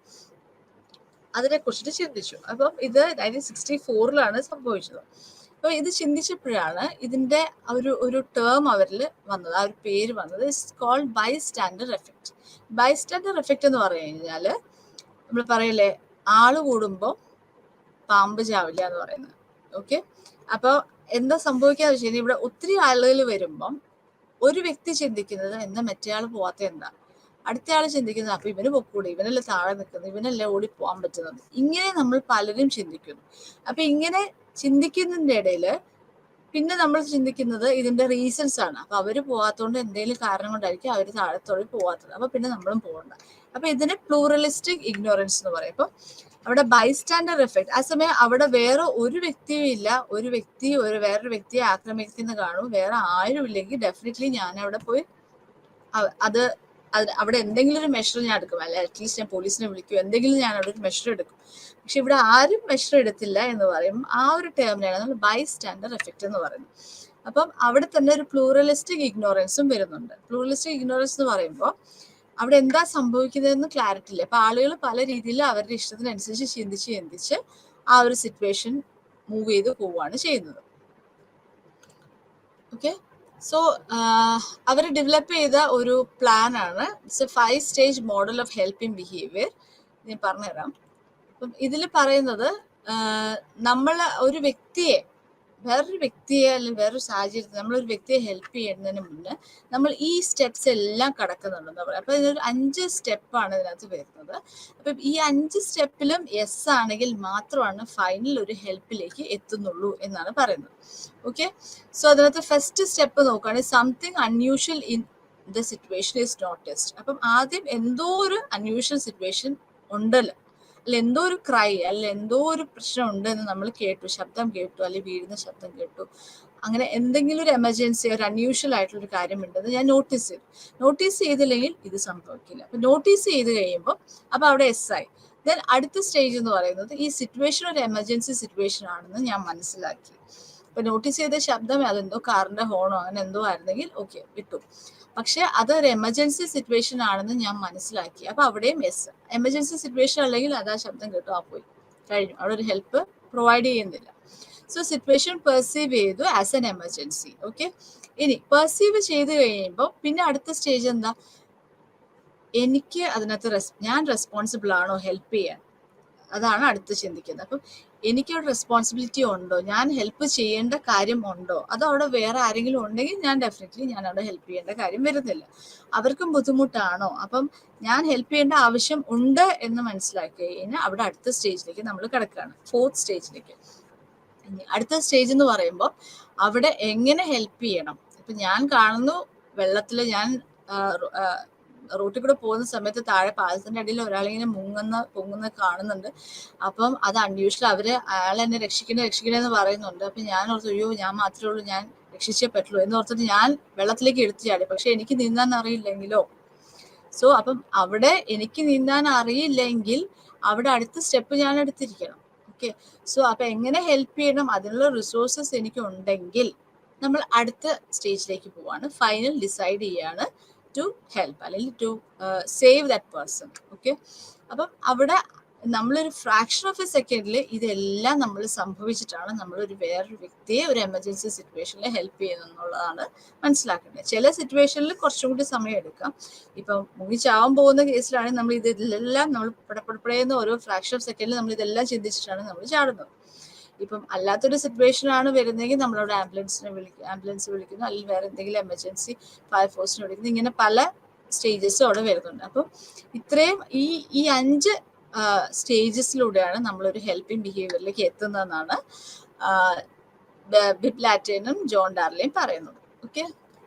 അതിനെ കുറിച്ചിട്ട് ചിന്തിച്ചു. അപ്പം ഇത് 1964 സംഭവിച്ചത്. അപ്പൊ ഇത് ചിന്തിച്ചപ്പോഴാണ് ഇതിന്റെ ഒരു ടേം അവരിൽ വന്നത്, ആ ഒരു പേര് വന്നത്. It's called bystander effect. Bystander effect എന്ന് പറഞ്ഞു കഴിഞ്ഞാല് നമ്മൾ പറയില്ലേ, ആള് കൂടുമ്പോൾ പാമ്പ് ചാവില്ല എന്ന് പറയുന്നത്. ഓക്കെ, അപ്പൊ എന്താ സംഭവിക്കാന്ന് വെച്ച് കഴിഞ്ഞാൽ ഇവിടെ ഒത്തിരി ആളുകൾ വരുമ്പം ഒരു വ്യക്തി ചിന്തിക്കുന്നത് എന്താ മറ്റേ ആൾ പോവാത്ത എന്താ, അടുത്ത ആൾ ചിന്തിക്കുന്നത് അപ്പൊ ഇവന് പൊക്കൂടെ, ഇവനല്ലേ താഴെ നിൽക്കുന്നത്, ഇവനല്ലേ ഓടി പോകാൻ പറ്റുന്നത്. ഇങ്ങനെ നമ്മൾ പലരും ചിന്തിക്കുന്നു. അപ്പൊ ഇങ്ങനെ ചിന്തിക്കുന്നതിന്റെ ഇടയിൽ പിന്നെ നമ്മൾ ചിന്തിക്കുന്നത് ഇതിന്റെ റീസൺസ് ആണ്. അപ്പൊ അവര് പോവാത്തോണ്ട് എന്തെങ്കിലും കാരണം കൊണ്ടായിരിക്കും അവര് താഴത്തോടെ പോവാത്തത്. അപ്പൊ പിന്നെ നമ്മളും പോകണ്ട. അപ്പൊ ഇതിനെ പ്ലൂറലിസ്റ്റിക് ഇഗ്നോറൻസ് എന്ന് പറയും. അപ്പൊ അവിടെ ബൈസ്റ്റാൻഡർ എഫക്ട്. ആ സമയം അവിടെ വേറെ ഒരു വ്യക്തിയും ഇല്ല, ഒരു വ്യക്തി വേറൊരു വ്യക്തിയെ ആക്രമിക്കുന്ന കാണും, വേറെ ആരും ഇല്ലെങ്കിൽ ഡെഫിനറ്റ്ലി ഞാൻ അവിടെ പോയി അത് അവിടെ എന്തെങ്കിലും ഒരു മെഷർ ഞാൻ എടുക്കും, അല്ലെ അറ്റ്ലീസ്റ്റ് ഞാൻ പോലീസിനെ വിളിക്കും, എന്തെങ്കിലും ഞാൻ അവിടെ ഒരു മെഷർ എടുക്കും. പക്ഷെ ഇവിടെ ആരും മെഷർ എടുത്തില്ല എന്ന് പറയും. ആ ഒരു ടേമിനാണ് നമ്മൾ ബൈസ്റ്റാൻഡർ എഫക്റ്റ് എന്ന് പറയുന്നത്. അപ്പം അവിടെ തന്നെ ഒരു പ്ലൂറലിസ്റ്റിക് ഇഗ്നോറൻസും വരുന്നുണ്ട്. പ്ലൂറലിസ്റ്റിക് ഇഗ്നോറൻസ് എന്ന് പറയുമ്പോൾ അവിടെ എന്താ സംഭവിക്കുന്നതെന്ന് ക്ലാരിറ്റി ഇല്ല. അപ്പൊ ആളുകൾ പല രീതിയിൽ അവരുടെ ഇഷ്ടത്തിനനുസരിച്ച് ചിന്തിച്ച് ആ ഒരു സിറ്റുവേഷൻ മൂവ് ചെയ്ത് പോവുകയാണ് ചെയ്യുന്നത്. ഓക്കെ, സോ അവർ ഡെവലപ്പ് ചെയ്ത ഒരു പ്ലാൻ ആണ്. It's A 5 stage model of helping behaviour. ഞാൻ പറഞ്ഞുതരാം. അപ്പം ഇതിൽ പറയുന്നത് നമ്മൾ ഒരു വ്യക്തിയെ, വേറൊരു വ്യക്തിയെ അല്ലെങ്കിൽ വേറൊരു സാഹചര്യത്തിൽ നമ്മളൊരു വ്യക്തിയെ ഹെൽപ്പ് ചെയ്യുന്നതിന് മുന്നേ നമ്മൾ ഈ സ്റ്റെപ്സ് എല്ലാം കടക്കുന്നുണ്ടെന്ന് പറയാം. അപ്പൊ ഇതൊരു 5 സ്റ്റെപ്പാണ് ഇതിനകത്ത് വരുന്നത്. അപ്പം ഈ 5 സ്റ്റെപ്പിലും യെസ് ആണെങ്കിൽ മാത്രമാണ് ഫൈനൽ ഒരു ഹെൽപ്പിലേക്ക് എത്തുന്നുള്ളൂ എന്നാണ് പറയുന്നത്. ഓക്കെ, സോ അതിനകത്ത് ഫസ്റ്റ് സ്റ്റെപ്പ് നോക്കുകയാണെങ്കിൽ something unusual in the situation is noticed. അപ്പം ആദ്യം എന്തോ ഒരു അൺയൂഷ്വൽ സിറ്റുവേഷൻ ഉണ്ടല്ലോ, അല്ല എന്തോ ഒരു ക്രൈ, അല്ല എന്തോ ഒരു പ്രശ്നം ഉണ്ട് എന്ന് നമ്മൾ കേട്ടു, ശബ്ദം കേട്ടു, അല്ലെങ്കിൽ വീഴുന്ന ശബ്ദം കേട്ടു, അങ്ങനെ എന്തെങ്കിലും ഒരു എമർജൻസി, ഒരു അൺയൂഷ്വൽ ആയിട്ടുള്ള ഒരു കാര്യം ഉണ്ടെന്ന് ഞാൻ നോട്ടീസ് ചെയ്തു. നോട്ടീസ് ചെയ്തില്ലെങ്കിൽ ഇത് സംഭവിക്കില്ല. അപ്പൊ നോട്ടീസ് ചെയ്ത് കഴിയുമ്പോൾ അപ്പൊ അവിടെ എസ് ആയി. ദെൻ അടുത്ത സ്റ്റേജ് എന്ന് പറയുന്നത് ഈ സിറ്റുവേഷൻ ഒരു എമർജൻസി സിറ്റുവേഷൻ ആണെന്ന് ഞാൻ മനസ്സിലാക്കി. ഇപ്പൊ നോട്ടീസ് ചെയ്ത ശബ്ദം അതെന്തോ കാറിന്റെ ഹോണോ അങ്ങനെ എന്തോ ആയിരുന്നെങ്കിൽ ഓക്കെ വിട്ടു. പക്ഷെ അതൊരു എമർജൻസി സിറ്റുവേഷൻ ആണെന്ന് ഞാൻ മനസ്സിലാക്കി. അപ്പൊ അവിടെയും യെസ്. എമർജൻസി സിറ്റുവേഷൻ അല്ലെങ്കിൽ അതാ ശബ്ദം കേട്ടു, ആ പോയി കഴിഞ്ഞു, അവിടെ ഒരു ഹെൽപ്പ് പ്രൊവൈഡ് ചെയ്യുന്നില്ല. സോ സിറ്റുവേഷൻ പെർസീവ് ചെയ്തു ആസ് എൻ എമർജൻസി. ഓക്കെ, ഇനി പെർസീവ് ചെയ്ത് കഴിയുമ്പോൾ പിന്നെ അടുത്ത സ്റ്റേജ് എന്താ, എനിക്ക് അതിനകത്ത് ഞാൻ റെസ്പോൺസിബിൾ ആണോ ഹെൽപ്പ് ചെയ്യാൻ, അതാണ് അടുത്ത് ചിന്തിക്കുന്നത്. അപ്പം എനിക്കവിടെ റെസ്പോൺസിബിലിറ്റി ഉണ്ടോ, ഞാൻ ഹെൽപ്പ് ചെയ്യേണ്ട കാര്യം ഉണ്ടോ, അതോ അവിടെ വേറെ ആരെങ്കിലും ഉണ്ടെങ്കിൽ ഞാൻ ഡെഫിനറ്റ്ലി ഞാൻ അവിടെ ഹെൽപ്പ് ചെയ്യേണ്ട കാര്യം വരുന്നില്ല. അവർക്കും ബുദ്ധിമുട്ടാണോ, അപ്പം ഞാൻ ഹെൽപ്പ് ചെയ്യേണ്ട ആവശ്യം ഉണ്ട് എന്ന് മനസ്സിലാക്കി കഴിഞ്ഞാൽ അവിടെ അടുത്ത സ്റ്റേജിലേക്ക് നമ്മൾ കിടക്കുകയാണ്, 4th സ്റ്റേജിലേക്ക്. അടുത്ത സ്റ്റേജ് എന്ന് പറയുമ്പോൾ അവിടെ എങ്ങനെ ഹെൽപ്പ് ചെയ്യണം. ഇപ്പൊ ഞാൻ കാണുന്നു വെള്ളത്തിൽ, ഞാൻ റോട്ടിൽ കൂടെ പോകുന്ന സമയത്ത് താഴെ പാലത്തിന്റെ അടിയിൽ ഒരാളിങ്ങനെ പൊങ്ങുന്ന കാണുന്നുണ്ട്. അപ്പം അത് അൺയൂഷ്വൽ, അയാൾ എന്നെ രക്ഷിക്കണേന്ന് പറയുന്നുണ്ട്. അപ്പൊ ഞാൻ ഓർത്തു, അയ്യോ ഞാൻ മാത്രമേ ഉള്ളൂ, ഞാൻ രക്ഷിച്ചേ പറ്റുള്ളൂ എന്ന് ഓർത്തിട്ട് ഞാൻ വെള്ളത്തിലേക്ക് എടുത്തു ചാടി. പക്ഷെ എനിക്ക് നീന്താൻ അറിയില്ലെങ്കിലോ. സോ അപ്പം അവിടെ എനിക്ക് നീന്താൻ അറിയില്ലെങ്കിൽ അവിടെ അടുത്ത സ്റ്റെപ്പ് ഞാൻ എടുത്തിരിക്കണം. ഓക്കെ, സോ അപ്പൊ എങ്ങനെ ഹെൽപ്പ് ചെയ്യണം, അതിനുള്ള റിസോഴ്സസ് എനിക്ക് ഉണ്ടെങ്കിൽ നമ്മൾ അടുത്ത സ്റ്റേജിലേക്ക് പോവാണ്, ഫൈനൽ ഡിസൈഡ് ചെയ്യാണ് ടു ഹെൽപ്പ് അല്ലെങ്കിൽ to save that person. Okay, അപ്പം അവിടെ നമ്മളൊരു ഫ്രാക്ഷൻ ഓഫ് എ സെക്കൻഡിൽ ഇതെല്ലാം നമ്മൾ സംഭവിച്ചിട്ടാണ് നമ്മളൊരു വേറൊരു വ്യക്തിയെ ഒരു എമർജൻസി സിറ്റുവേഷനിൽ ഹെൽപ്പ് ചെയ്യുന്നതെന്നുള്ളതാണ് മനസ്സിലാക്കേണ്ടത്. ചില സിറ്റുവേഷനിൽ കുറച്ചും കൂടി സമയം എടുക്കാം. ഇപ്പം മുങ്ങിച്ചാവാൻ പോകുന്ന കേസിലാണെങ്കിൽ നമ്മൾ ഇതെല്ലാം നമ്മൾ പടപടപടയെന്ന് ഓരോ ഫ്രാക്ഷൻ ഓഫ് സെക്കൻഡിൽ നമ്മൾ ഇതെല്ലാം ചിന്തിച്ചിട്ടാണ് നമ്മൾ ചാടുന്നത്. ഇപ്പം അല്ലാത്തൊരു സിറ്റുവേഷൻ ആണ് വരുന്നതെങ്കിൽ നമ്മളവിടെ ആംബുലൻസ് വിളിക്കുന്നു, അല്ലെങ്കിൽ വേറെ എന്തെങ്കിലും എമർജൻസി ഫയർഫോഴ്സിനെ വിളിക്കുന്നു. ഇങ്ങനെ പല സ്റ്റേജസും അവിടെ വരുന്നുണ്ട്. അപ്പം ഇത്രയും ഈ 5 സ്റ്റേജസിലൂടെയാണ് നമ്മളൊരു ഹെൽപ്പിംഗ് ബിഹേവിയറിലേക്ക് എത്തുന്നതെന്നാണ് ബിബ് ലാറ്റനും ജോൺ ഡാർലിയും പറയുന്നത്. ഓക്കെ,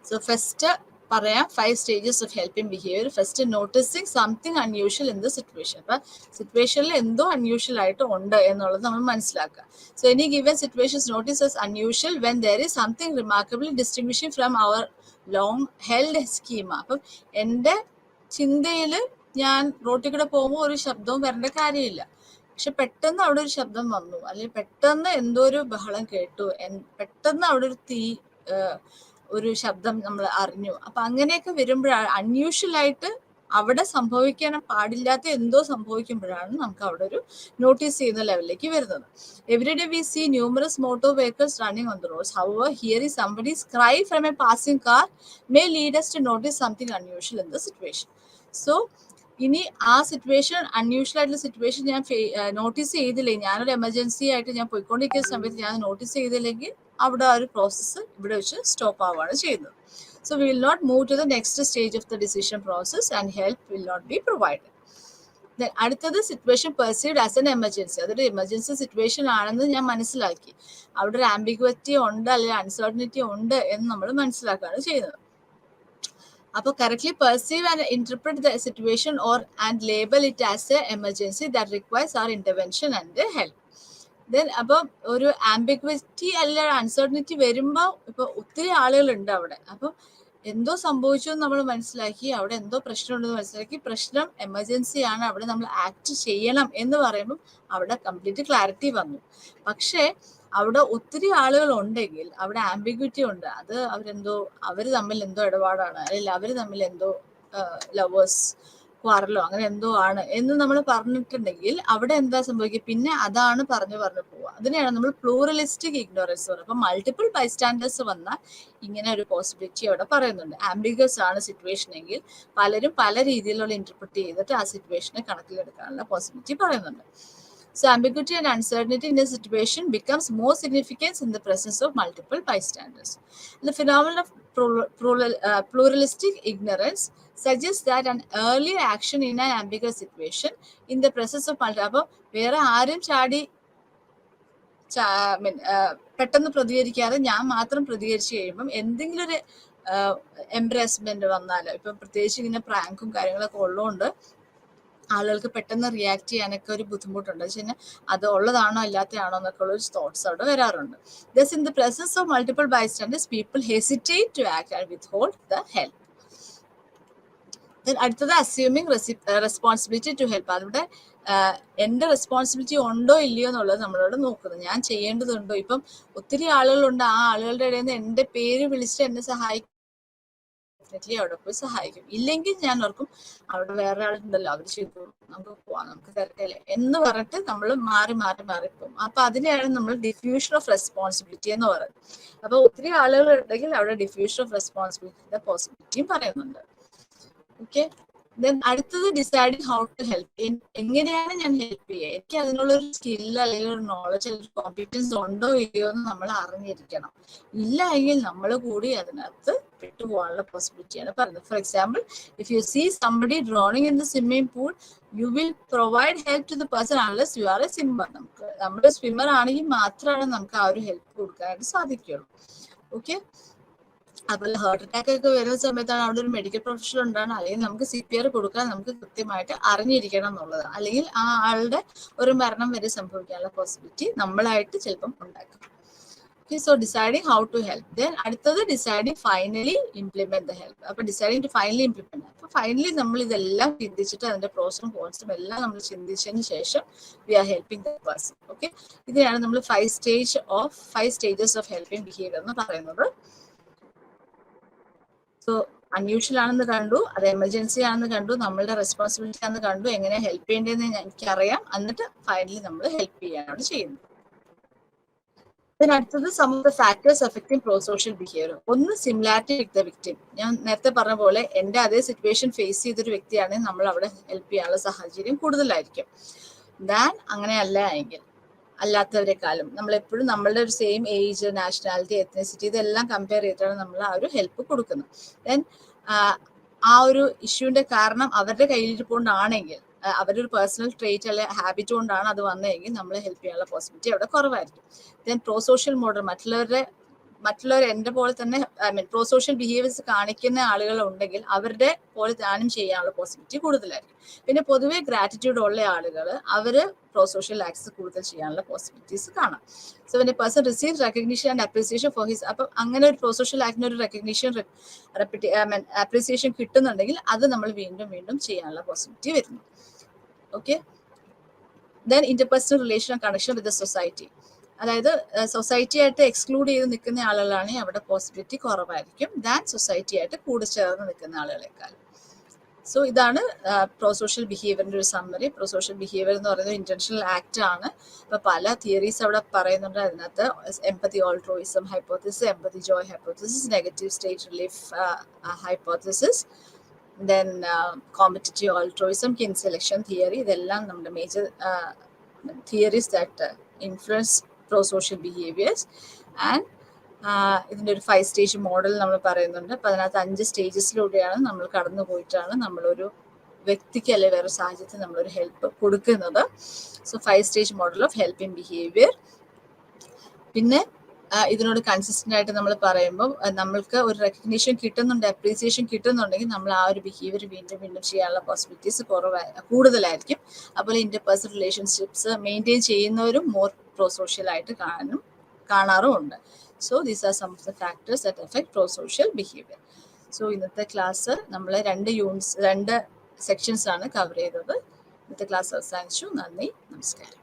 സോ ഫസ്റ്റ് പറയാം 5 stages of helping behaviour. First, noticing something unusual in the situation. അപ്പൊ സിറ്റുവേഷനിൽ എന്തോ അൺയൂഷ്വൽ ആയിട്ട് ഉണ്ട് എന്നുള്ളത് നമ്മൾ മനസ്സിലാക്കുക. So any given situations notice as unusual when there is something remarkably distinguishing from our long held schema. അപ്പം എൻ്റെ ചിന്തയിൽ ഞാൻ റോട്ടിൽ കൂടെ പോകുമ്പോൾ ഒരു ശബ്ദവും വരേണ്ട കാര്യമില്ല. പക്ഷെ പെട്ടെന്ന് അവിടെ ഒരു ശബ്ദം വന്നു, അല്ലെങ്കിൽ പെട്ടെന്ന് എന്തോ ഒരു ബഹളം കേട്ടു, പെട്ടെന്ന് അവിടെ ഒരു ശബ്ദം നമ്മൾ അറിഞ്ഞു. അപ്പൊ അങ്ങനെയൊക്കെ വരുമ്പോഴാണ് അൺയൂഷ്വൽ ആയിട്ട് അവിടെ സംഭവിക്കാൻ പാടില്ലാത്ത എന്തോ സംഭവിക്കുമ്പോഴാണ് നമുക്ക് അവിടെ ഒരു നോട്ടീസ് ചെയ്യുന്ന ലെവലിലേക്ക് വരുന്നത്. Everyday we see numerous motor vehicles running on the roads. However hearing somebody's cry from a passing car may lead us to notice something unusual in the situation. സോ ഇനി ആ സിറ്റുവേഷൻ, അൺയൂഷ്വൽ ആയിട്ടുള്ള situation ഞാൻ notice ചെയ്തില്ലെങ്കിൽ, ഞാനൊരു emergency ആയിട്ട് ഞാൻ പോയിക്കൊണ്ടിരിക്കുന്ന സമയത്ത് ഞാൻ നോട്ടീസ് ചെയ്തില്ലെങ്കിൽ അവിടെ ആ ഒരു പ്രോസസ്സ് ഇവിടെ വെച്ച് സ്റ്റോപ്പ് ആവുകയാണ് ചെയ്യുന്നത്. So we will not move to the next stage of the decision process and help will not be provided. Then അടുത്തത് situation perceived as an emergency. അതൊരു എമർജൻസി സിറ്റുവേഷൻ ആണെന്ന് ഞാൻ മനസ്സിലാക്കി. അവിടെ ഒരു ആംബിഗ്വിറ്റി ഉണ്ട് അല്ലെങ്കിൽ അൺസർട്ടനിറ്റി ഉണ്ട് എന്ന് നമ്മൾ മനസ്സിലാക്കുകയാണ് ചെയ്യുന്നത്. അപ്പോൾ correctly perceive and interpret the situation and label it as a emergency that requires our intervention and help. Then അപ്പം ഒരു ആംബിഗ്വിറ്റി അല്ല അൺസർട്ടനിറ്റി വരുമ്പോൾ ഇപ്പൊ ഒത്തിരി ആളുകളുണ്ട് അവിടെ. അപ്പം എന്തോ സംഭവിച്ചു എന്ന് നമ്മൾ മനസ്സിലാക്കി, അവിടെ എന്തോ പ്രശ്നമുണ്ടെന്ന് മനസ്സിലാക്കി, പ്രശ്നം എമർജൻസി ആണ്, അവിടെ നമ്മൾ ആക്ട് ചെയ്യണം എന്ന് പറയുമ്പോൾ അവിടെ കംപ്ലീറ്റ് ക്ലാരിറ്റി വന്നു. പക്ഷേ അവിടെ ഒത്തിരി ആളുകൾ ഉണ്ടെങ്കിൽ അവിടെ ആംബിഗ്വിറ്റി ഉണ്ട്. അത് അവർ തമ്മിൽ എന്തോ ഇടപാടാണ്, അല്ലെങ്കിൽ അവർ തമ്മിൽ എന്തോ ലവേഴ്സ് ക്വാറലോ അങ്ങനെ എന്തോ ആണ് എന്ന് നമ്മൾ പറഞ്ഞിട്ടുണ്ടെങ്കിൽ അവിടെ എന്താ സംഭവിക്കുക, പിന്നെ അതാണ് പറഞ്ഞു പോവുക. അതിനെയാണ് നമ്മൾ പ്ലൂറലിസ്റ്റിക് ഇഗ്നോറൻസ് പറയുന്നത്. അപ്പൊ മൾട്ടിപ്പിൾ ബൈസ്റ്റാൻഡേഴ്സ് വന്നാൽ ഇങ്ങനെ ഒരു പോസിബിലിറ്റി അവിടെ പറയുന്നുണ്ട്. ആംബിഗസ് ആണ് സിറ്റുവേഷൻ എങ്കിൽ പലരും പല രീതിയിലുള്ള ഇന്റർപ്രറ്റ് ചെയ്തിട്ട് ആ സിറ്റുവേഷനെ കണക്കിലെടുക്കാനുള്ള പോസിബിലിറ്റി പറയുന്നുണ്ട്. So ambiguity and uncertainty in a situation becomes more significant in the presence of multiple bystanders. The phenomenon of pluralistic ignorance suggests that an earlier action in an ambiguous situation in the presence of multiple, അപ്പോൾ വേറെ ആരും പെട്ടെന്ന് പ്രതികരിക്കാതെ ഞാൻ മാത്രം പ്രതികരിച്ചു കഴിയുമ്പം എന്തെങ്കിലും ഒരു എംബ്രാസ്മെന്റ് വന്നാൽ, ഇപ്പം പ്രത്യേകിച്ച് ഇങ്ങനെ പ്രാങ്കും കാര്യങ്ങളൊക്കെ ഉള്ളതുകൊണ്ട് ആളുകൾക്ക് പെട്ടെന്ന് റിയാക്ട് ചെയ്യാനൊക്കെ ഒരു ബുദ്ധിമുട്ടുണ്ട്. വെച്ച് കഴിഞ്ഞാൽ അത് ഉള്ളതാണോ അല്ലാത്തതാണോ എന്നൊക്കെ ഉള്ള ഒരു തോട്ട്സ് അവിടെ വരാറുണ്ട്. Thus in the presence of multiple bystanders, people hesitate to act and withhold the help. അടുത്തത് അസ്യൂമിങ് റെസ്പോൺസിബിലിറ്റി ടു ഹെൽപ്പ്. അവിടെ എന്റെ റെസ്പോൺസിബിലിറ്റി ഉണ്ടോ ഇല്ലയോ എന്നുള്ളത് നമ്മളോട് നോക്കുന്നത്, ഞാൻ ചെയ്യേണ്ടതുണ്ടോ. ഇപ്പം ഒത്തിരി ആളുകളുണ്ട്, ആ ആളുകളുടെ ഇടയിൽ നിന്ന് എന്റെ പേര് വിളിച്ചിട്ട് എന്നെ സഹായിക്കും, അവിടെ പോയി സഹായിക്കും. ഇല്ലെങ്കിൽ ഞാൻ ഓർക്കും അവിടെ വേറെ ആളുണ്ടല്ലോ, അവർ ചെയ്തു, നമുക്ക് പോവാം, നമുക്ക് തിരക്കല്ലേ എന്ന് പറഞ്ഞിട്ട് നമ്മൾ മാറി പോകും. അപ്പൊ അതിനെയാണ് നമ്മൾ ഡിഫ്യൂഷൻ ഓഫ് റെസ്പോൺസിബിലിറ്റി എന്ന് പറയുന്നത്. അപ്പൊ ഒത്തിരി ആളുകൾ ഉണ്ടെങ്കിൽ അവിടെ ഡിഫ്യൂഷൻ ഓഫ് റെസ്പോൺസിബിലിറ്റിയുടെ പോസിബിലിറ്റിയും പറയുന്നുണ്ട്. ഓക്കെ, ദെൻ അടുത്തത് ഡിസൈഡിങ് ഹൗ ടു ഹെൽപ്പ്. എങ്ങനെയാണ് ഞാൻ ഹെൽപ്പ് ചെയ്യുക, എനിക്ക് അതിനുള്ളൊരു സ്കില്ല് അല്ലെങ്കിൽ ഒരു നോളജ് അല്ലെങ്കിൽ കോമ്പറ്റൻസ് ഉണ്ടോ ഇല്ലയോ എന്ന് നമ്മൾ അറിഞ്ഞിരിക്കണം. ഇല്ല എങ്കിൽ നമ്മൾ കൂടി അതിനകത്ത് പെട്ടുപോകാനുള്ള പോസിബിലിറ്റിയാണ് പറയുന്നത്. For example, if you see somebody drowning in the swimming pool, you will provide help to the person unless you are a swimmer. നമ്മുടെ സ്വിമ്മർ ആണെങ്കിൽ മാത്രമാണ് നമുക്ക് ആ ഒരു ഹെൽപ്പ് കൊടുക്കാനായിട്ട് സാധിക്കുള്ളൂ. ഓക്കെ, അപ്പോൾ ഹാർട്ട് അറ്റാക്ക് ഒക്കെ വരുന്ന സമയത്താണ് അവിടെ ഒരു മെഡിക്കൽ പ്രൊഫഷണൽ ഉണ്ടാണ്, അല്ലെങ്കിൽ നമുക്ക് CPR കൊടുക്കാൻ നമുക്ക് കൃത്യമായിട്ട് അറിഞ്ഞിരിക്കണം എന്നുള്ളതാണ്. അല്ലെങ്കിൽ ആ ആളുടെ ഒരു മരണം വരെ സംഭവിക്കാനുള്ള പോസിബിലിറ്റി നമ്മളായിട്ട് ചിലപ്പം ഉണ്ടാക്കും. Okay, so deciding how to help. Then അടുത്തത് deciding finally implement the help. അപ്പൊ ഡിസൈഡിങ് ടു ഫൈനലി ഇംപ്ലിമെന്റ്, അപ്പൊ ഫൈനലി നമ്മൾ ഇതെല്ലാം ചിന്തിച്ചിട്ട് അതിന്റെ പ്രോസും കോൺസും എല്ലാം നമ്മൾ ചിന്തിച്ചതിന് ശേഷം we are helping the person. Okay, ഇതിനെയാണ് നമ്മൾ 5 സ്റ്റേജസ് ഓഫ് ഹെൽപ്പിംഗ് ബിഹേവിയർ എന്ന് പറയുന്നത്. സോ അൺയൂഷ്വൽ ആണെന്ന് കണ്ടു, അത് എമർജൻസി ആണെന്ന് കണ്ടു, നമ്മളുടെ റെസ്പോൺസിബിലിറ്റി ആണെന്ന് കണ്ടു, എങ്ങനെ ഹെൽപ്പ് ചെയ്യേണ്ടതെന്ന് എനിക്കറിയാം, എന്നിട്ട് ഫൈനലി നമ്മൾ ഹെൽപ്പ് ചെയ്യാനാണ് ചെയ്യുന്നത്. അടുത്തത് some of the factors affecting pro social behaviour. ഒന്ന്, സിമിലാരിറ്റി വിത്ത് ദ വിക്ടിം. ഞാൻ നേരത്തെ പറഞ്ഞ പോലെ എന്റെ അതേ സിറ്റുവേഷൻ ഫേസ് ചെയ്തൊരു വ്യക്തിയാണെങ്കിൽ നമ്മൾ അവിടെ ഹെൽപ്പ് ചെയ്യാനുള്ള സാഹചര്യം കൂടുതലായിരിക്കും. ദാൻ അങ്ങനെയല്ല എങ്കിൽ അല്ലാത്തവരെക്കാളും നമ്മൾ എപ്പോഴും നമ്മളുടെ ഒരു സെയിം ഏജ്, നാഷണാലിറ്റി, എത്നിസിറ്റി ഇതെല്ലാം കമ്പയർ ചെയ്തിട്ടാണ് നമ്മൾ ആ ഒരു ഹെൽപ്പ് കൊടുക്കുന്നത്. ദെൻ ആ ഒരു ഇഷ്യൂവിന്റെ കാരണം അവരുടെ കയ്യിലിരിപ്പുകൊണ്ടാണെങ്കിൽ, അവരുടെ ഒരു പേഴ്സണൽ ട്രേറ്റ് അല്ലെ ഹാബിറ്റ് കൊണ്ടാണ് അത് വന്നതെങ്കിൽ നമ്മൾ ഹെൽപ്പ് ചെയ്യാനുള്ള പോസിബിലിറ്റി അവിടെ കുറവായിരിക്കും. ദെൻ പ്രോ സോഷ്യൽ മോഡൽ, മറ്റുള്ളവർ എന്റെ പോലെ തന്നെ പ്രോ സോഷ്യൽ ബിഹേവിയേഴ്സ് കാണിക്കുന്ന ആളുകൾ ഉണ്ടെങ്കിൽ അവരുടെ പോലെ ഞാനും ചെയ്യാനുള്ള പോസിബിലിറ്റി കൂടുതലായിരിക്കും. പിന്നെ പൊതുവെ ഗ്രാറ്റിറ്റ്യൂഡ് ഉള്ള ആളുകൾ അവര് പ്രോ സോഷ്യൽ ആക്ട്സ് കൂടുതൽ ചെയ്യാനുള്ള പോസിബിലിറ്റീസ് കാണാം. So when A person receives recognition and appreciation for his, അപ്പം അങ്ങനെ ഒരു പ്രോ സോഷ്യൽ ആക്ടിന് ഒരു റെക്കഗ്നിഷൻ അപ്രീസിയേഷൻ കിട്ടുന്നുണ്ടെങ്കിൽ അത് നമ്മൾ വീണ്ടും ചെയ്യാനുള്ള പോസിബിലിറ്റി വരുന്നു. Okay, then interpersonal relation and connection with the society. അതായത് സൊസൈറ്റി ആയിട്ട് എക്സ്ക്ലൂഡ് ചെയ്ത് നിൽക്കുന്ന ആളുകളാണെങ്കിൽ അവിടെ പോസിബിലിറ്റി കുറവായിരിക്കും ദാൻ സൊസൈറ്റി ആയിട്ട് കൂടെ ചേർന്ന് നിൽക്കുന്ന ആളുകളെക്കാൾ. സോ ഇതാണ് പ്രോ സോഷ്യൽ ബിഹേവിയറിന്റെ ഒരു സമ്മറി. പ്രോ സോഷ്യൽ ബിഹേവിയർ എന്ന് പറയുന്നത് ഇന്റൻഷണൽ ആക്ട് ആണ്. അപ്പൊ പല തിയറീസ് അവിടെ പറയുന്നുണ്ട്. അതിനകത്ത് empathy altruism hypothesis, empathy joy hypothesis, negative state relief hypothesis, then competitive altruism, kin selection theory. ഇതെല്ലാം നമ്മുടെ major theories that influence prosocial behaviours. And ഇതിൻ്റെ ഒരു 5 സ്റ്റേജ് മോഡൽ നമ്മൾ പറയുന്നുണ്ട്. അപ്പം അതിനകത്ത് 5 സ്റ്റേജസിലൂടെയാണ് നമ്മൾ കടന്നു പോയിട്ടാണ് നമ്മളൊരു വ്യക്തിക്ക് അല്ലെങ്കിൽ വേറെ സാഹചര്യത്തിൽ നമ്മളൊരു ഹെൽപ്പ് കൊടുക്കുന്നത്. So 5 stage model of helping behaviour. പിന്നെ ഇതിനോട് കൺസിസ്റ്റന്റ് ആയിട്ട് നമ്മൾ പറയുമ്പോൾ നമ്മൾക്ക് ഒരു റെക്കഗ്നീഷൻ കിട്ടുന്നുണ്ട്, അപ്രീസിയേഷൻ കിട്ടുന്നുണ്ടെങ്കിൽ നമ്മൾ ആ ഒരു ബിഹേവിയർ വീണ്ടും വീണ്ടും ചെയ്യാനുള്ള പോസിബിലിറ്റീസ് കൂടുതലായിരിക്കും. അതുപോലെ ഇന്റർപേഴ്സണൽ റിലേഷൻഷിപ്സ് മെയിൻറ്റെയിൻ ചെയ്യുന്നവരും മോർ പ്രോ സോഷ്യൽ ആയിട്ട് കാണാറുമുണ്ട്. So these are some of the factors that affect pro social behaviour. So ഇന്നത്തെ ക്ലാസ് നമ്മൾ 2 സെക്ഷൻസ് ആണ് കവർ ചെയ്തത്. ഇന്നത്തെ ക്ലാസ് അവസാനിച്ചു. നന്ദി, നമസ്കാരം.